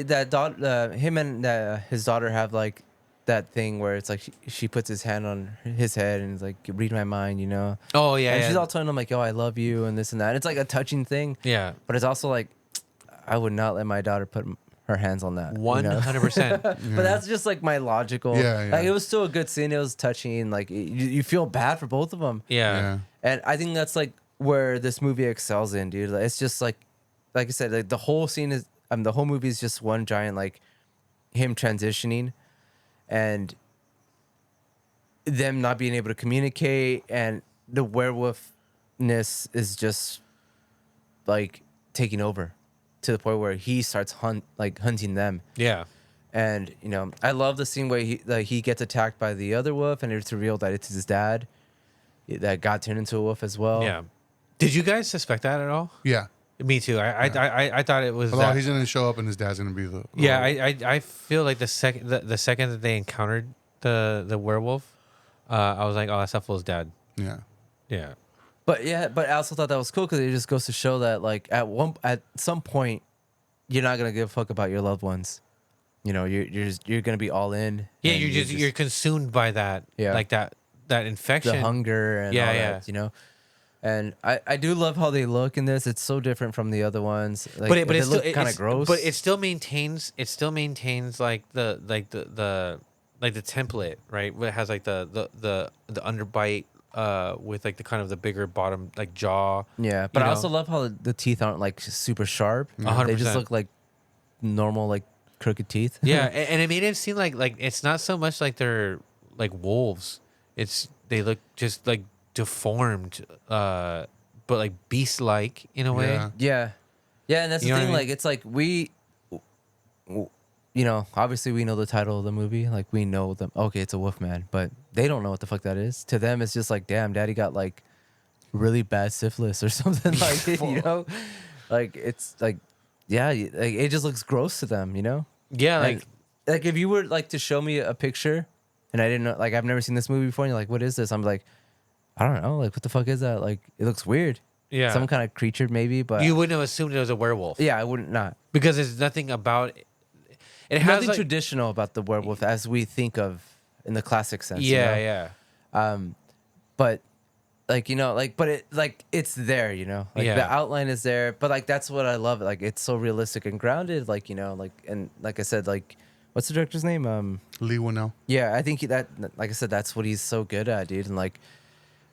that daughter, him and his daughter have like that thing where it's like she puts his hand on his head and is like, read my mind, you know. Oh yeah, And yeah. she's all telling him like, "Yo, I love you," and this and that. And it's like a touching thing, Yeah. but it's also like, I would not let my daughter put her hands on that. You know? 100%. But that's just like my logical. Yeah, yeah. Like it was still a good scene. It was touching. Like you feel bad for both of them. Yeah. Yeah. And I think that's like where this movie excels in, dude. Like, it's just like I said, like the whole scene is, the whole movie is just one giant like him transitioning, and them not being able to communicate, and the werewolfness is just like taking over to the point where he starts hunting them. Yeah. And you know, I love the scene where he gets attacked by the other wolf, and it's revealed that it's his dad that got turned into a wolf as well. Yeah. Did you guys suspect that at all? Yeah. Me too. I thought it was. Although he's gonna show up and his dad's gonna be the Yeah, I feel like the second that they encountered the werewolf, I was like, oh, that's Effel's dad. yeah. Yeah. But I also thought that was cool because it just goes to show that like at some point, you're not gonna give a fuck about your loved ones. You know, you're gonna be all in. Yeah, and you're consumed by that. Yeah. Like that infection. the hunger and all that, you know. And I do love how they look in this. It's so different from the other ones. Like, but they it's look still kind of gross. But it still maintains like the template, right? Where it has like the underbite with like the kind of the bigger bottom like jaw. Yeah, but you I know? also love how the teeth aren't like super sharp. 100%. They just look like normal like crooked teeth. Yeah, and it made it seem like it's not so much like they're like wolves. They look just like deformed, but like beast like in a way. Yeah. Yeah, and that's You the know thing. what I mean? Like it's like you know, obviously we know the title of the movie. Like we know them. Okay, it's a Wolfman, but they don't know what the fuck that is. To them, it's just like, damn, daddy got like really bad syphilis or something like it, you know. Like it's like, yeah, like it just looks gross to them, you know. Yeah, And, like if you were like to show me a picture, and I didn't know, like I've never seen this movie before, and you're like, what is this? I'm like, I don't know, like what the fuck is that? Like it looks weird. yeah. Some kind of creature maybe, but You wouldn't have assumed it was a werewolf. yeah, I wouldn't not. Because there's nothing about it. It has Nothing like, traditional about the werewolf as we think of in the classic sense. yeah, you know? yeah. But like, you know, like, but it like it's there, you know, like Yeah. the outline is there, but like that's what I love. Like it's so realistic and grounded, like, you know, like, and like I said, like what's the director's name? Lee Winnell. Yeah, I think that, like I said, that's what he's so good at, dude. And like,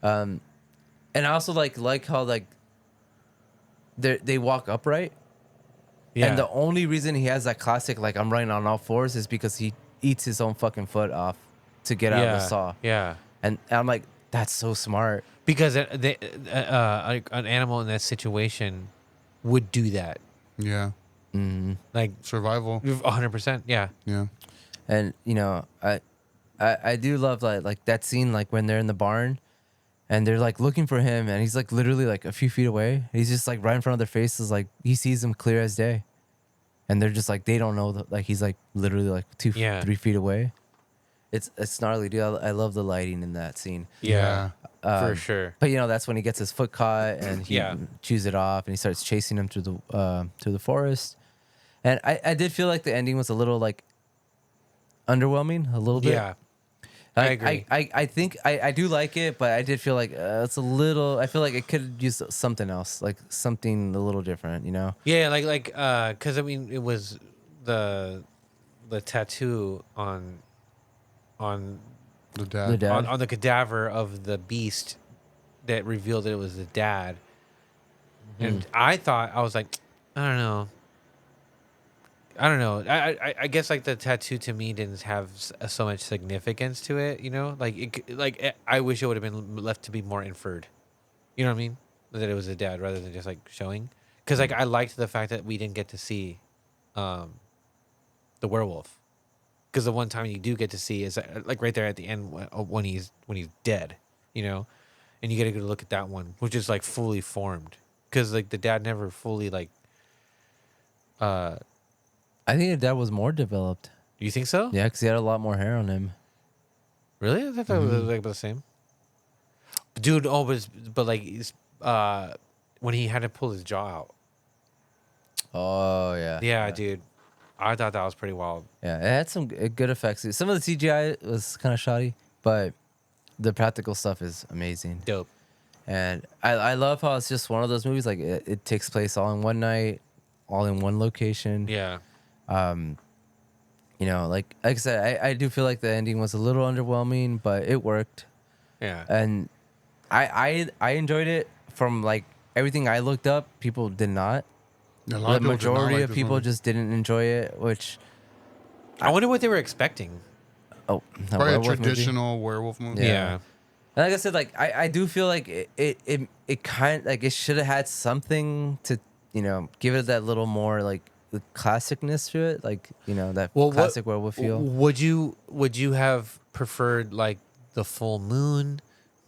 and I also like how like they walk upright. Yeah. And the only reason he has that classic, like, I'm running on all fours is because he eats his own fucking foot off to get out of the saw. Yeah. And I'm like, that's so smart. Because an animal in that situation would do that. Yeah. Like Survival. 100%. Yeah. Yeah. And, you know, I do love like that scene, like when they're in the barn and they're like looking for him and he's like literally like a few feet away. He's just like right in front of their faces. Like he sees them clear as day. And they're just like, they don't know that, like he's like literally like 3 feet away. It's gnarly, dude. I love the lighting in that scene. Yeah. For sure. But you know, that's when he gets his foot caught and he chews it off and he starts chasing him through the forest. And I did feel like the ending was a little like underwhelming, a little bit. Yeah. I agree. I think I do like it, but I did feel like it's a little. I feel like it could use something else, like something a little different, you know? Yeah, because I mean, it was the tattoo on The dad. The dad. on the cadaver of the beast that revealed that it was the dad. And I was like, I don't know. I guess like the tattoo to me didn't have so much significance to it, you know. I wish it would have been left to be more inferred. You know what I mean? That it was the dad rather than just like showing. Because like I liked the fact that we didn't get to see, the werewolf. Because the one time you do get to see is like right there at the end when he's dead, you know, and you get a good look at that one, which is like fully formed. Because like the dad never fully like. I think the dad was more developed. You think so? Yeah, because he had a lot more hair on him. Really? I thought it was like about the same. Dude, but like when he had to pull his jaw out. Oh yeah. Yeah, dude. I thought that was pretty wild. Yeah, it had some good effects. Some of the CGI was kind of shoddy, but the practical stuff is amazing. Dope. And I love how it's just one of those movies. Like it takes place all in one night, all in one location. Yeah. You know, like I said, I do feel like the ending was a little underwhelming, but it worked. Yeah. And I enjoyed it. From like everything I looked up, people did not. A lot The of people did not majority like of this people movie. just didn't enjoy it, which I wonder what they were expecting. Probably a werewolf movie. traditional werewolf movie. Yeah. Yeah. And like I said, like I do feel like it kind like it should have had something to, you know, give it that little more like the classicness to it, like, you know, that classic werewolf feel. Would you have preferred like the full moon,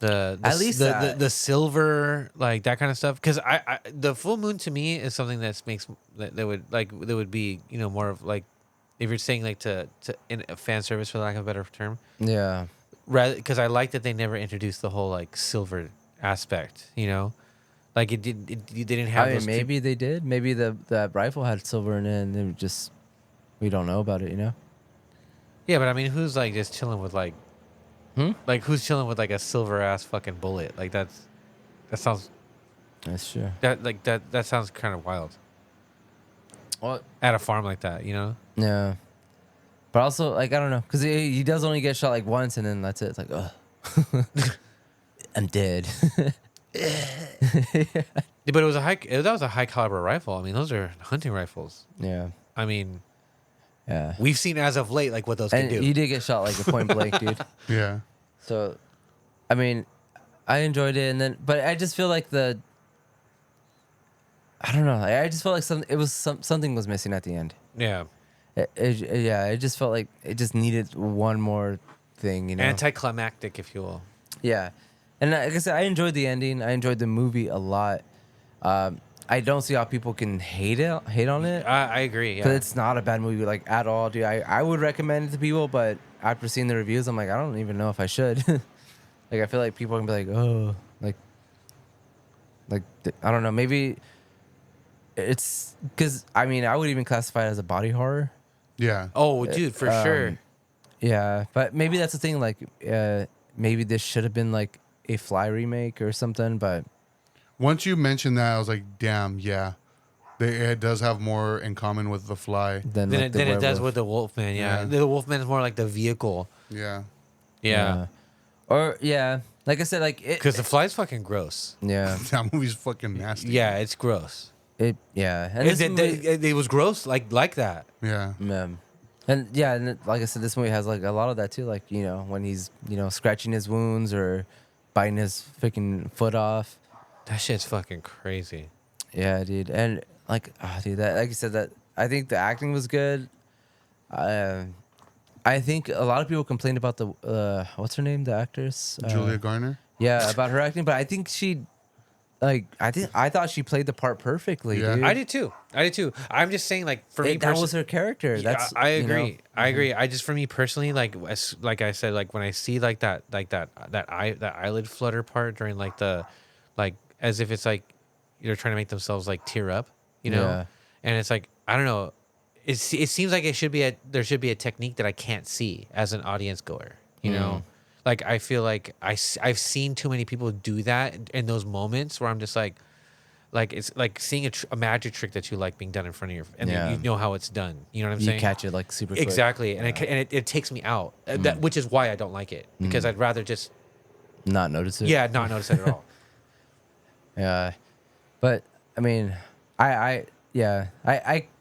At least the silver, like that kind of stuff? Because I the full moon to me is something that would be, you know, more of like, if you're saying like to in a fan service, for lack of a better term, Yeah. rather, because I like that they never introduced the whole like silver aspect, you know, like they didn't have I mean, those two- maybe they did. Maybe that rifle had silver in it, and they just we don't know about it, you know. Yeah, but I mean, who's like just chilling with like, Hmm? like who's chilling with like a silver ass fucking bullet? Like that sounds That's true. that sounds kind of wild Well, at a farm like that, you know? yeah. But also, like, I don't know, because he does only get shot like once, and then that's it. It's like, ugh, I'm dead. Yeah, but it was that was a high caliber rifle. I mean, those are hunting rifles. Yeah. I mean, Yeah. we've seen as of late like what those And can do. he did get shot like a point blank, dude. Yeah. So, I mean, I enjoyed it, and then, but I just feel like I don't know. I just felt like something was missing at the end. Yeah, Yeah, it just felt like it just needed one more thing, you know. anticlimactic, if you will. Yeah, and like I said, I enjoyed the ending. I enjoyed the movie a lot. I don't see how people can hate on it, I agree. but Yeah, it's not a bad movie like at all, dude. I would recommend it to people, but after seeing the reviews, I'm like, I don't even know if I should. Like, I feel like people can be like, oh, I don't know, maybe it's because I mean I would even classify it as a body horror. Yeah. oh, dude, for sure. Yeah, but maybe that's the thing. Like, maybe this should have been like a Fly remake or something. But Once you mentioned that, I was like, damn, yeah. It does have more in common with The Fly. then Than like, it does werewolf. with the Wolfman. Yeah, Yeah. the Wolfman is more like the vehicle. Yeah. Yeah, Or yeah, like I said, like it. because the Fly's fucking gross. Yeah, That movie's fucking nasty. Yeah, it's gross. yeah, and this movie, It was gross like that. Yeah. and yeah, and like I said, this movie has like a lot of that too. Like, you know, when he's, you know, scratching his wounds or biting his freaking foot off. That shit's fucking crazy. Yeah, dude, and like, dude, that like you said, that I think the acting was good. I think a lot of people complained about the what's her name, the actress, Julia Garner. Yeah, about her acting, but I think I thought she played the part perfully, Yeah. dude. I did too. I'm just saying, like, for me, That was her character. Yeah, That's I you know. agree. I agree. I just, for me personally, like I said, like when I see like that eyelid flutter part during like the, like as if it's like they're trying to make themselves like tear up, you know, Yeah. and it's like I don't know. It seems like there should be a technique that I can't see as an audience goer, you know. Like, I feel like I've seen too many people do that in those moments where I'm just like it's like seeing a magic trick that you like being done in front of you, and Yeah. you know how it's done. You know what I'm You saying? catch it like super quick. Exactly, and it takes me out. That, which is why I don't like it, because I'd rather just Not notice it. not notice it at all. Yeah. But I mean, I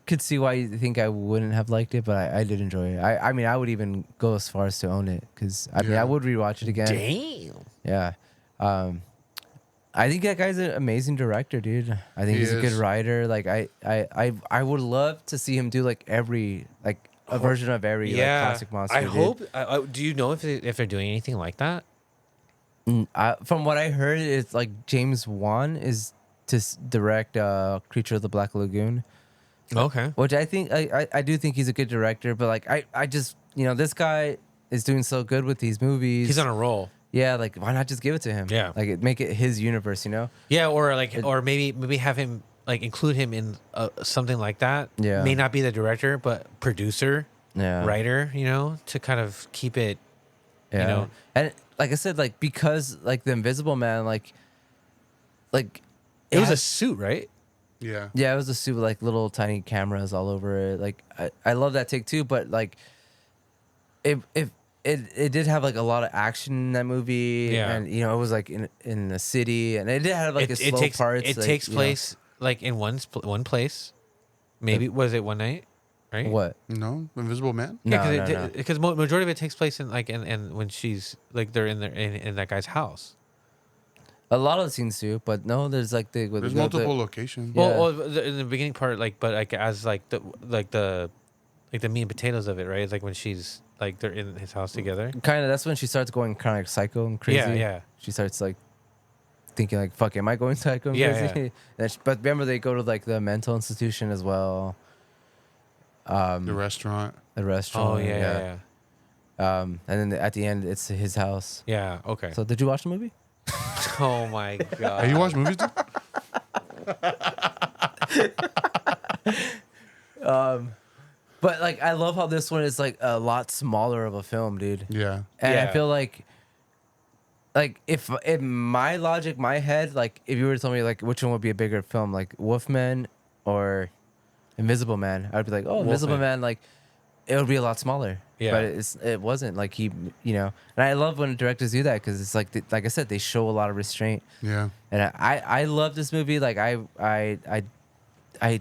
could see why you think I wouldn't have liked it, but I did enjoy it. I mean, I would even go as far as to own it, because I mean, Yeah. I would rewatch it again. Damn. Yeah. I think that guy's an amazing director, dude. I think He he's a good is. writer. Like I would love to see him do like a version of every like, classic monster. I dude. hope. Do you know if they're doing anything like that? From what I heard, it's like James Wan is to direct Creature of the Black Lagoon, Okay. which I think I do think he's a good director. But like I just, you know, this guy is doing so good with these movies. He's on a roll. Yeah, like why not just give it to him? Yeah. Like make it his universe, you know? Yeah, or maybe have him like include him in something like that. Yeah. May not be the director, but producer, Yeah. writer. To kind of keep it. Yeah. And like I said, like because like the Invisible Man, like It was a has- suit, right? Yeah. yeah, it was a suit with like little tiny cameras all over it. Like I love that take too, but like it did have like a lot of action in that movie. Yeah. And it was like in the city, and it did have like a slow takes parts. it like, takes place like in one place. Maybe was it one night, right? What? No, Invisible Man. No, Yeah, no. because majority of it takes place in like and when she's like they're in that guy's house. A lot of the scenes do, but no, there's like There's multiple locations. Yeah. Well, in the beginning part, like, but like as like the meat and potatoes of it, right? It's like when she's like they're in his house together. Kind of. That's when she starts going kind of like psycho and crazy. Yeah, yeah. She starts like thinking like, "Fuck, am I going psycho and Yeah, crazy?" But remember, they go to like the mental institution as well. The restaurant. The restaurant. Oh yeah. And then at the end, it's his house. Yeah. Okay. So, did you watch the movie? Oh my god. Hey, you watch movies, dude? But like, I love how this one is like a lot smaller of a film, dude. Yeah. And I Yeah. feel like if in my logic, my head, like if you were to tell me like which one would be a bigger film, like Wolfman or Invisible Man, I'd be like, oh, Invisible Wolfman. Man, like it would be a lot smaller. Yeah. But it wasn't like and I love when directors do that because it's like like I said, they show a lot of restraint. Yeah. And I love this movie. Like I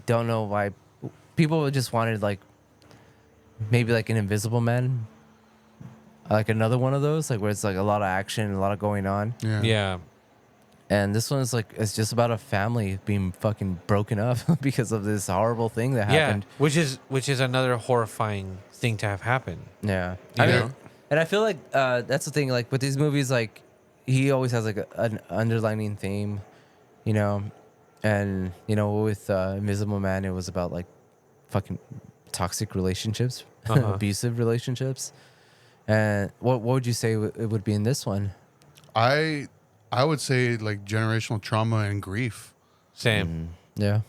don't know why people just wanted like maybe like an Invisible Man, like another one of those, like where it's like a lot of action, a lot of going on. Yeah. Yeah. And this one's like it's just about a family being fucking broken up because of this horrible thing that happened. Yeah. Which is another horrifying thing to have happen. Yeah, You I know? mean, and I feel like that's the thing. Like with these movies, like he always has like an underlining theme, and with Invisible Man, it was about like fucking toxic relationships, abusive relationships. And what would you say it would be in this one? I would say like generational trauma and grief, Same. Yeah,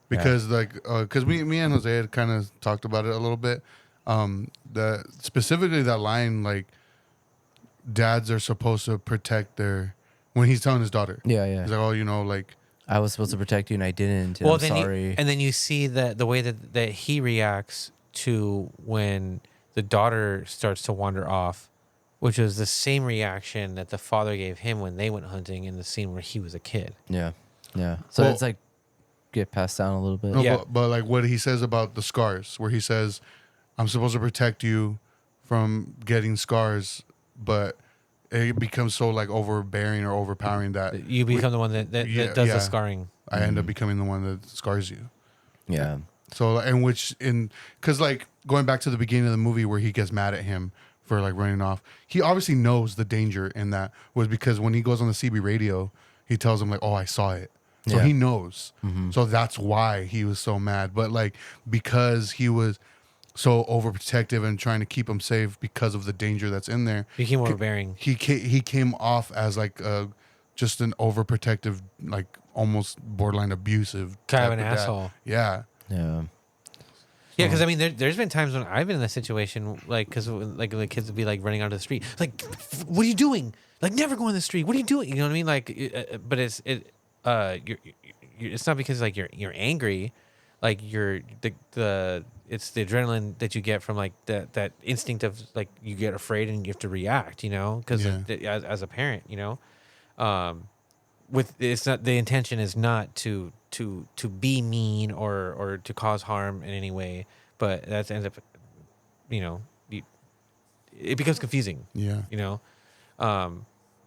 because because me and Jose had kind of talked about it a little bit. Specifically that line, like dads are supposed to protect when he's telling his daughter. yeah. He's like, oh, like I was supposed to protect you and I didn't. And I'm then sorry. and then you see the way that he reacts to when the daughter starts to wander off, which was the same reaction that the father gave him when they went hunting in the scene where he was a kid. Yeah. So Well- it's like get passed down a little bit. no, Yeah. but like what he says about the scars, where he says, I'm supposed to protect you from getting scars, but it becomes so like overbearing or overpowering that You become the one that Yeah, does yeah. the scarring. I end up becoming the one that scars you. Yeah. So, because like going back to the beginning of the movie where he gets mad at him for like running off, he obviously knows the danger in that was because when he goes on the CB radio, he tells him like, oh, I saw it. So Yeah. he knows. So that's why he was so mad. But like, because he was so overprotective and trying to keep him safe because of the danger that's in there, Became overbearing. he came off as like just an overprotective, like almost borderline abusive Kind of type an dad. asshole. Yeah. Yeah. Yeah, because I mean, there's been times when I've been in that situation, like, because like the kids would be like running out of the street, like, what are you doing? Like, never go in the street. What are you doing? You know what I mean? Like, but you're it's not because like you're angry, like it's the adrenaline that you get from like that instinct of like you get afraid and you have to react, because Yeah. as a parent, with it's not the intention is not to be mean or to cause harm in any way, but that ends up, it becomes confusing. Yeah.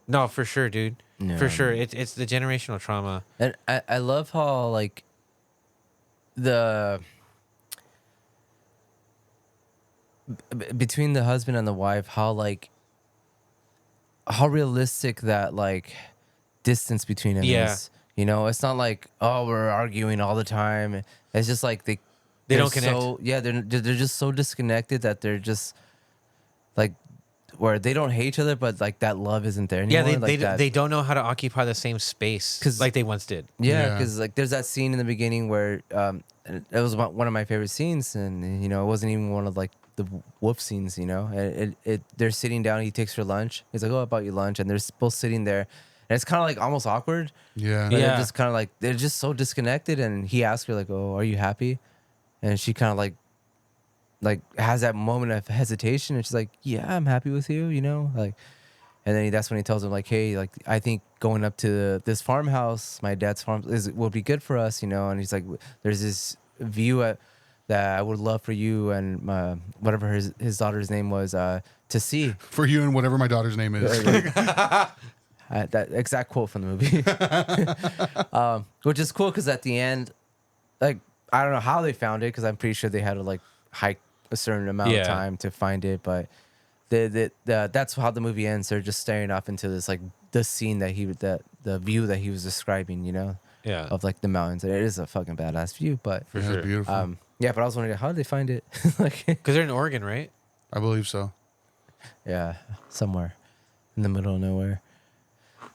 No, for sure, dude. Yeah. For sure, it's the generational trauma. And I love how like between the husband and the wife, how realistic that like distance between them Yeah. is. It's not like, oh, we're arguing all the time. It's just like They they're don't connect. they're just so disconnected that they're just like where they don't hate each other, but like that love isn't there Yeah, anymore. Like that, they don't know how to occupy the same space 'Cause- like they once did. yeah, Yeah. because like there's that scene in the beginning where it was one of my favorite scenes, and it wasn't even one of like the wolf scenes. They're sitting down. He takes her lunch. He's like, "Oh, I bought you lunch," and they're both sitting there, and it's kind of like almost awkward. Yeah. But Yeah. they're just kind of like they're just so disconnected. And he asks her like, "Oh, are you happy?" And she kind of like has that moment of hesitation, and she's like, "Yeah, I'm happy with you," like. And then that's when he tells him like, "Hey, like I think going up to this farmhouse, my dad's farm, will be good for us," And he's like, "There's this view that I would love for you and whatever his daughter's name was to see." For you and whatever my daughter's name is. That exact quote from the movie, which is cool because at the end, like I don't know how they found it because I'm pretty sure they had to like hike a certain amount of time to find it, but that's how the movie ends. They're just staring off into this like the scene the view that he was describing, Yeah. of like the mountains. And it is a fucking badass view, but For Yeah, sure. it's beautiful. yeah. But I was wondering how did they find it? Like, Because they're in Oregon, right? I believe so. yeah, somewhere in the middle of nowhere.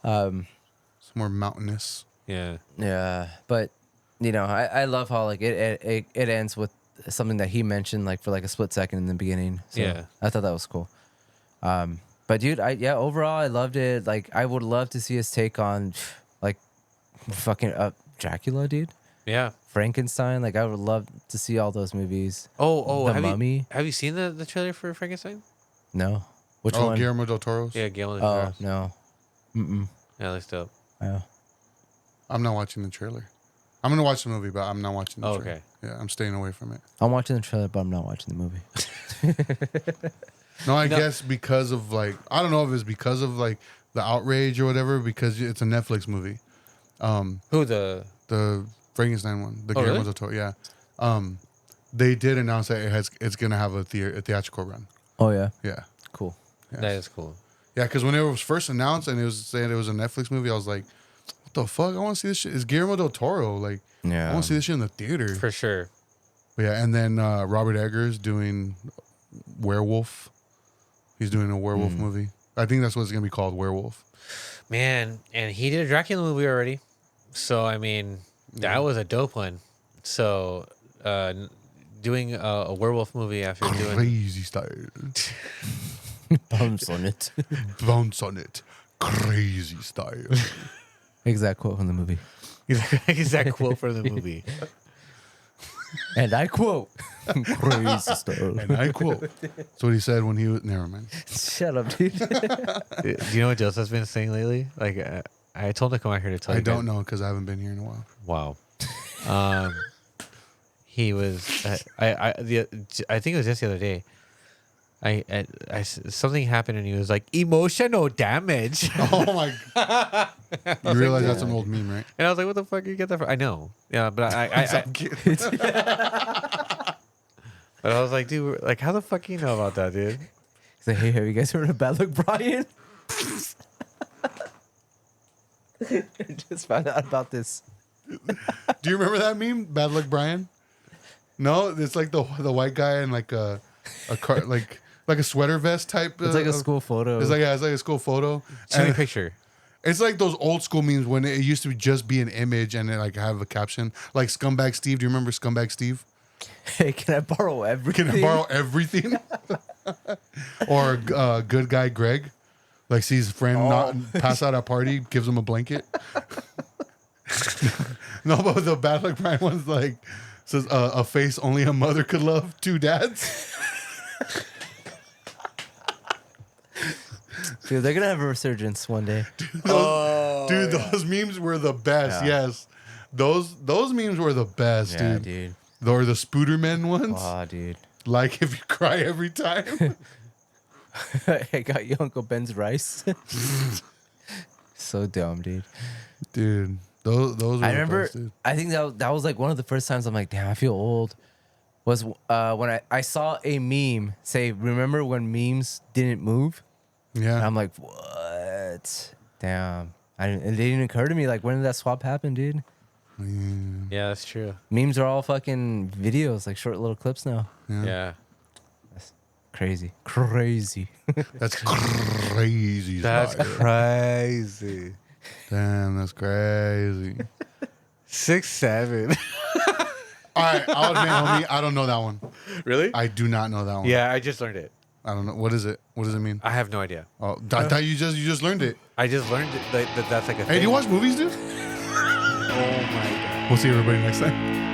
It's more mountainous. Yeah. Yeah, but I love how like it ends with something that he mentioned like for like a split second in the beginning. So Yeah. I thought that was cool. But dude, overall I loved it. Like I would love to see his take on like fucking Dracula, dude. Yeah. Frankenstein. Like I would love to see all those movies. Oh, The have Mummy? have you seen the trailer for Frankenstein? No, which Oh, one? Guillermo del Toro's? Yeah, Guillermo del Oh Toro's. no, mm. Yeah, looks dope. Oh. I'm not watching the trailer. I'm going to watch the movie, but I'm not watching the Oh, trailer. okay. Yeah, I'm staying away from it. I'm watching the trailer, but I'm not watching the movie. No, I guess because of like, I don't know if it's because of like the outrage or whatever, because it's a Netflix movie. Who the? The Frankenstein one, the Oh, Guillermo really? del Toro, yeah. They did announce that it's going to have a theatrical run. Oh yeah, Yeah. cool. Yeah. That is cool. Yeah, because when it was first announced and it was saying it was a Netflix movie, I was like, what the fuck? I want to see this shit. It's Guillermo del Toro. Like, I Yeah, want to see this shit in the theater. For sure. Yeah, and then Robert Eggers doing Werewolf. He's doing a werewolf movie. I think that's what it's going to be called, Werewolf. Man, and he did a Dracula movie already. So, I mean, that was a dope one. So, doing a werewolf movie after doing... Crazy style. bounce on it. Bounce on it. Crazy style. Exact quote from the movie. exact quote for the movie. And I quote, crazy stuff. And I quote. That's what he said when he was... Never mind. Shut up, dude. Do you know what Joseph's been saying lately? Like, I told him to come out here to tell I you don't guys. know because I haven't been here in a while. Wow. He was. I think it was just the other day. Something happened and he was like emotional damage, Oh my God. You realize that's an old meme, right? and I was like, "What the fuck you get that from?" I know, yeah, but but I was like, dude, like, how the fuck you know about that, dude? He's like, hey, have you guys heard of Bad Luck Brian? I just found out about this. Do you remember that meme? Bad Luck Brian? No, it's like the white guy in like a car, like a sweater vest type. It's like a school photo. It's like a school photo. Send me a And picture. it's like those old school memes when it used to just be an image and then like have a caption. Like Scumbag Steve. Do you remember Scumbag Steve? Hey, can I borrow everything? Can I borrow everything? Or good guy Greg, like sees his friend not pass out at a party, gives him a blanket. No, but the Bad Luck Brian one's like says a face only a mother could love, two dads. Dude, they're gonna have a resurgence one day. Dude, those memes were the best. Yeah. Yes, those memes were the best, Yeah, dude. dude. Or the Spooderman ones. Aw, dude. Like if you cry every time. I got you Uncle Ben's rice. So dumb, dude. Dude, those were I the remember. best, dude. I think that was like one of the first times I'm like, damn, I feel old. Was when I saw a meme say, "Remember when memes didn't move?" And Yeah. I'm like, what? Damn. It didn't even occur to me. Like, when did that swap happen, dude? Yeah, that's true. Memes are all fucking videos, like short little clips now. Yeah. Crazy. Crazy. That's crazy. That's Sly. crazy. Damn, that's crazy. 6'7". All right, I'll admit, homie, I don't know that one. Really? I do not know that one. Yeah, I just learned it. I don't know. What is it? What does it mean? I have no idea. Oh, I thought you just learned it. I just learned it, that that's like a Hey, do you watch movies, dude? Oh my god. We'll see everybody next time.